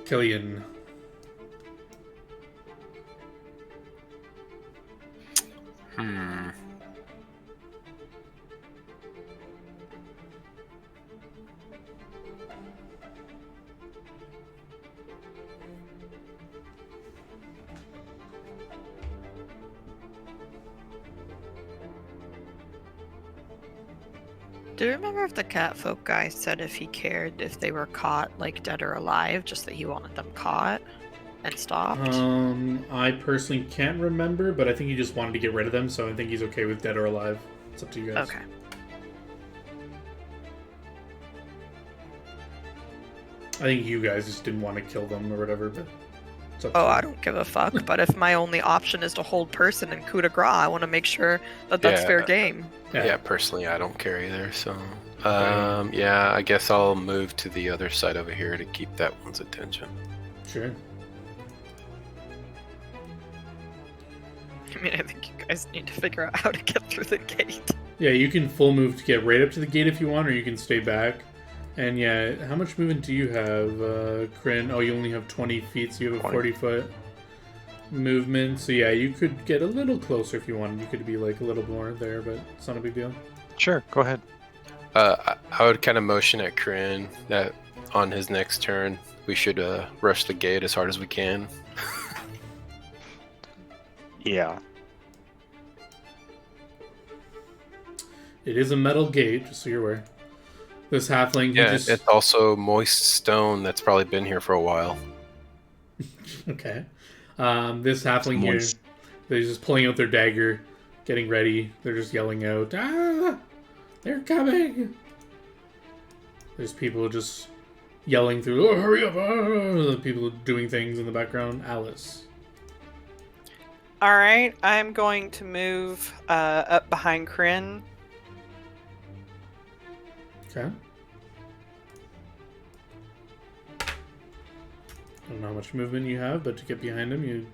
Killian. Do you remember if the catfolk guy said if he cared if they were caught, like, dead or alive, just that he wanted them caught and stopped? I personally can't remember, but I think he just wanted to get rid of them, so I think he's okay with dead or alive. It's up to you guys. Okay. I think you guys just didn't want to kill them or whatever, but it's up to Oh, you. I don't give a fuck, but if my only option is to hold person and coup de grace, I want to make sure that that's Yeah. fair game. Yeah, personally, I don't care either. So, yeah, I guess I'll move to the other side over here to keep that one's attention. Sure. I mean, I think you guys need to figure out how to get through the gate. Yeah, you can full move to get right up to the gate if you want, or you can stay back. And yeah, how much movement do you have, Kryn? Oh, you only have 20 feet, so you have a 40-foot movement. So yeah, you could get a little closer if you wanted. You could be like a little more there, but it's not a big deal. Sure, go ahead. I would kind of motion at Kryn that on his next turn, we should rush the gate as hard as we can. Yeah. It is a metal gate, just so you're aware. This halfling, Yeah, he just... it's also moist stone that's probably been here for a while. Okay. This halfling here, moist. they're just pulling out their dagger, getting ready. They're just yelling out, "Ah! They're coming!" There's people just yelling through, "Oh, hurry up!" Ah! People doing things in the background. Alice. All right, I'm going to move up behind Kryn. Okay. I don't know how much movement you have, but to get behind him, you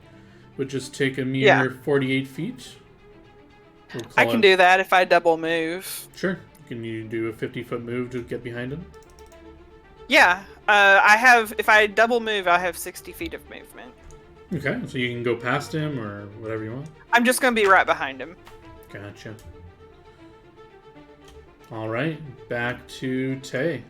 would just take a mere 48 feet. We'll I call can it- do that if I double move. Sure. Can you do a 50-foot move to get behind him? Yeah, I have. If I double move, I'll have 60 feet of movement. Okay, so you can go past him or whatever you want. I'm just going to be right behind him. Gotcha. All right, back to Tay.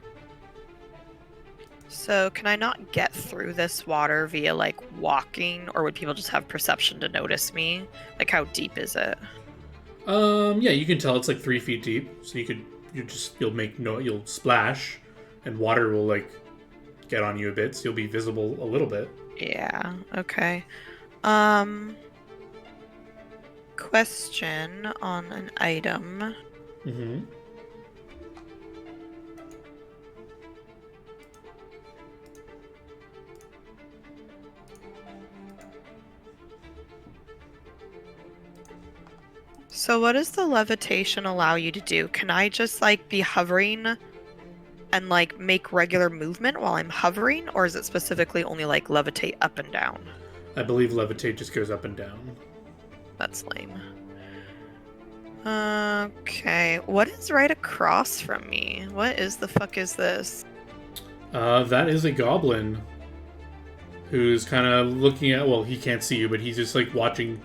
So, can I not get through this water via, like, walking, or would people just have perception to notice me? Like, how deep is it? Yeah, you can tell it's like 3 feet deep, so you could you'll splash, and water will like get on you a bit, so you'll be visible a little bit. Yeah, okay. Question on an item. Mm-hmm. So what does the levitation allow you to do? Can I just like be hovering and like make regular movement while I'm hovering, or is it specifically only like levitate up and down? I believe levitate just goes up and down. That's lame. Okay, what is right across from me? What is the fuck is this? That is a goblin who's kind of looking at. Well, he can't see you, but he's just like watching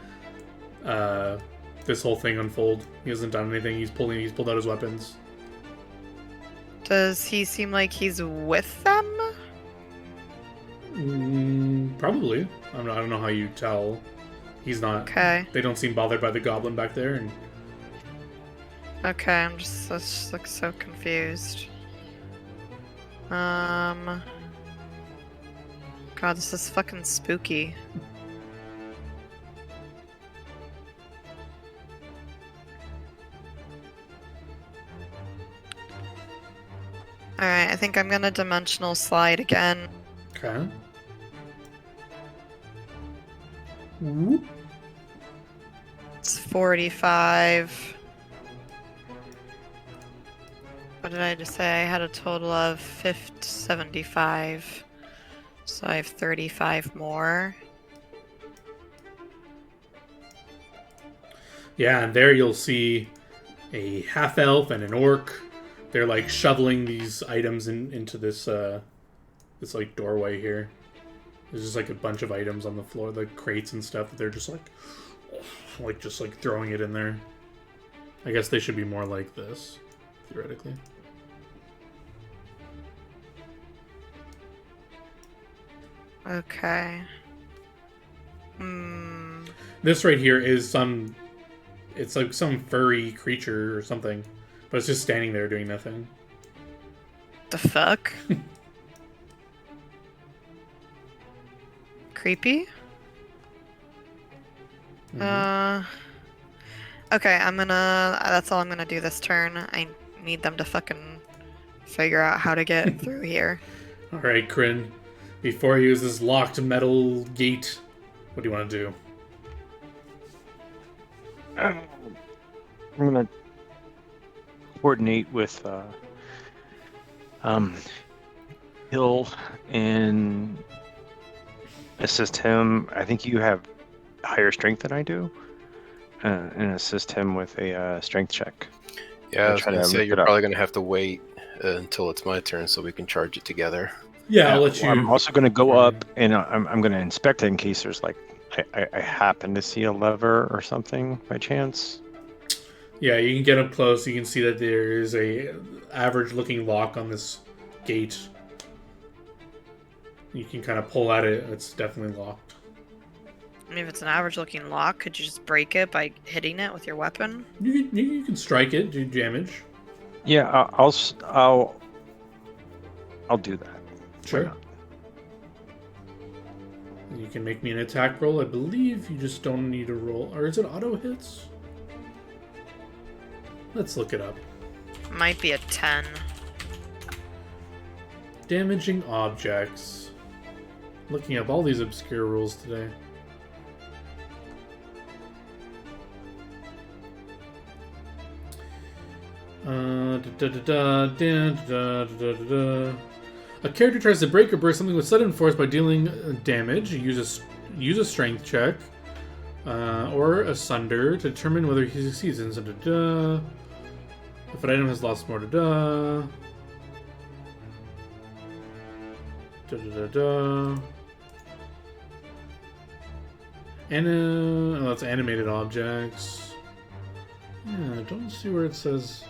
this whole thing unfold. He hasn't done anything. He's pulled out his weapons. Does he seem like he's with them? Probably. I don't know how you tell. He's not. Okay. They don't seem bothered by the goblin back there, and Okay, I'm just like so confused. God, this is fucking spooky. Alright, I think I'm gonna dimensional slide again. okay. Whoop. It's 45. What did I just say? I had a total of 75. So I have 35 more. Yeah, and there you'll see a half elf and an orc. They're like shoveling these items into this this like doorway here. There's just like a bunch of items on the floor, like crates and stuff that they're just like throwing it in there. I guess they should be more like this, theoretically. Okay. This right here is it's like some furry creature or something, but it's just standing there doing nothing. The fuck? Creepy? Mhm. Okay, that's all I'm gonna do this turn. I need them to fucking figure out how to get through here. All right, Kryn. Before you use this locked metal gate, what do you want to do? I'm gonna coordinate with Hill and assist him. I think you have higher strength than I do, and assist him with a strength check. Yeah, I was try gonna to say look you're it up. probably gonna have to wait until it's my turn so we can charge it together. Yeah, I'll let you. Well, I'm also going to go up and I'm going to inspect it in case there's like I happen to see a lever or something by chance. Yeah, you can get up close. You can see that there is a average-looking lock on this gate. You can kind of pull at it. It's definitely locked. I mean, if it's an average looking lock, could you just break it by hitting it with your weapon? You can strike it, do damage. Yeah, I'll do that. Sure. Why not? You can make me an attack roll. I believe you just don't need a roll. Or is it auto hits? Let's look it up. Might be a 10. Damaging objects. Looking up all these obscure rules today. A character tries to break or burst something with sudden force by dealing damage. Use a strength check or a sunder to determine whether he succeeds. If an item has lost more, and that's animated objects. Yeah, I don't see where it says.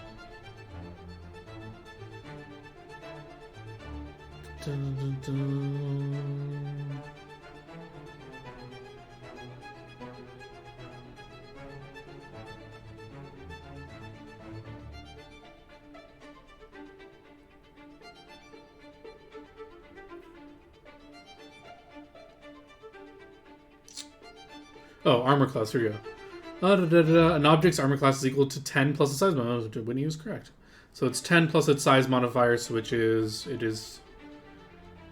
Oh, armor class. Here we go. An object's armor class is equal to 10 plus its size modifier. Winnie was correct. So it's 10 plus its size modifier, which is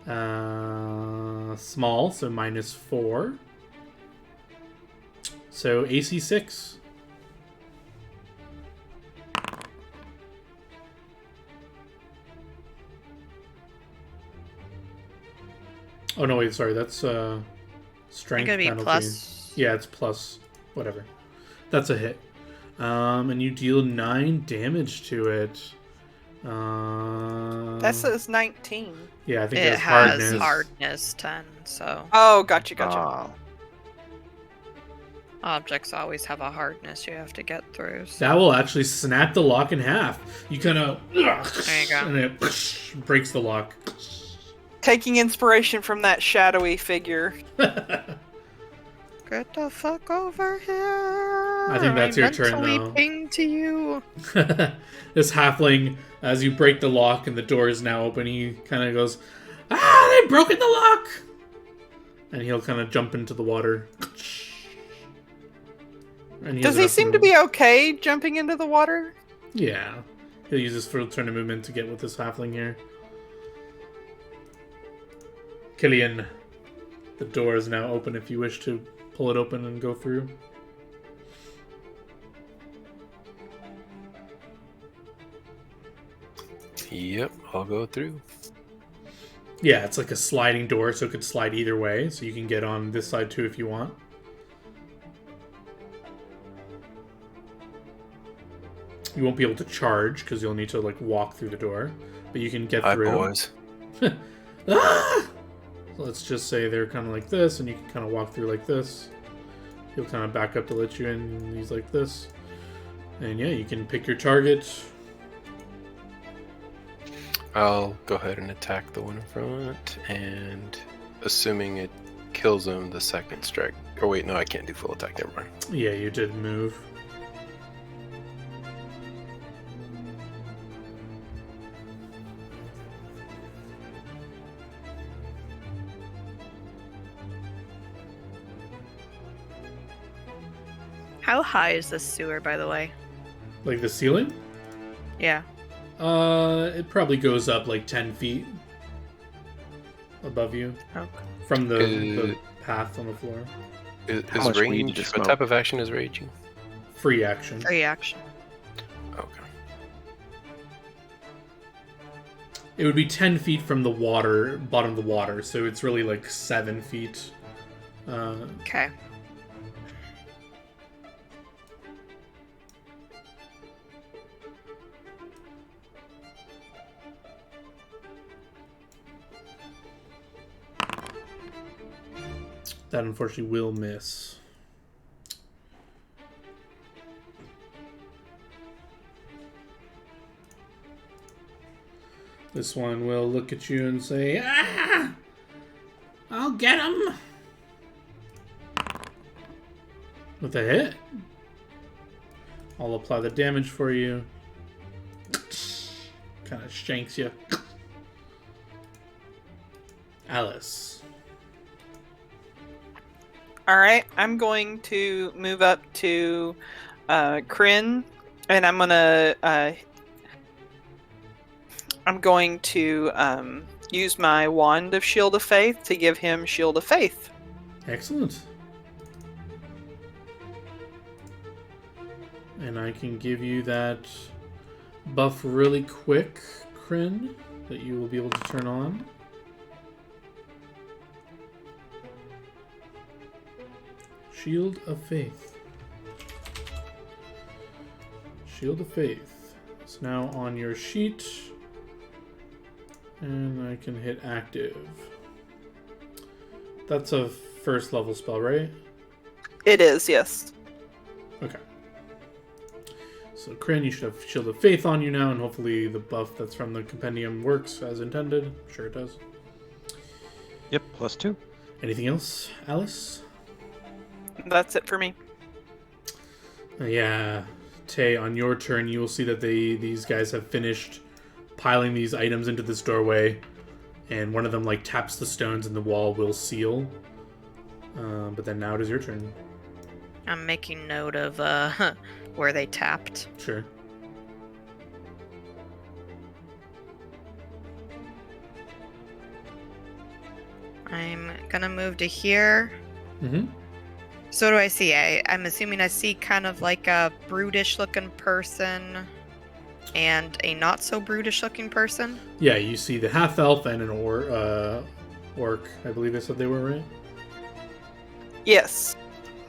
small, so -4. So AC 6. Oh no, wait, sorry, that's strength Gonna be penalty. plus. Yeah, it's plus whatever. That's a hit. And you deal 9 damage to it. That says 19. Yeah, I think It that's has hardness. hardness 10, so Oh, gotcha. Ah. objects always have a hardness you have to get through. So. That will actually snap the lock in half. You kind of, There you go. and it breaks the lock. Taking inspiration from that shadowy figure. Get the fuck over here! I think that's your turn, mentally though. ping to you. This halfling, as you break the lock and the door is now open, he kind of goes, "Ah, they've broken the lock!" And he'll kind of jump into the water. And Does he seem to be okay jumping into the water? Yeah. He'll use his full turn of movement to get with this halfling here. Killian, the door is now open if you wish to pull it open and go through. Yep, I'll go through. Yeah, it's like a sliding door, so it could slide either way, so you can get on this side too if you want. You won't be able to charge, because you'll need to, like, walk through the door. But you can get Hi, through. boys. Ah! So let's just say they're kind of like this, and you can kind of walk through like this. He'll kind of back up to let you in, and he's like this. And yeah, you can pick your target. I'll go ahead and attack the one in front, and assuming it kills him, the second strike. Oh wait, no, I can't do full attack. Never mind. Yeah, you did move. How high is this sewer, by the way? Like the ceiling? Yeah. It probably goes up like 10 feet above you Okay. from the path on the floor. How Is much weed did you rage? What smoke? type of action is raging? Free action. Free action. Okay. It would be 10 feet from the water, bottom of the water, so it's really like 7 feet. Okay. That unfortunately will miss. This one will look at you and say, "Ah! I'll get him!" With a hit. I'll apply the damage for you. Kind of shanks you. Alice. Alright, I'm going to move up to Kryn, and I'm going to use my Wand of Shield of Faith to give him Shield of Faith. Excellent. And I can give you that buff really quick, Kryn, that you will be able to turn on. Shield of Faith. Shield of Faith. It's now on your sheet. And I can hit active. That's a first level spell, right? It is, yes. Okay. So, Kryn, you should have Shield of Faith on you now, and hopefully the buff that's from the compendium works as intended. I'm sure it does. Yep, +2. Anything else, Alice? That's it for me. Yeah. Tay, on your turn, you will see that these guys have finished piling these items into this doorway, and one of them, like, taps the stones and the wall will seal. But then now it is your turn. I'm making note of where they tapped. Sure. I'm gonna move to here. Mm-hmm. So what do I see? I'm assuming I see kind of like a brutish looking person and a not so brutish looking person. Yeah, you see the half elf and an orc. I believe I said they were right. Yes.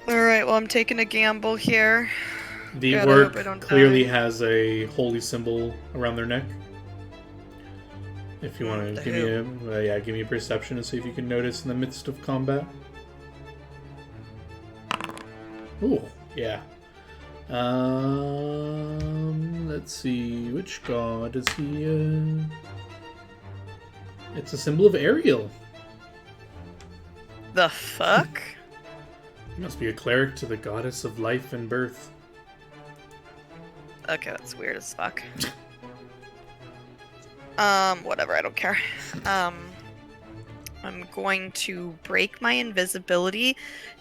Alright, well I'm taking a gamble here. The God, I orc hope I don't clearly die. has a holy symbol around their neck. If you want The to give me a perception to see if you can notice in the midst of combat. Ooh, yeah. Let's see, which god is he? It's a symbol of Ariel. The fuck? He must be a cleric to the goddess of life and birth. Okay, that's weird as fuck. Whatever, I don't care. I'm going to break my invisibility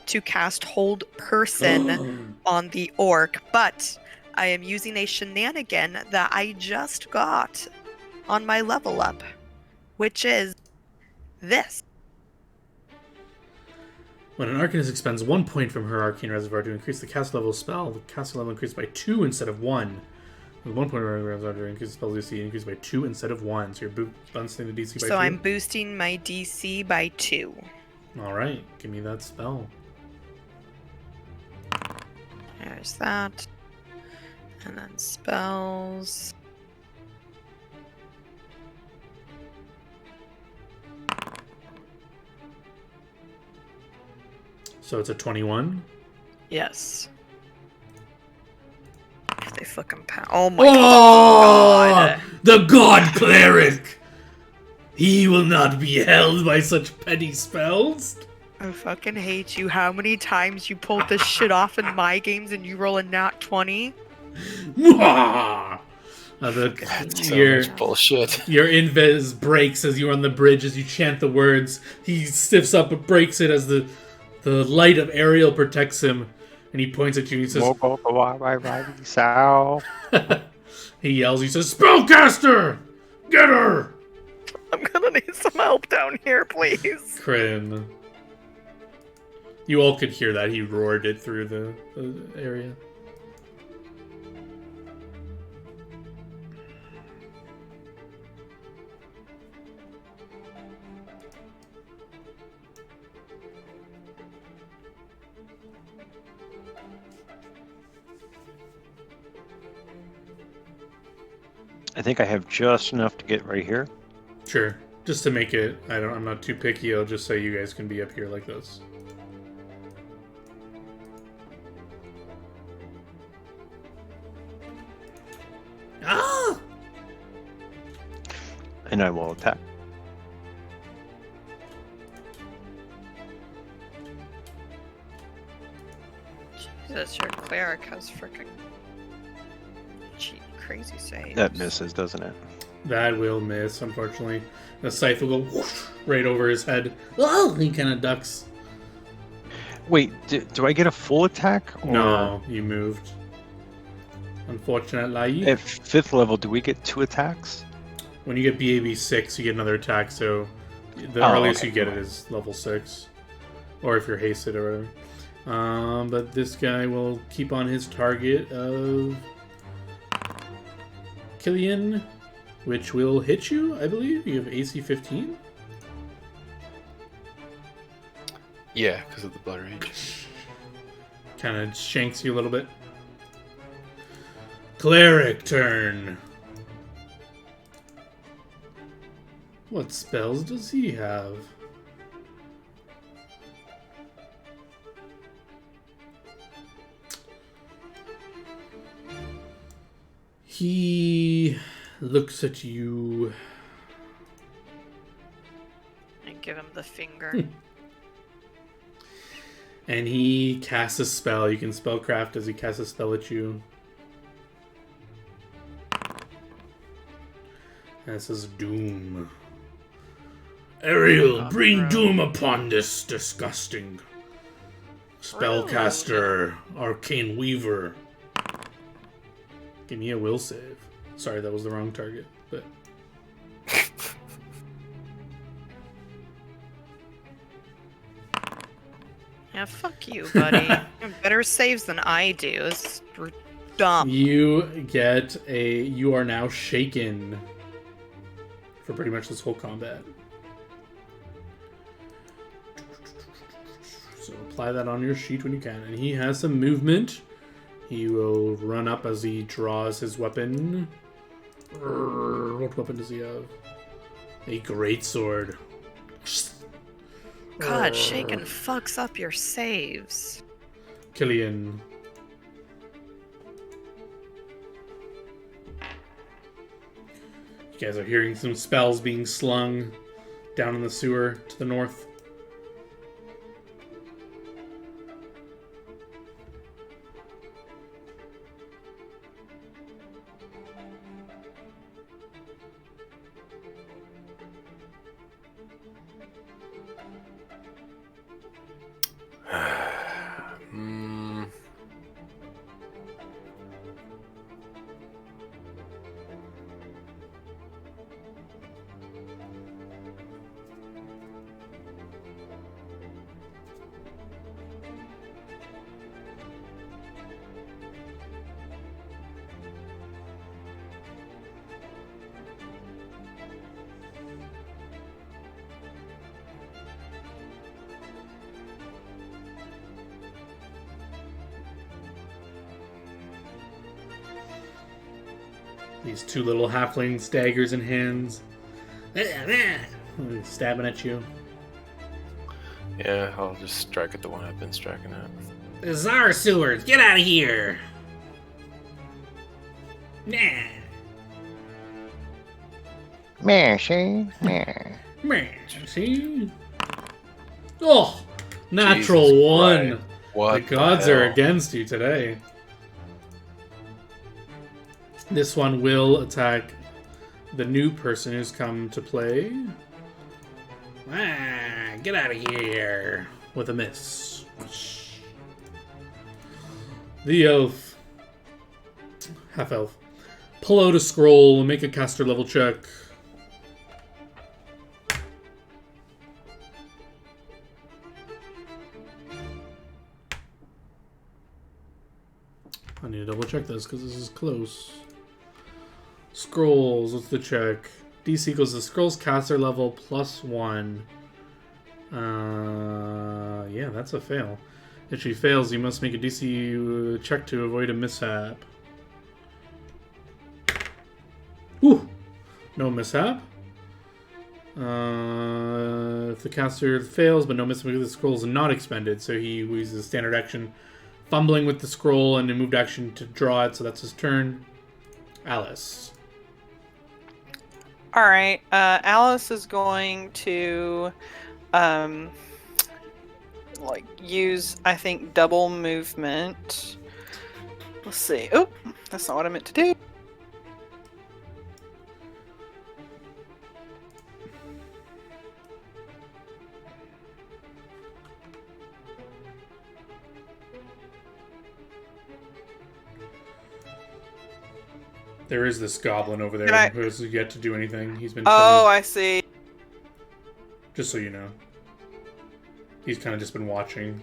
to cast Hold Person on the orc, but I am using a shenanigan that I just got on my level up, which is this. When an Arcanist expends 1 point from her Arcane Reservoir to increase the cast level spell, the cast level increases by 2 instead of 1. With 1 point of her Reservoir to increase the spell DC, increases by 2 instead of 1. So you're boosting the DC by 2. So I'm boosting my DC by 2. Alright, give me that spell. There's that. And then spells. So it's a 21. Yes. If they fucking pound. Oh my god. The God Cleric! He will not be held by such petty spells. I fucking hate you. How many times you pulled this shit off in my games and you roll a nat 20? That's so your, much bullshit. your invis breaks as you're on the bridge as you chant the words. He stiffs up but breaks it as the light of Ariel protects him, and he points at you and he says, he yells, he says, Spellcaster! Get her! I'm gonna need some help down here, please. Crim. You all could hear that. He roared it through the area. I think I have just enough to get right here. Sure. Just to make it, I'm not too picky, I'll just say you guys can be up here like this. Ah! And I will attack. Jesus, your cleric has freaking crazy saves. That misses, doesn't it? That will miss, unfortunately. The scythe will go whoosh, right over his head. Oh, he kind of ducks. Wait, do I get a full attack? Or No, you moved. Unfortunately. At 5th level, do we get 2 attacks? When you get BAB 6, you get another attack, so the earliest you get it is level 6. Or if you're hasted or whatever. But this guy will keep on his target of Killian, which will hit you, I believe. You have AC 15? Yeah, because of the blood rage. Kind of shanks you a little bit. Cleric turn. What spells does he have? He looks at you. I give him the finger. And he casts a spell. You can spellcraft as he casts a spell at you. And it says Doom. Ariel, bring doom upon this disgusting Spellcaster, Arcane Weaver. Give me a will save. Sorry, that was the wrong target. But Yeah, fuck you, buddy. You have better saves than I do. It's dumb. you get a. You are now shaken for pretty much this whole combat. So apply that on your sheet when you can. And he has some movement. He will run up as he draws his weapon. What weapon does he have? A greatsword. God, shaken fucks up your saves. Killian. You guys are hearing some spells being slung down in the sewer to the north. Hmm. These two little halflings, daggers in hands. Stabbing at you. Yeah, I'll just strike at the one I've been striking at. This is our sewers! Get out of here! Nah. Mercy. Man, see? Oh! Natural Jesus one! Christ. What The gods are hell? against you today. This one will attack the new person who's come to play. Get out of here! With a miss. The elf. Half elf. Pull out a scroll and make a caster level check. I need to double check this because this is close. Scrolls, what's the check? DC equals the scroll's caster level +1. Yeah, that's a fail. If she fails, you must make a DC check to avoid a mishap. Whew! No mishap. If the caster fails, but no mishap, the scroll is not expended, so he uses standard action, fumbling with the scroll, and a moved action to draw it, so that's his turn. Alice. All right. Alice is going to, use, I think, double movement. Let's see. Oh, that's not what I meant to do. There is this goblin over there Can I- who has yet to do anything. He's been Oh, chilling, I see. just so you know. He's kind of just been watching.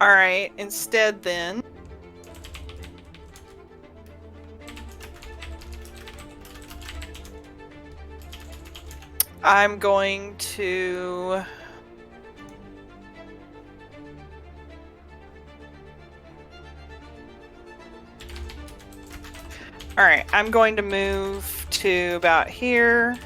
All right. Instead, then, I'm going to. All right. I'm going to move to about here.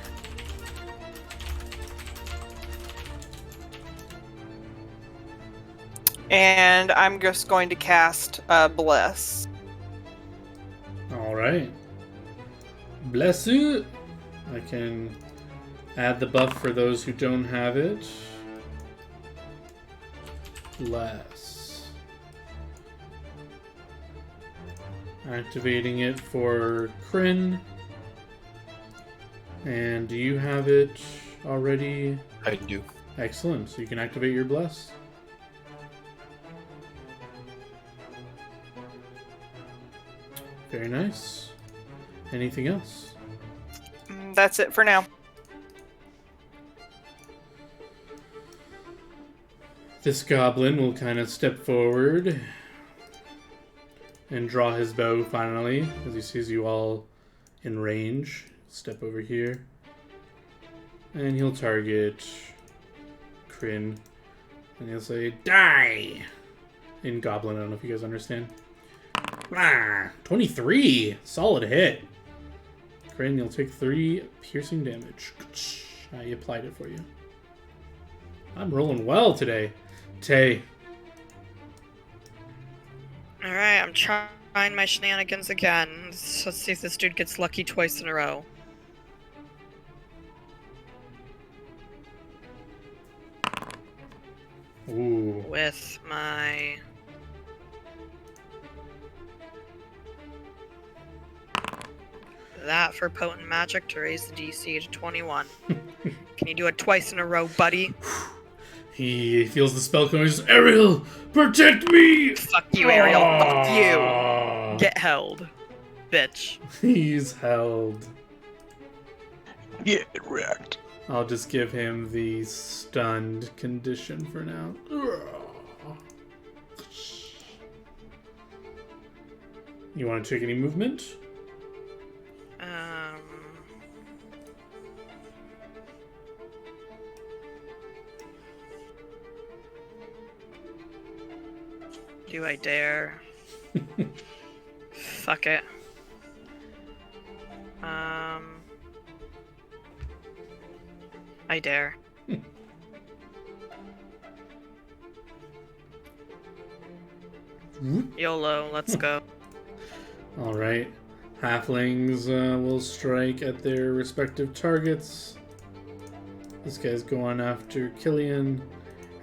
And I'm just going to cast Bless. All right. Bless you. I can add the buff for those who don't have it. Bless. Activating it for Kryn. And do you have it already? I do. Excellent. So you can activate your Bless. Very nice. Anything else? That's it for now. This goblin will kind of step forward and draw his bow finally, as he sees you all in range. Step over here. And he'll target Kryn. And he'll say, die! In goblin, I don't know if you guys understand. 23! Solid hit. Kryn, you'll take 3 piercing damage. I applied it for you. I'm rolling well today. Tay. Alright, I'm trying my shenanigans again. Let's see if this dude gets lucky twice in a row. Ooh. With my... that for potent magic to raise the DC to 21. Can you do it twice in a row, buddy? He feels the spell coming. He says, Ariel, protect me! Fuck you, Ariel. Fuck you. Ah. Get held, bitch. He's held. Get wrecked. I'll just give him the stunned condition for now. You want to take any movement? Do I dare? Fuck it. I dare. YOLO, let's go. Alright. Halflings will strike at their respective targets. This guy's going after Killian.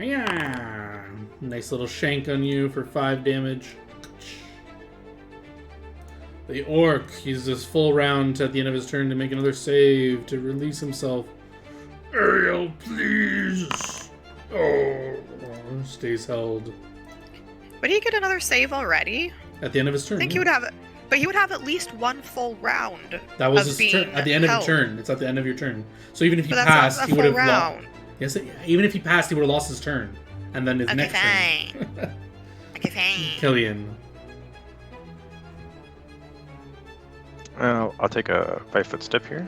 Yeah. Nice little shank on you for 5 damage. The orc uses his full round at the end of his turn to make another save to release himself. Ariel, please. Oh, stays held. Would he get another save already? At the end of his turn. I think he would have it, but he would have at least one full round. That was of his turn. At the end held. of your turn. It's at the end of your turn. So even if you But passed, that's he not would a have full lost. round. Yes, even if he passed, he would have lost his turn, and then his Okay, next fine. turn. Okay, fine. Killian. I'll take a 5-foot step here.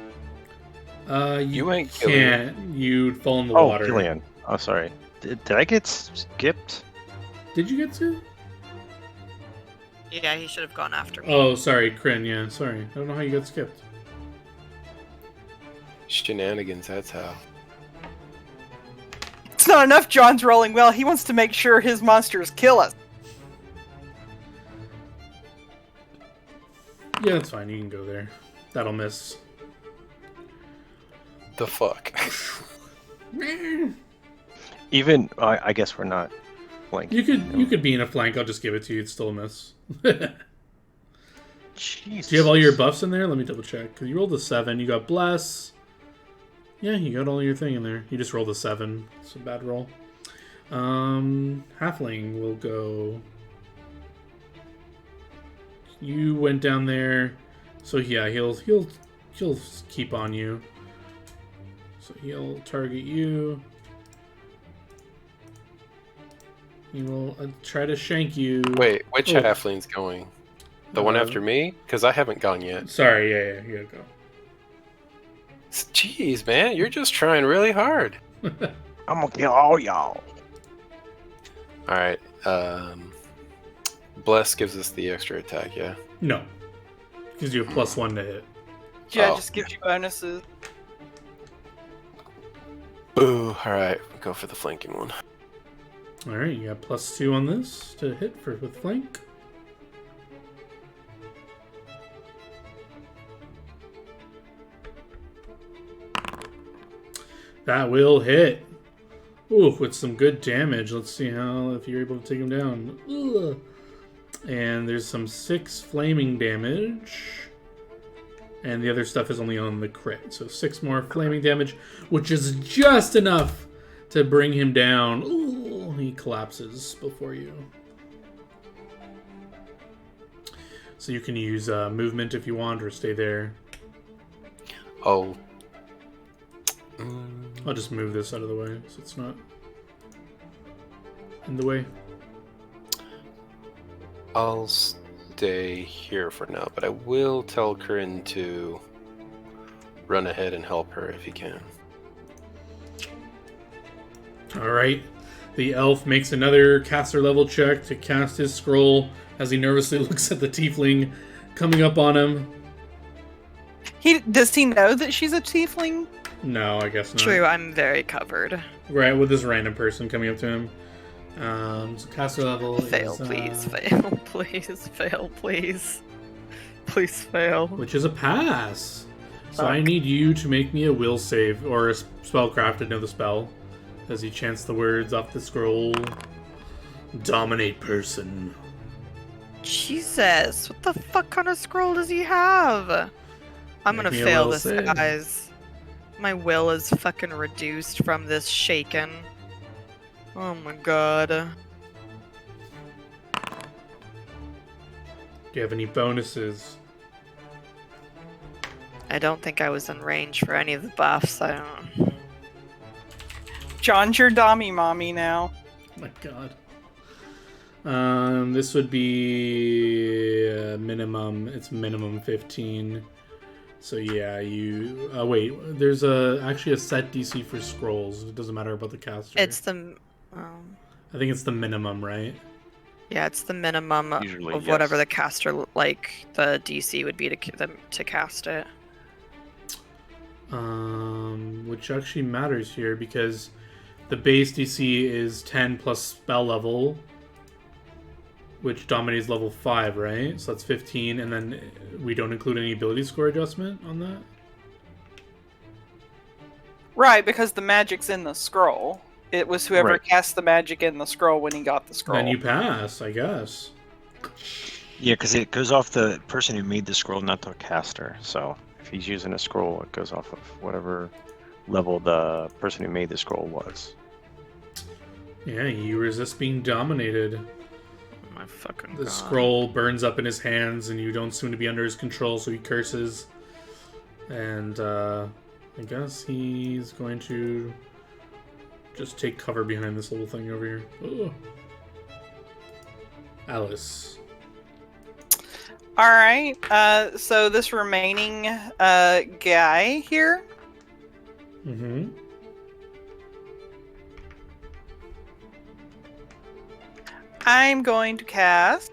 You ain't can't. You'd fall in the Oh, water. Killian. Oh, sorry. Did I get skipped? Did you get to? Yeah, he should have gone after me. Oh, sorry, Kryn. Yeah, sorry. I don't know how you got skipped. Shenanigans, that's how. It's not enough John's rolling well. He wants to make sure his monsters kill us. Yeah, that's fine. You can go there. That'll miss. The fuck? Even, I guess we're not flanking. You could be in a flank. I'll just give it to you. It's still a miss. Jesus. Do you have all your buffs in there? Let me double check. Because you rolled a 7. You got Bless. Yeah, you got all your thing in there. You just rolled a 7. It's a bad roll. Halfling will go. You went down there. So yeah, he'll keep on you. So he'll target you. He will try to shank you. Wait, which Oh. halfling's going? The one after me? Because I haven't gone yet. Sorry, yeah, you gotta Jeez, man, you're just trying really hard. go. I'm gonna kill all y'all. Alright, Bless gives us the extra attack, yeah? No. Gives you a +1 to hit. Yeah, Oh. just gives you bonuses. Boo, alright, we'll go for the flanking one. Alright, you got +2 on this to hit with flank. That will hit. Ooh, with some good damage. Let's see if you're able to take him down. Ugh. And there's some 6 flaming damage. And the other stuff is only on the crit. So 6 more flaming damage, which is just enough to bring him down. Ooh, he collapses before you. So you can use movement if you want, or stay there. Oh. I'll just move this out of the way so it's not in the way. I'll stay here for now, but I will tell Corinne to run ahead and help her if he can. Alright. The elf makes another caster level check to cast his scroll as he nervously looks at the tiefling coming up on him. Does he know that she's a tiefling? No, I guess not. True, I'm very covered. Right, with this random person coming up to him. So caster level Fail, is, please. Fail, please. Fail, please. Please fail. which is a pass. So I need you to make me a will save, or a spellcraft to know the spell, as he chants the words off the scroll. Dominate person. Jesus, what the fuck kind of scroll does he have? I'm Make gonna me a fail will this, save. guys. My will is fucking reduced from this shaken. Oh my god. Do you have any bonuses? I don't think I was in range for any of the buffs. I don't. John's your dommy mommy now. Oh my god. This would be minimum. It's minimum 15. So yeah, you. Wait, there's actually a set DC for scrolls. It doesn't matter about the caster. It's the. I think it's the minimum, right? Yeah, it's the minimum Usually, of whatever yes. the caster, like the DC would be to cast it. Which actually matters here because the base DC is 10 plus spell level, which dominates level 5, right? So that's 15, and then we don't include any ability score adjustment on that? Right, because the magic's in the scroll. It was whoever Right. cast the magic in the scroll when he got the scroll. Then you pass, I guess. Yeah, because it goes off the person who made the scroll, not the caster. So if he's using a scroll, it goes off of whatever level the person who made the scroll was. Yeah, you resist being dominated. Oh my fucking The god. scroll burns up in his hands, and you don't seem to be under his control, so he curses. And I guess he's going to just take cover behind this little thing over here. Ugh. Alice. All right. So this remaining guy here, Mm-hmm. I'm going to cast.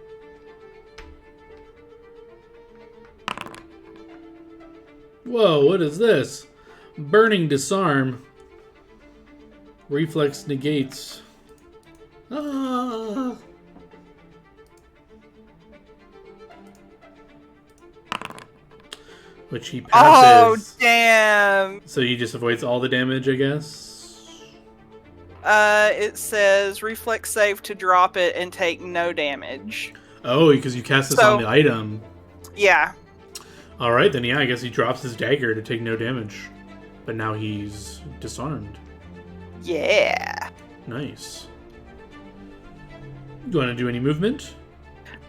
Whoa, what is this? Burning disarm. Reflex negates. Ah. Which he Oh passes. damn! So he just avoids all the damage, I guess? It says reflex save to drop it and take no damage. Oh, because you cast this So- on the item. Yeah. Alright, then yeah, I guess he drops his dagger to take no damage. But now he's disarmed. Yeah. Nice. You want to do any movement?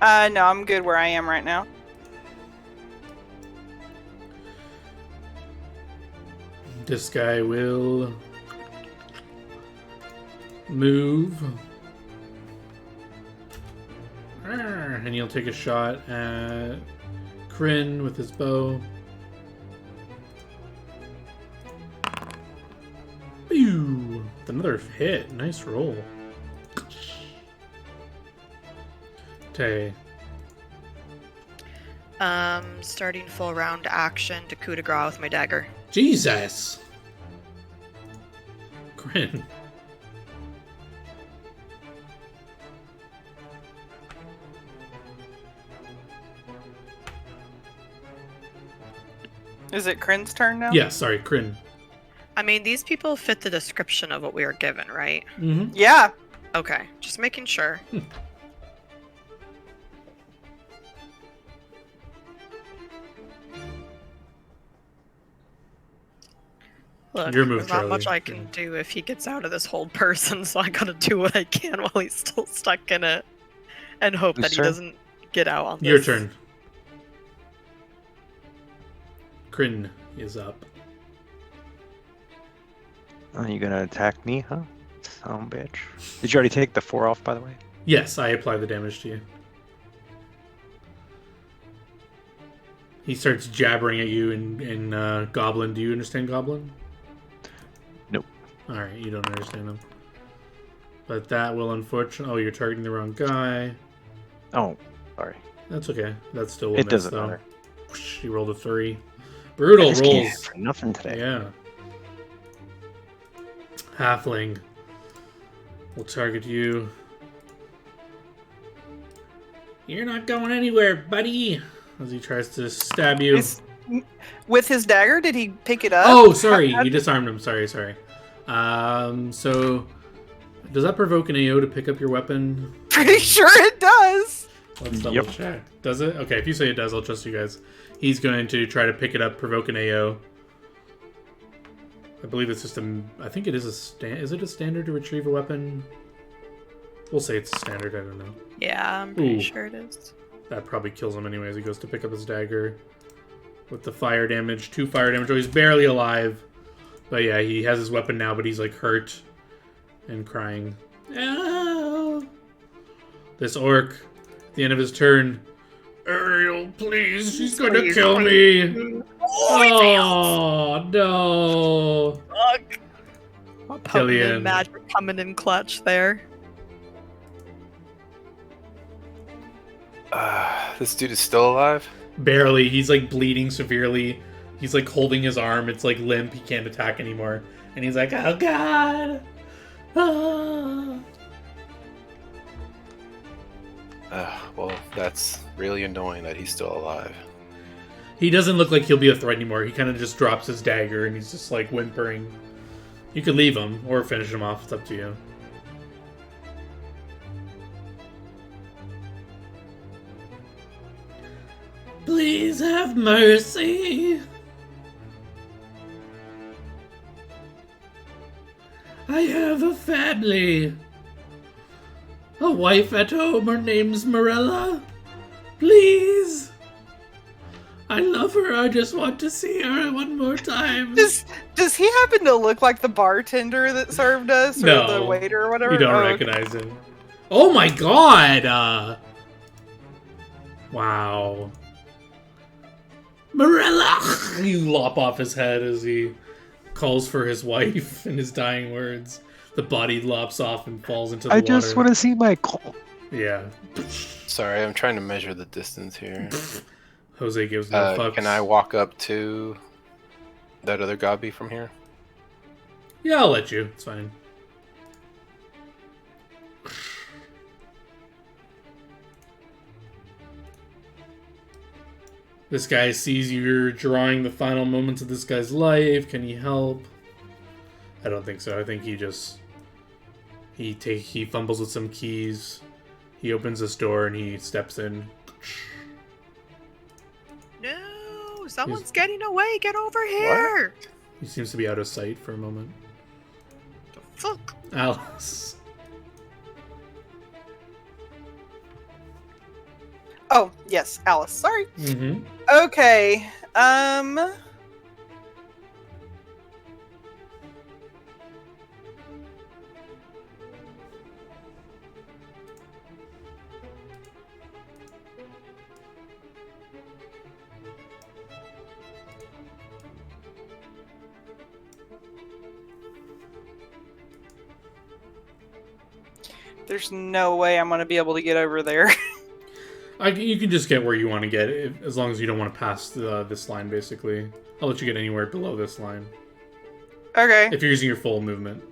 No, I'm good where I am right now. This guy will move. And he'll take a shot at Kryn with his bow. Pew! With another hit. Nice roll. Tay. Starting full round action to coup de grace with my dagger. Jesus! Kryn. Is it Kryn's turn now? Yeah, sorry, Kryn. I mean, these people fit the description of what we were given, right? Mm-hmm. Yeah. Okay, just making sure. Look, Your move, there's not much Charlie. I can do if he gets out of this hold person, so I gotta do what I can while he's still stuck in it, and hope Whose that he turn? doesn't get out on this. Your turn. Kryn is up. Oh, you gonna attack me, huh? Son of a bitch. Did you already take the 4 off, by the way? Yes, I apply the damage to you. He starts jabbering at you in Goblin. Do you understand Goblin? Nope. Alright, you don't understand him. But that will unfortunately... Oh, you're targeting the wrong guy. Oh, sorry. That's okay. That's still a It miss, doesn't though. matter. He rolled a 3. Brutal This game rolls. for nothing today. Yeah. Halfling. We'll target you. You're not going anywhere, buddy. As he tries to stab you. With his dagger, did he pick it up? Oh, sorry. You disarmed him. Sorry. So, does that provoke an AO to pick up your weapon? Pretty sure it does. Let's double Yep. check. Does it? Okay, if you say it does, I'll trust you guys. He's going to try to pick it up, provoke an AO. I believe it's just a... I think it is a... Is it a standard to retrieve a weapon? We'll say it's a standard, I don't know. Yeah, I'm pretty Ooh. sure it is. That probably kills him anyways. He goes to pick up his dagger. With the fire damage. 2 fire damage. Oh, he's barely alive. But yeah, he has his weapon now, but he's like hurt. And crying. Ow! This orc, at the end of his turn... Ariel, please, she's gonna Please, kill please. me! Oh, Oh, no! fuck! Killian. Magic coming in clutch there. This dude is still alive? Barely. He's like bleeding severely. He's like holding his arm. It's like limp. He can't attack anymore. And he's like, oh god! Ah. Well, that's really annoying that he's still alive. He doesn't look like he'll be a threat anymore. He kind of just drops his dagger and he's just like whimpering. You could leave him or finish him off. It's up to you. Please have mercy. I have a family. A wife at home. Her name's Morella. Please. I love her. I just want to see her one more time. Does he happen to look like the bartender that served us, or No. the waiter, or whatever? You don't Oh, okay. recognize him. Oh my god! Wow. Morella! You lop off his head as he calls for his wife in his dying words. The body lops off and falls into the I water. just want to see my call. Yeah. Sorry, I'm trying to measure the distance here. Jose gives no fucks. Can I walk up to that other gobby from here? Yeah, I'll let you. It's fine. This guy sees you're drawing the final moments of this guy's life. Can he help? I don't think so. I think he just... He fumbles with some keys. He opens this door and he steps in. No, someone's getting away. Get over here. He seems to be out of sight for a moment. Fuck. Alice. Oh, yes, Alice. Sorry. Mm-hmm. Okay. There's no way I'm gonna be able to get over there. You can just get where you want to get, as long as you don't want to pass this line, basically. I'll let you get anywhere below this line. Okay. If you're using your full movement.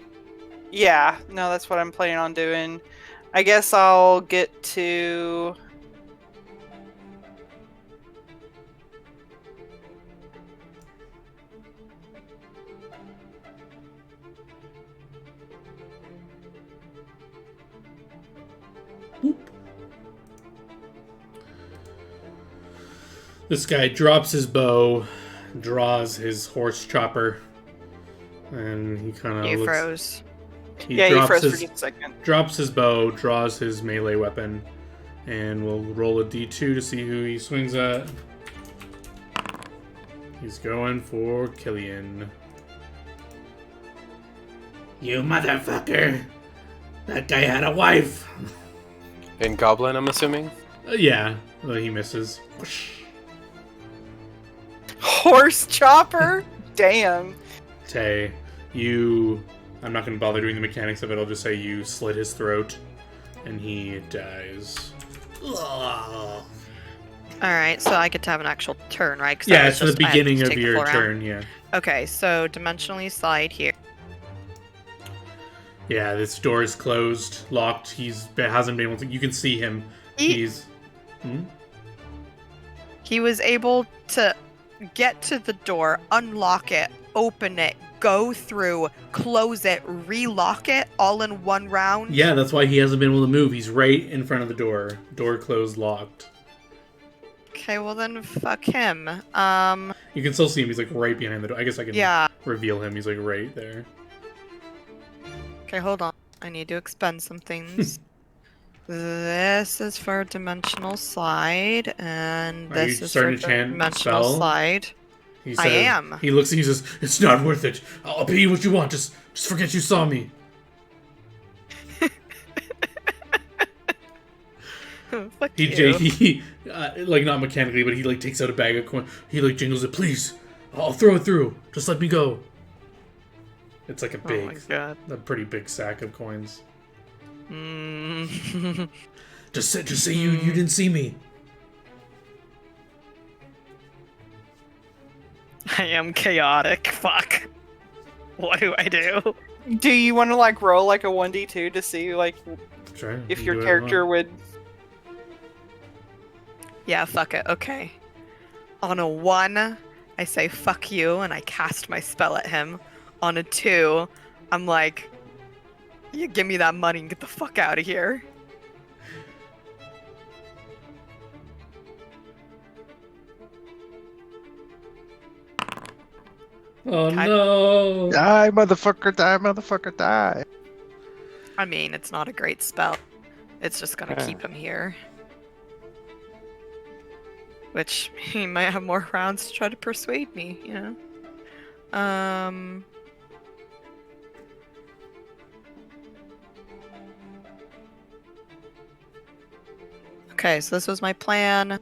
Yeah, no, that's what I'm planning on doing. I guess I'll get to... This guy drops his bow, draws his horse chopper, and he kind of You looks. froze. He Yeah, you drops froze for his just a second. drops his bow, draws his melee weapon, and we'll roll a d2 to see who he swings at. He's going for Killian. You motherfucker! That guy had a wife! And Goblin, I'm assuming? Yeah, well, he misses. Horse chopper? Damn. Tay, you... I'm not going to bother doing the mechanics of it, I'll just say you slit his throat, and he dies. Ugh. Alright, so I get to have an actual turn, right? 'Cause Yeah, that it's was the just- I had to beginning just of take a your full round. turn, yeah. Okay, so dimensionally slide here. Yeah, this door is closed, locked. Hasn't been able to. You can see him. He's. He was able to get to the door, unlock it, open it, go through, close it, relock it, all in one round. Yeah, that's why he hasn't been able to move. He's right in front of the door. Door closed, locked. Okay, well then fuck him. You can still see him. He's like right behind the door. I guess I can Yeah. reveal him. He's like right there. Okay, hold on. I need to expend some things. This is for a dimensional slide, and Are you this is for starting a to chant dimensional spell? slide. He I am. He looks and he says, "It's not worth it. I'll pay you what you want. Just forget you saw me." Fuck He you. like not mechanically, but he like takes out a bag of coin. He like jingles it. Please, I'll throw it through. Just let me go. It's like a Oh my god. pretty big sack of coins. Mm. Just say you didn't see me. I am chaotic. Fuck. What do I do? Do you want to like roll like a 1d2 to see like Sure. if you your do it character would? Yeah, fuck it. Okay. On a 1, I say fuck you and I cast my spell at him. On a 2, I'm like, you give me that money and get the fuck out of here. Oh Okay. no! Die, motherfucker! Die, motherfucker! Die! I mean, it's not a great spell. It's just gonna Yeah. keep him here. Which, he might have more rounds to try to persuade me, you know? Okay, so this was my plan.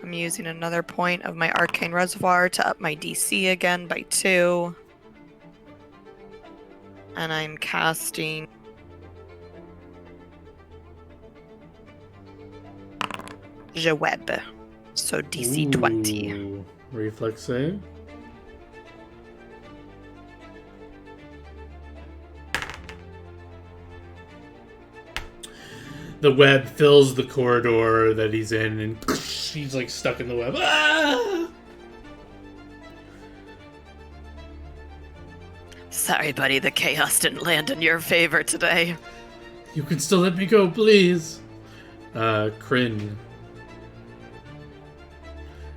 I'm using another point of my Arcane Reservoir to up my DC again by 2. And I'm casting Jaweb. So DC 20. Ooh, reflex save. The web fills the corridor that he's in, and he's like stuck in the web. Ah! Sorry, buddy, the chaos didn't land in your favor today. You can still let me go, please. Kryn.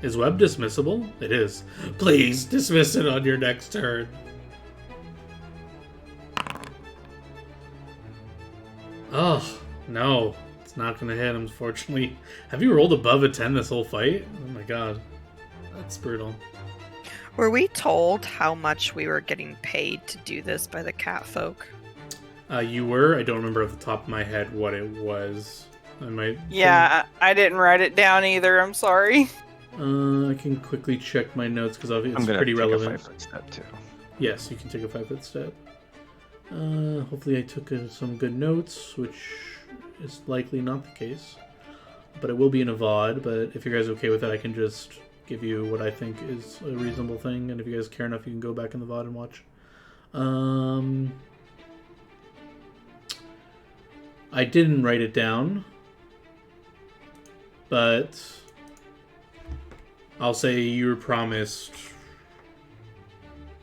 Is web dismissible? It is. Please dismiss it on your next turn. Oh, no. It's not going to hit, unfortunately. Have you rolled above a 10 this whole fight? Oh my god. That's brutal. Were we told how much we were getting paid to do this by the cat folk? You were? I don't remember off the top of my head what it was. I might... Yeah, I didn't write it down either. I'm sorry. I can quickly check my notes because I'm it's gonna pretty take relevant. a 5-foot step too. Yes, you can take a 5-foot step. Hopefully I took some good notes, which is likely not the case. But it will be in a VOD, but if you guys are okay with it, I can just give you what I think is a reasonable thing, and if you guys care enough, you can go back in the VOD and watch. I didn't write it down, but I'll say you were promised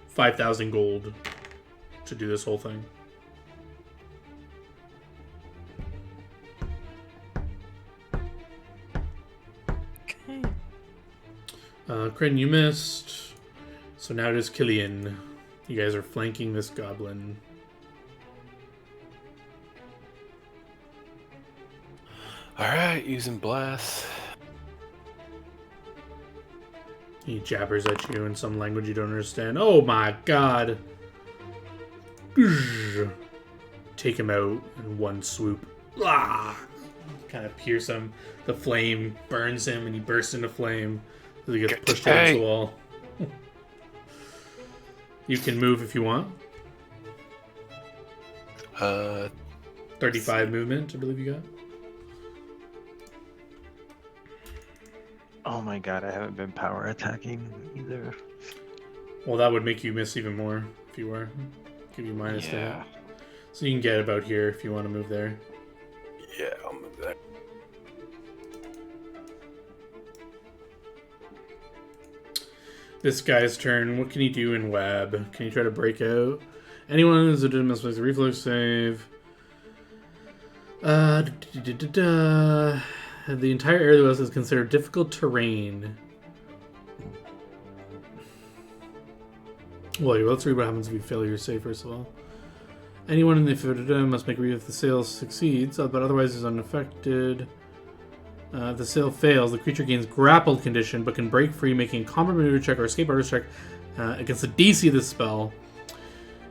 5,000 gold to do this whole thing. Okay. Kryn, you missed. So now it is Killian. You guys are flanking this goblin. Alright, using blast. He jabbers at you in some language you don't understand. Oh my god! Take him out in one swoop. Ah! Kind of pierce him. The flame burns him and he bursts into flame. So he gets pushed against the wall. You can move if you want. 35 movement, I believe you got. Oh my god, I haven't been power attacking either. Well, that would make you miss even more if you were. Give you minus to Yeah. that. So you can get about here if you want to move there. Yeah, I'll move that. This guy's turn. What can he do in web? Can he try to break out? Anyone who's a misplace a reflex save. The entire area of the west is considered difficult terrain. Well, let's read what happens if you fail your save first of all. Anyone in the must make a read if the sail succeeds, but otherwise is unaffected. If the sail fails, the creature gains grappled condition, but can break free, making a combat maneuver check or escape artist check against the DC of the spell.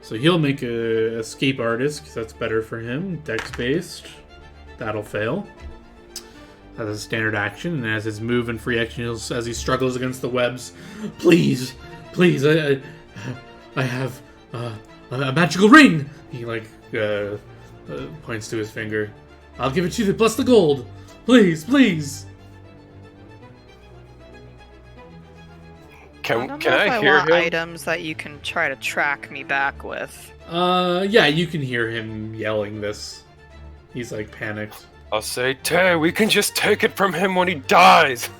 So he'll make a escape artist, because that's better for him. Dex-based. That'll fail. That's a standard action, and as his move and free action, as he struggles against the webs, please, please, I have a magical ring. He points to his finger. I'll give it to you plus the gold. Please, please. Can I I hear want him? items that you can try to track me back with. Yeah, you can hear him yelling this. He's like panicked. I'll say, Tay, we can just take it from him when he dies.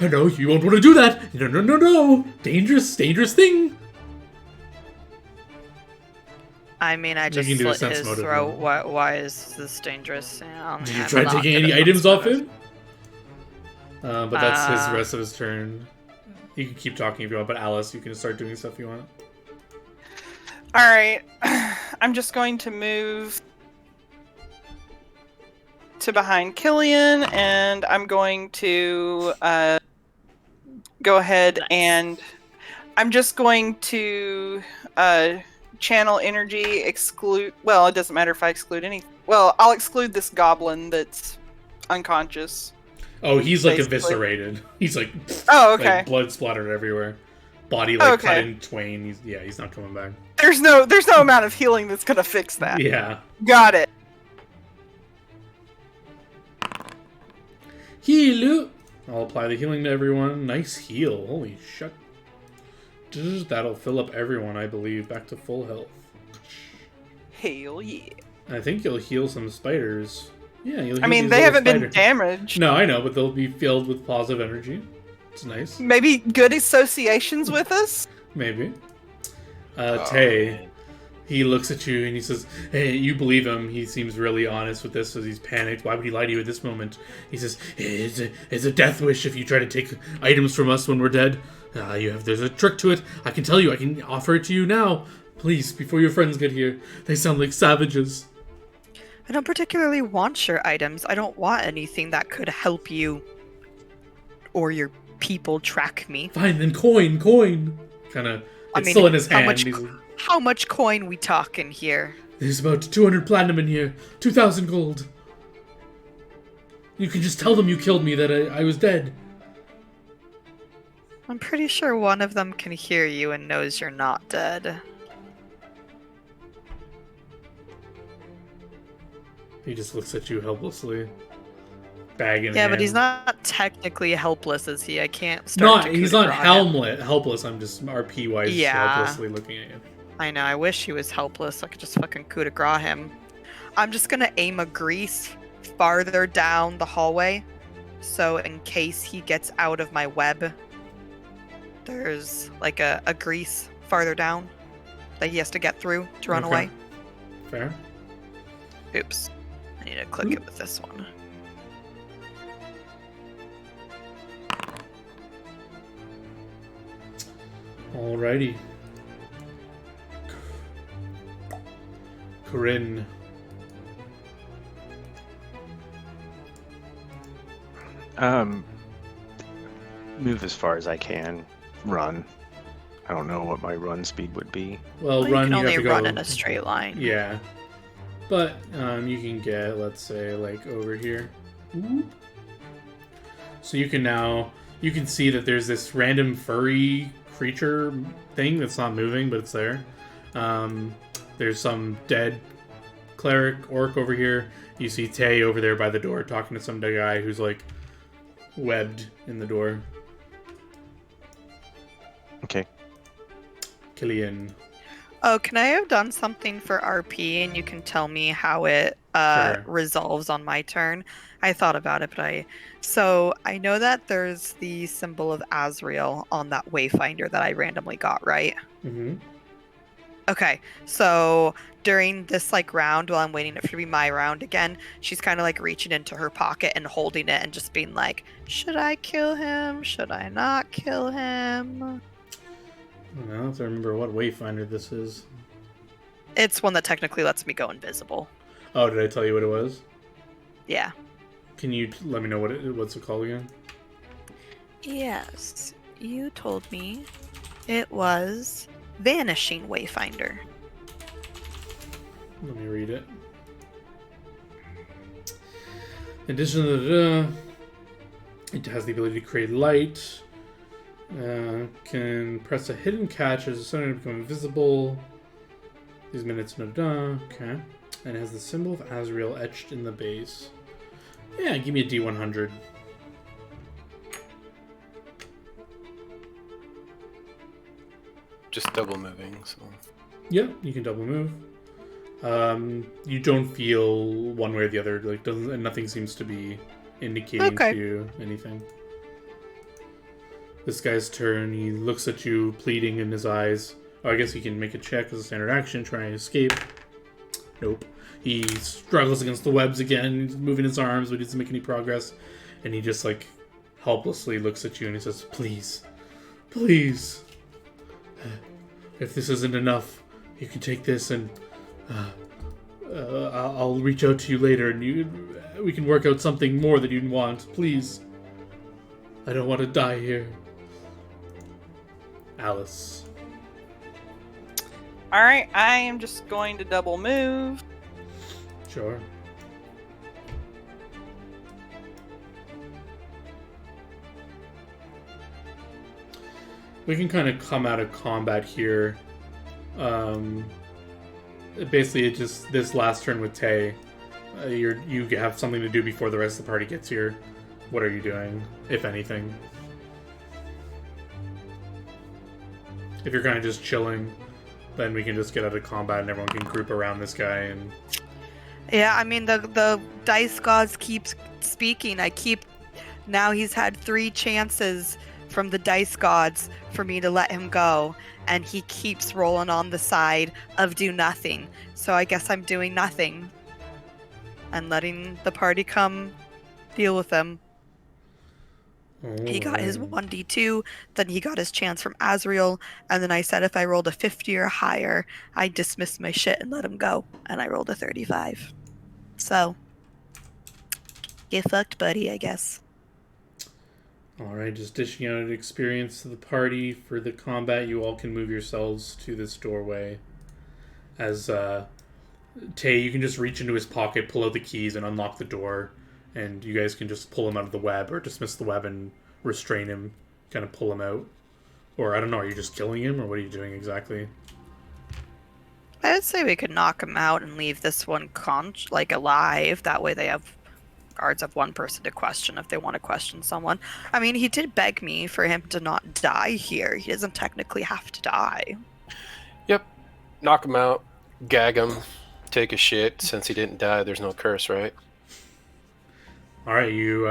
No, you won't want to do that. No, no, no, no. Dangerous, dangerous thing. I mean, I You just can do a slit sense his motive throat. roll. Why is this dangerous? Did you try taking any items off him? But that's his rest of his turn. You can keep talking if you want, but Alice, you can start doing stuff you want. Alright. I'm just going to move to behind Killian, and I'm going to go ahead and I'm just going to channel energy, exclude... Well, it doesn't matter if I exclude any... Well, I'll exclude this goblin that's unconscious. Oh, he's like Basically. eviscerated. He's like, Oh, okay. like blood splattered everywhere. Body like cut Okay. in twain. He's not coming back. There's no amount of healing that's gonna fix that. Yeah. Got it. Heal. I'll apply the healing to everyone. Nice heal. Holy shit. That'll fill up everyone, I believe, back to full health. Hell yeah. I think you'll heal some spiders. Yeah, you'll heal I mean, these they little haven't been spiders. damaged. No, I know, but they'll be filled with positive energy. It's nice. Maybe good associations with us? Maybe. Tay, he looks at you and he says, hey, you believe him. He seems really honest with this, as he's panicked. Why would he lie to you at this moment? He says, it's a death wish if you try to take items from us when we're dead. There's a trick to it. I can tell you, I can offer it to you now. Please, before your friends get here. They sound like savages. I don't particularly want your items. I don't want anything that could help you or your people track me. Fine, then coin. Kind of, it's still in his hand. How much coin we talking here? There's about 200 platinum in here. 2,000 gold. You can just tell them you killed me, that I was dead. I'm pretty sure one of them can hear you and knows you're not dead. He just looks at you helplessly. Bag in Yeah, hand. but he's not technically helpless, is he? I can't start He's not him. helpless. I'm just RP-wise Yeah. helplessly looking at you. I know, I wish he was helpless. I could just fucking coup de grace him. I'm just gonna aim a grease farther down the hallway. So in case he gets out of my web, there's like a grease farther down that he has to get through to run Okay. away. Fair. Oops. I need to click it with this one. Alrighty. Corinne. Move as far as I can. Run. I don't know what my run speed would be. Well, Well, run, you can you have only to go. run in a straight line. Yeah. But you can get, let's say, like over here. So you can see that there's this random furry creature thing that's not moving, but it's there. There's some dead cleric orc over here. You see Tay over there by the door talking to some guy who's like webbed in the door. Okay. Killian. Oh, can I have done something for RP and you can tell me how it Sure. resolves on my turn? I thought about it, but So I know that there's the symbol of Azrael on that wayfinder that I randomly got, right? Mm-hmm. Okay, so during this like round, while I'm waiting for it to be my round again, she's kind of like reaching into her pocket and holding it and just being like, should I kill him? Should I not kill him? I have to remember what wayfinder this is. It's one that technically lets me go invisible. Oh, did I tell you what it was? Yeah. Can you let me know what's it called again? Yes, you told me it was Vanishing Wayfinder. Let me read it. In addition to it has the ability to create light. Can press a hidden catch as a suddenly become invisible. These minutes, okay. And it has the symbol of Azrael etched in the base. Yeah, give me a D100. Just double moving, so. Yeah, you can double move. You don't feel one way or the other. Like, nothing seems to be indicating to you anything. This guy's turn. He looks at you, pleading in his eyes. Oh, I guess he can make a check as a standard action, try and escape. Nope. He struggles against the webs again. He's moving his arms, but he doesn't make any progress. And he just, like, helplessly looks at you and he says, please, please. If this isn't enough, you can take this and I'll reach out to you later and we can work out something more that you want. Please. I don't want to die here. Alice. Alright, I am just going to double move. Sure. We can kind of come out of combat here. Basically, it just this last turn with Tay, you have something to do before the rest of the party gets here. What are you doing, if anything? If you're kind of just chilling, then we can just get out of combat and everyone can group around this guy and. Yeah, I mean the dice gods keep speaking. Now he's had 3 chances from the dice gods for me to let him go, and he keeps rolling on the side of do nothing. So I guess I'm doing nothing and letting the party come deal with him. He got his 1d2, then he got his chance from Azrael, and then I said if I rolled a 50 or higher, I dismissed my shit and let him go, and I rolled a 35. So, get fucked, buddy, I guess. Alright, just dishing out an experience to the party. For the combat, you all can move yourselves to this doorway. As, Tay, you can just reach into his pocket, pull out the keys, and unlock the door. And you guys can just pull him out of the web, or dismiss the web and restrain him, kind of pull him out. Or, I don't know, are you just killing him, or what are you doing exactly? I would say we could knock him out and leave this one alive. That way guards have one person to question if they want to question someone. I mean, he did beg me for him to not die here. He doesn't technically have to die. Yep. Knock him out, gag him, take a shit. Since he didn't die, there's no curse, right? Alright, you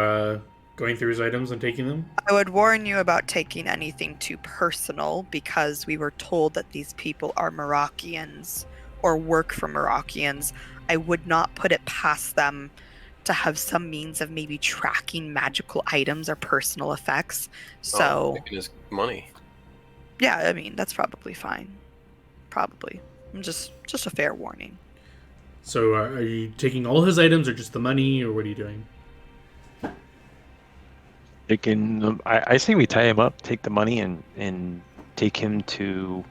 going through his items and taking them? I would warn you about taking anything too personal, because we were told that these people are Moroccans or work for Moroccans. I would not put it past them to have some means of maybe tracking magical items or personal effects. So taking his money. Yeah, I mean, that's probably fine. Probably. Just a fair warning. So are you taking all his items or just the money, or what are you doing? I say we tie him up, take the money, and take him to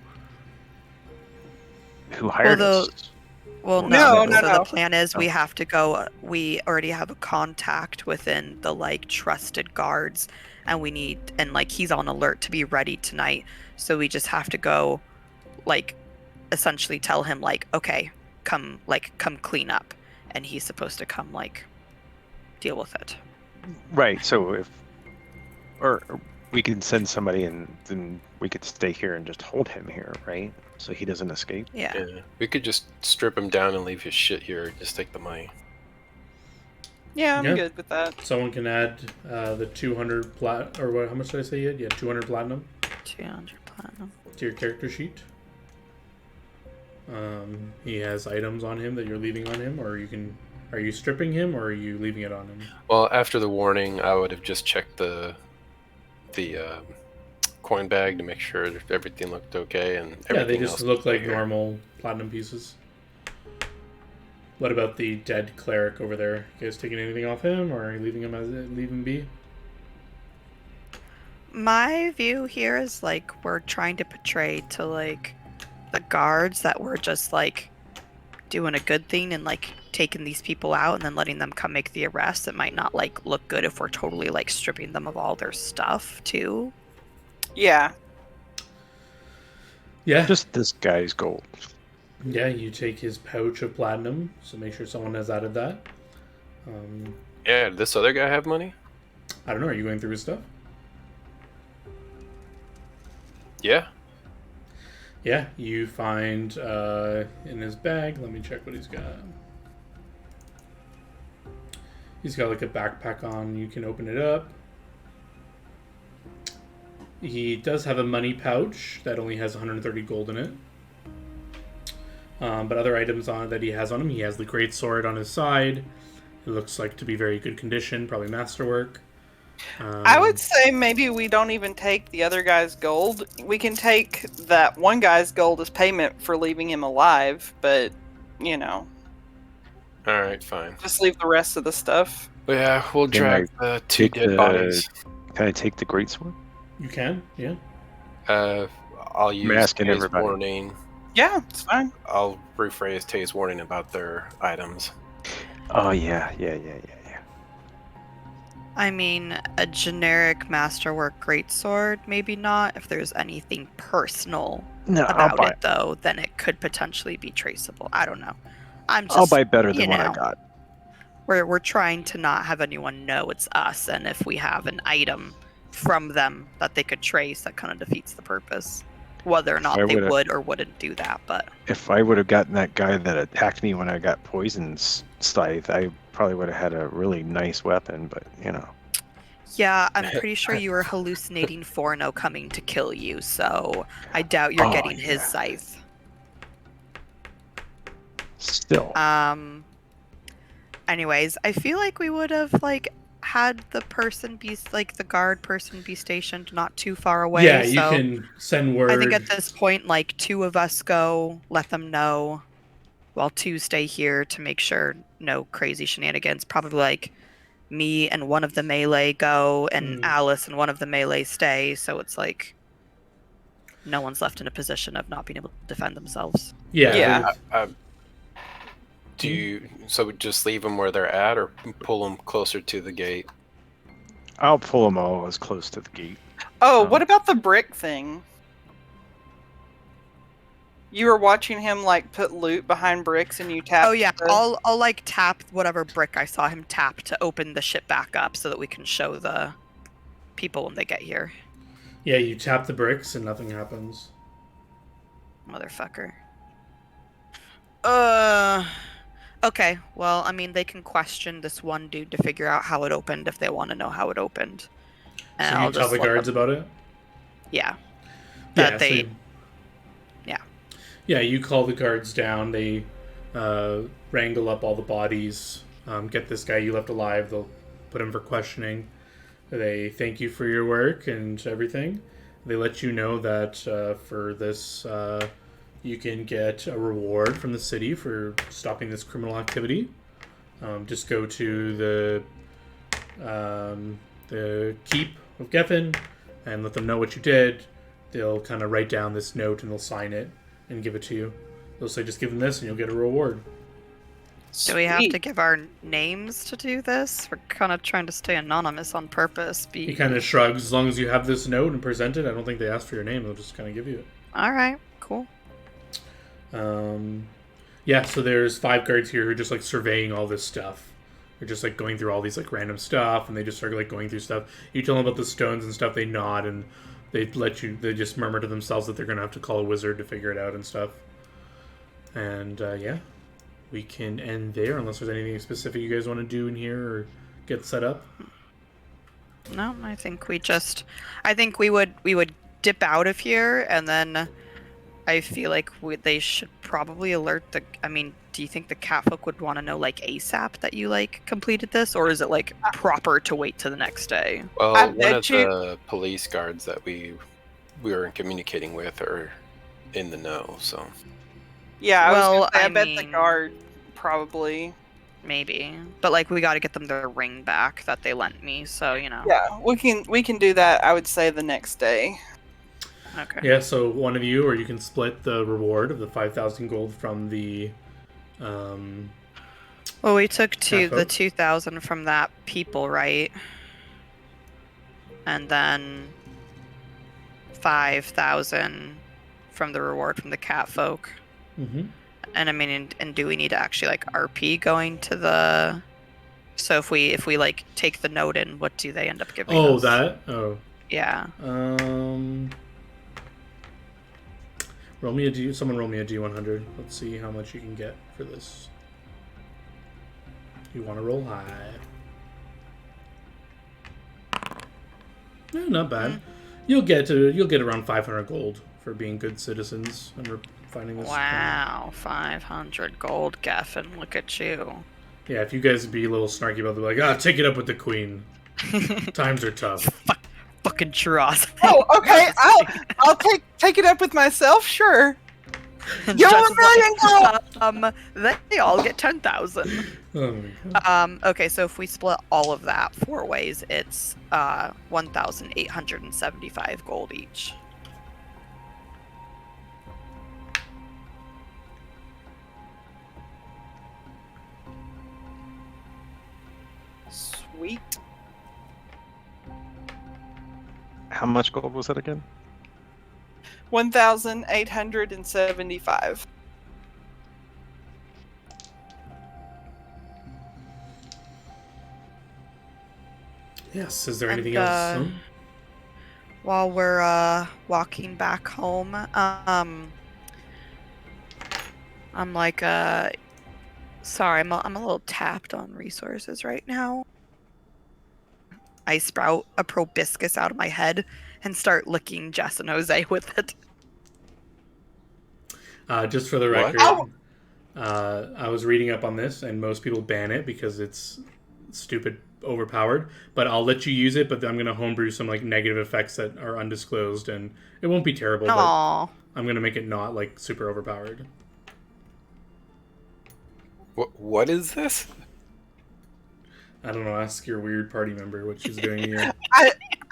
who hired us. Well, Well, no. no, So no. the plan is we Oh. have to go. We already have a contact within the like trusted guards, and we need and like he's on alert to be ready tonight. So we just have to go, like, essentially tell him like, okay, come clean up, and he's supposed to come like deal with it. Right. So or we can send somebody, and then we could stay here and just hold him here, right? So he doesn't escape. Yeah. Yeah, we could just strip him down and leave his shit here. Just take the money. Yeah, I'm Yeah. good with that. Someone can add the 200 plat, or what? How much did I say you had? Yeah, 200 platinum 200 platinum. to your character sheet. He has items on him that you're leaving on him, or you can. Are you stripping him, or are you leaving it on him? Well, after the warning, I would have just checked the coin bag to make sure that everything looked okay, and everything Yeah, they just else look was like here. normal platinum pieces. What about the dead cleric over there? You guys taking anything off him, or are you leaving him as leave him be? My view here is like we're trying to portray to like the guards that we're just like doing a good thing and like taking these people out and then letting them come make the arrest. It might not like look good if we're totally like stripping them of all their stuff too. Yeah. Yeah, Just this guy's gold. yeah. You take his pouch of platinum, so make sure someone has added that. Yeah, did this other guy have money? I don't know. Are you going through his stuff? Yeah. Yeah, you find in his bag. Let me check what he's got. He's got like a backpack on. You can open it up. He does have a money pouch that only has 130 gold in it. But other items on that he has on him, he has the great sword on his side. It looks like to be very good condition, probably masterwork. I would say maybe we don't even take the other guy's gold. We can take that one guy's gold as payment for leaving him alive, but, you know, All right, fine. just leave the rest of the stuff. Well, yeah, we'll Can drag the two take dead the- bodies. Can I take the greatsword? You can, yeah. I'll use asking Tay's everybody. warning. Yeah, it's fine. I'll rephrase Tay's warning about their items. Oh yeah. I mean, a generic masterwork greatsword, maybe not. If there's anything personal No, about it, though, then it could potentially be traceable. I don't know. I'm just, I'll buy better than you what I know, got. We're trying to not have anyone know it's us, and if we have an item from them that they could trace, that kind of defeats the purpose. Whether or not I they would've- would or wouldn't do that, but If I would have gotten that guy that attacked me when I got poison's scythe, I probably would have had a really nice weapon. But you know, yeah, I'm pretty sure you were hallucinating Forno coming to kill you, so I doubt you're Oh, getting his yeah. scythe. still, Anyways, I feel like we would have like had the person be like the guard person be stationed not too far away. Yeah, you so can send word. I think at this point, like 2 of us go, let them know, while 2 stay here to make sure no crazy shenanigans. Probably like me and one of the melee go, and Alice and one of the melee stay. So it's like no one's left in a position of not being able to defend themselves. Yeah. Yeah. Do you so just leave them where they're at, or pull them closer to the gate? I'll pull them all as close to the gate. Oh, what about the brick thing? You were watching him like put loot behind bricks, and you tapped. Oh yeah, the- I'll like tap whatever brick I saw him tap to open the ship back up so that we can show the people when they get here. Yeah, you tap the bricks and nothing happens. Motherfucker. Okay, well, I mean, they can question this one dude to figure out how it opened if they want to know how it opened. And So I'll you tell just the let guards them- about it? Yeah. Yeah, That they... yeah. Yeah, you call the guards down. They wrangle up all the bodies, get this guy you left alive. They'll put him for questioning. They thank you for your work and everything. They let you know that for this, you can get a reward from the city for stopping this criminal activity. Just go to the keep of Geffen and let them know what you did. They'll kind of write down this note and they'll sign it and give it to you. They'll say, just give them this and you'll get a reward. Do we have to Sweet. give our names to do this? We're kind of trying to stay anonymous on purpose. He kind of shrugs. As long as you have this note and present it, I don't think they ask for your name. They'll just kind of give you it. All right, cool. Yeah, so there's 5 guards here who are just like surveying all this stuff. They're just like going through all these like random stuff, and they just start like going through stuff. You tell them about the stones and stuff, they nod and they just murmur to themselves that they're gonna have to call a wizard to figure it out and stuff. And yeah, we can end there unless there's anything specific you guys want to do in here or get set up. No, I think we would dip out of here, and then I feel like they should probably alert the. I mean, do you think the catfolk would want to know like ASAP that you like completed this, or is it like proper to wait till the next day? Well, I one bet of the police guards that we were communicating with are in the know, so. Yeah, I Well, I I bet the mean- guard probably. Maybe, but like we got to get them their ring back that they lent me, so you know. Yeah, we can do that. I would say the next day. Okay. Yeah, so one of you, or you can split the reward of the 5,000 gold from the. Well, we took the Catfolk? 2,000 from that people, right? And then 5,000 from the reward from the catfolk. Mm-hmm. And I mean, and do we need to actually like RP going to the? So if we like take the note in, what do they end up giving Oh, us? that. Oh. Yeah. Roll me a D. Someone roll me a D100. Let's see how much you can get for this. You want to roll high. Not bad. You'll get around 500 gold for being good citizens and finding this. Wow, 500 gold, Geffen. Look at you. Yeah, if you guys would be a little snarky about it, like, take it up with the queen. Times are tough. Fucking churros. Oh, okay. I'll take it up with myself. Sure. You're Just a million gold. they all get 10,000. Oh my god. Okay, so if we split all of that 4 ways, it's 1,875 gold each. Sweet. How much gold was that again? 1,875. Yes. Is there And, anything else? Oh. While we're walking back home, I'm like sorry, I'm a little tapped on resources right now. I sprout a proboscis out of my head and start licking Jess and Jose with it. Just for the What? record, I was reading up on this, and most people ban it because it's stupid, overpowered. But I'll let you use it. But I'm gonna homebrew some like negative effects that are undisclosed, and it won't be terrible. But Aww. I'm gonna make it not like super overpowered. What is this? I don't know. Ask your weird party member what she's doing here. I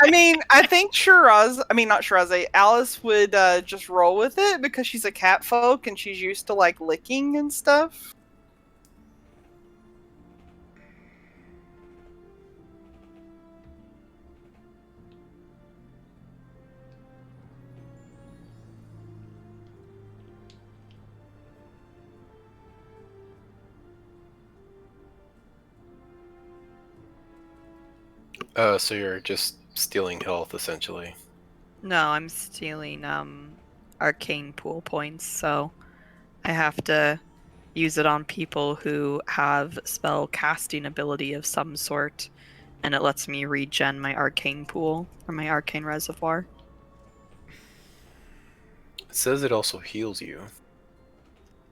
mean, I think not Shiraz, Alice would just roll with it because she's a cat folk and she's used to like licking and stuff. So you're just stealing health, essentially. No, I'm stealing arcane pool points, so I have to use it on people who have spell casting ability of some sort, and it lets me regen my arcane pool or my arcane reservoir. It says it also heals you.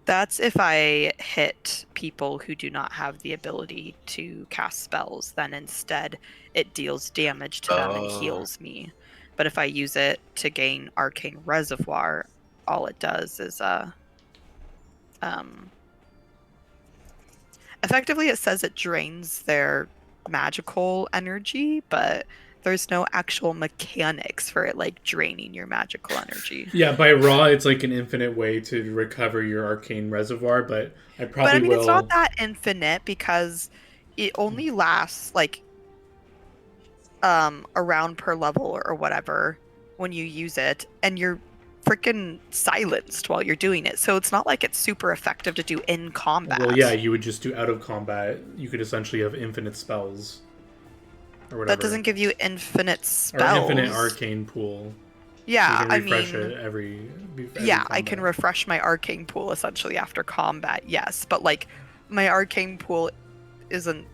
That's if I hit people who do not have the ability to cast spells, then instead it deals damage to them and Oh. heals me. But if I use it to gain Arcane Reservoir, all it does is effectively it says it drains their magical energy, but there's no actual mechanics for it like draining your magical energy. Yeah, by raw, it's like an infinite way to recover your arcane reservoir, but I But probably I mean, will. it's not that infinite because it only lasts like a round per level or whatever when you use it, and you're freaking silenced while you're doing it. So it's not like it's super effective to do in combat. Well, yeah, you would just do out of combat. You could essentially have infinite spells. Or whatever. That doesn't give you infinite spells. Or infinite arcane pool. Yeah, So you can refresh I mean, it every yeah, combat. I can refresh my arcane pool essentially after combat, yes. But like, my arcane pool isn't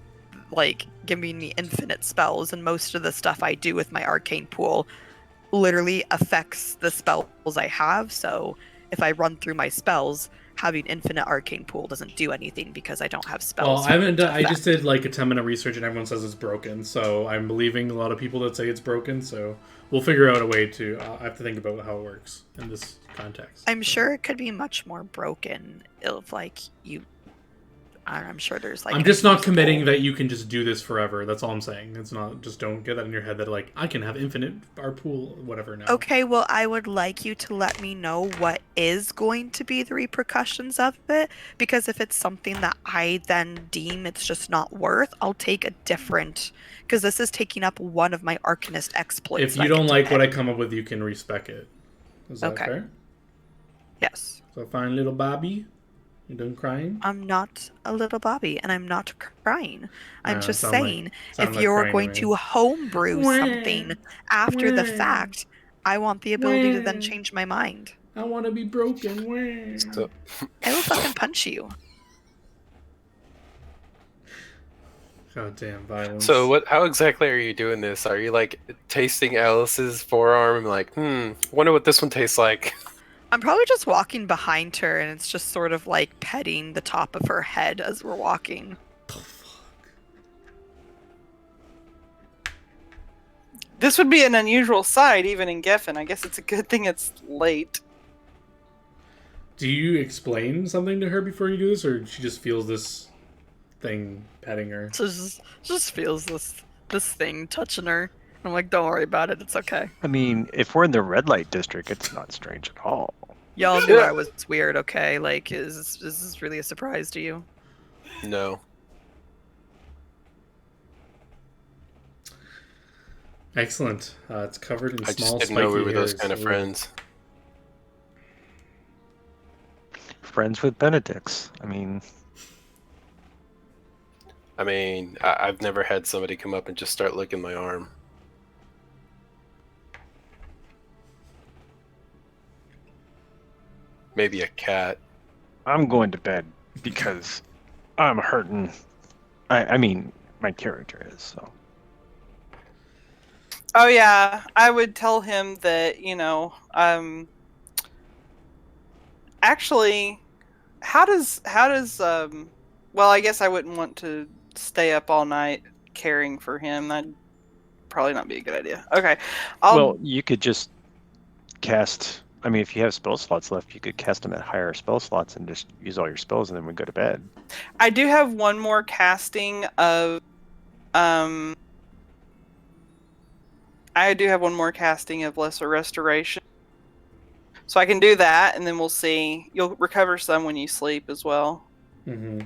like giving me infinite spells, and most of the stuff I do with my arcane pool literally affects the spells I have. So if I run through my spells, having infinite arcane pool doesn't do anything because I don't have spells. Well, I haven't. I just did like a 10-minute research, and everyone says it's broken. So I'm believing a lot of people that say it's broken. So we'll figure out a way to. I have to think about how it works in this context. I'm sure it could be much more broken if like you. I'm sure there's like. I'm just not committing that you can just do this forever. That's all I'm saying. It's not. Just don't get that in your head that like I can have infinite our pool, whatever. Now. Okay, well, I would like you to let me know what is going to be the repercussions of it, because if it's something that I then deem it's just not worth, I'll take a different. Because this is taking up one of my Arcanist exploits. If you don't like what I come up with, you can respec it. Is that fair? Yes. So fine, little Bobby. You done crying? I'm not a little Bobby, and I'm not crying. I'm just saying, if like you're crying going to to homebrew something after the fact, I want the ability to then change my mind. I want to be broken. So, I will fucking punch you. Goddamn violence. so what? How exactly are you doing this? Are you like tasting Alice's forearm? Like, wonder what this one tastes like. I'm probably just walking behind her, and it's just sort of like petting the top of her head as we're walking. This would be an unusual sight, even in Geffen. I guess it's a good thing it's late. Do you explain something to her before you do this, or she just feels this thing petting her? So just feels this thing touching her. I'm like, don't worry about it. It's okay. I mean, if we're in the red light district, it's not strange at all. Y'all knew I was weird, okay? Like, is this really a surprise to you? No. Excellent. It's covered in I small, just didn't know we spiky were those hairs. kind of friends. Friends with Benedicts. I mean, I've never had somebody come up and just start licking my arm. Maybe a cat. I'm going to bed because I'm hurting. I mean, my character is, so. Oh yeah, I would tell him that, actually, how does well, I guess I wouldn't want to stay up all night caring for him. That'd probably not be a good idea. Okay. Well, you could just cast, I mean, if you have spell slots left, you could cast them at higher spell slots and just use all your spells, and then we go to bed. I do have one more casting of Lesser Restoration. So I can do that, and then we'll see. You'll recover some when you sleep as well. Mm-hmm.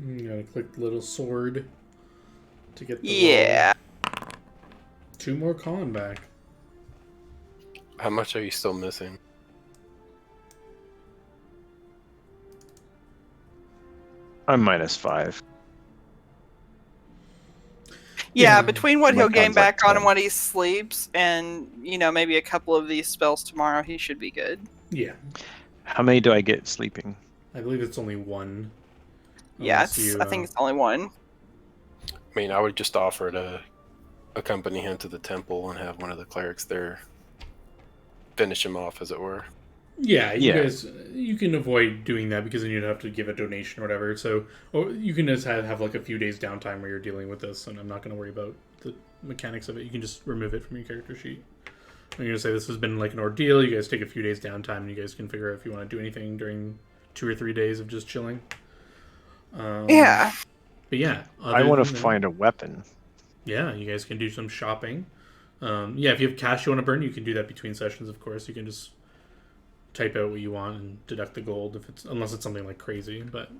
You gotta click the little sword to get the Yeah. roll. 2 more con back. How much are you still missing? I'm -5. Yeah, Yeah. between what My he'll gain con's like back on 10. and what he sleeps, and maybe a couple of these spells tomorrow, he should be good. Yeah. How many do I get sleeping? I believe it's only 1. Yeah, Unless I think it's only one. I would just offer to accompany him to the temple and have one of the clerics there finish him off, as it were. Yeah, you Yeah. guys, you can avoid doing that because then you'd have to give a donation or whatever. So, or you can just have like a few days downtime where you're dealing with this, and I'm not going to worry about the mechanics of it. You can just remove it from your character sheet. I'm gonna say this has been like an ordeal. You guys take a few days downtime, and you guys can figure out if you want to do anything during 2 or 3 days of just chilling. Yeah. But yeah, I want to than that- find a weapon. Yeah, you guys can do some shopping. Yeah, if you have cash you want to burn, you can do that between sessions. Of course, you can just type out what you want and deduct the gold unless it's something like crazy. But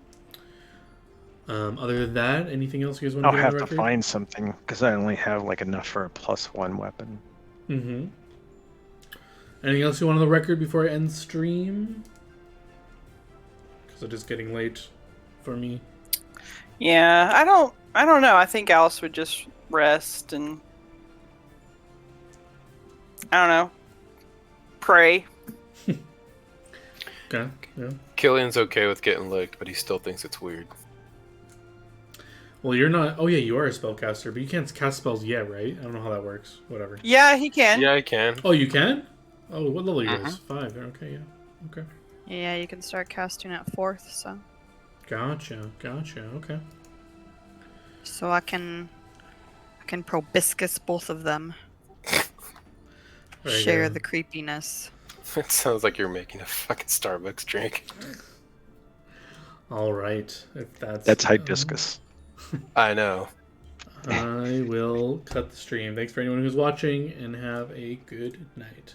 other than that, anything else you guys want to I'll get on have the to record? find something because I only have like enough for a +1 weapon. Mm-hmm. Anything else you want on the record before I end stream? Because it is getting late for me. Yeah, I don't know. I think Alice would just rest and I don't know. Pray. Okay. Yeah. Killian's okay with getting licked, but he still thinks it's weird. Well, you're not. Oh yeah, you are a spellcaster, but you can't cast spells yet, right? I don't know how that works. Whatever. Yeah, he can. Yeah, I can. Oh, you can? Oh, what level are you guys? Mm-hmm. 5. Okay, yeah. Okay. Yeah, you can start casting at 4th, so Gotcha. Okay. I can probiscus both of them. Right Share here. the creepiness. It sounds like you're making a fucking Starbucks drink. All right. If That's hibiscus. I know. I will cut the stream. Thanks for anyone who's watching, and have a good night.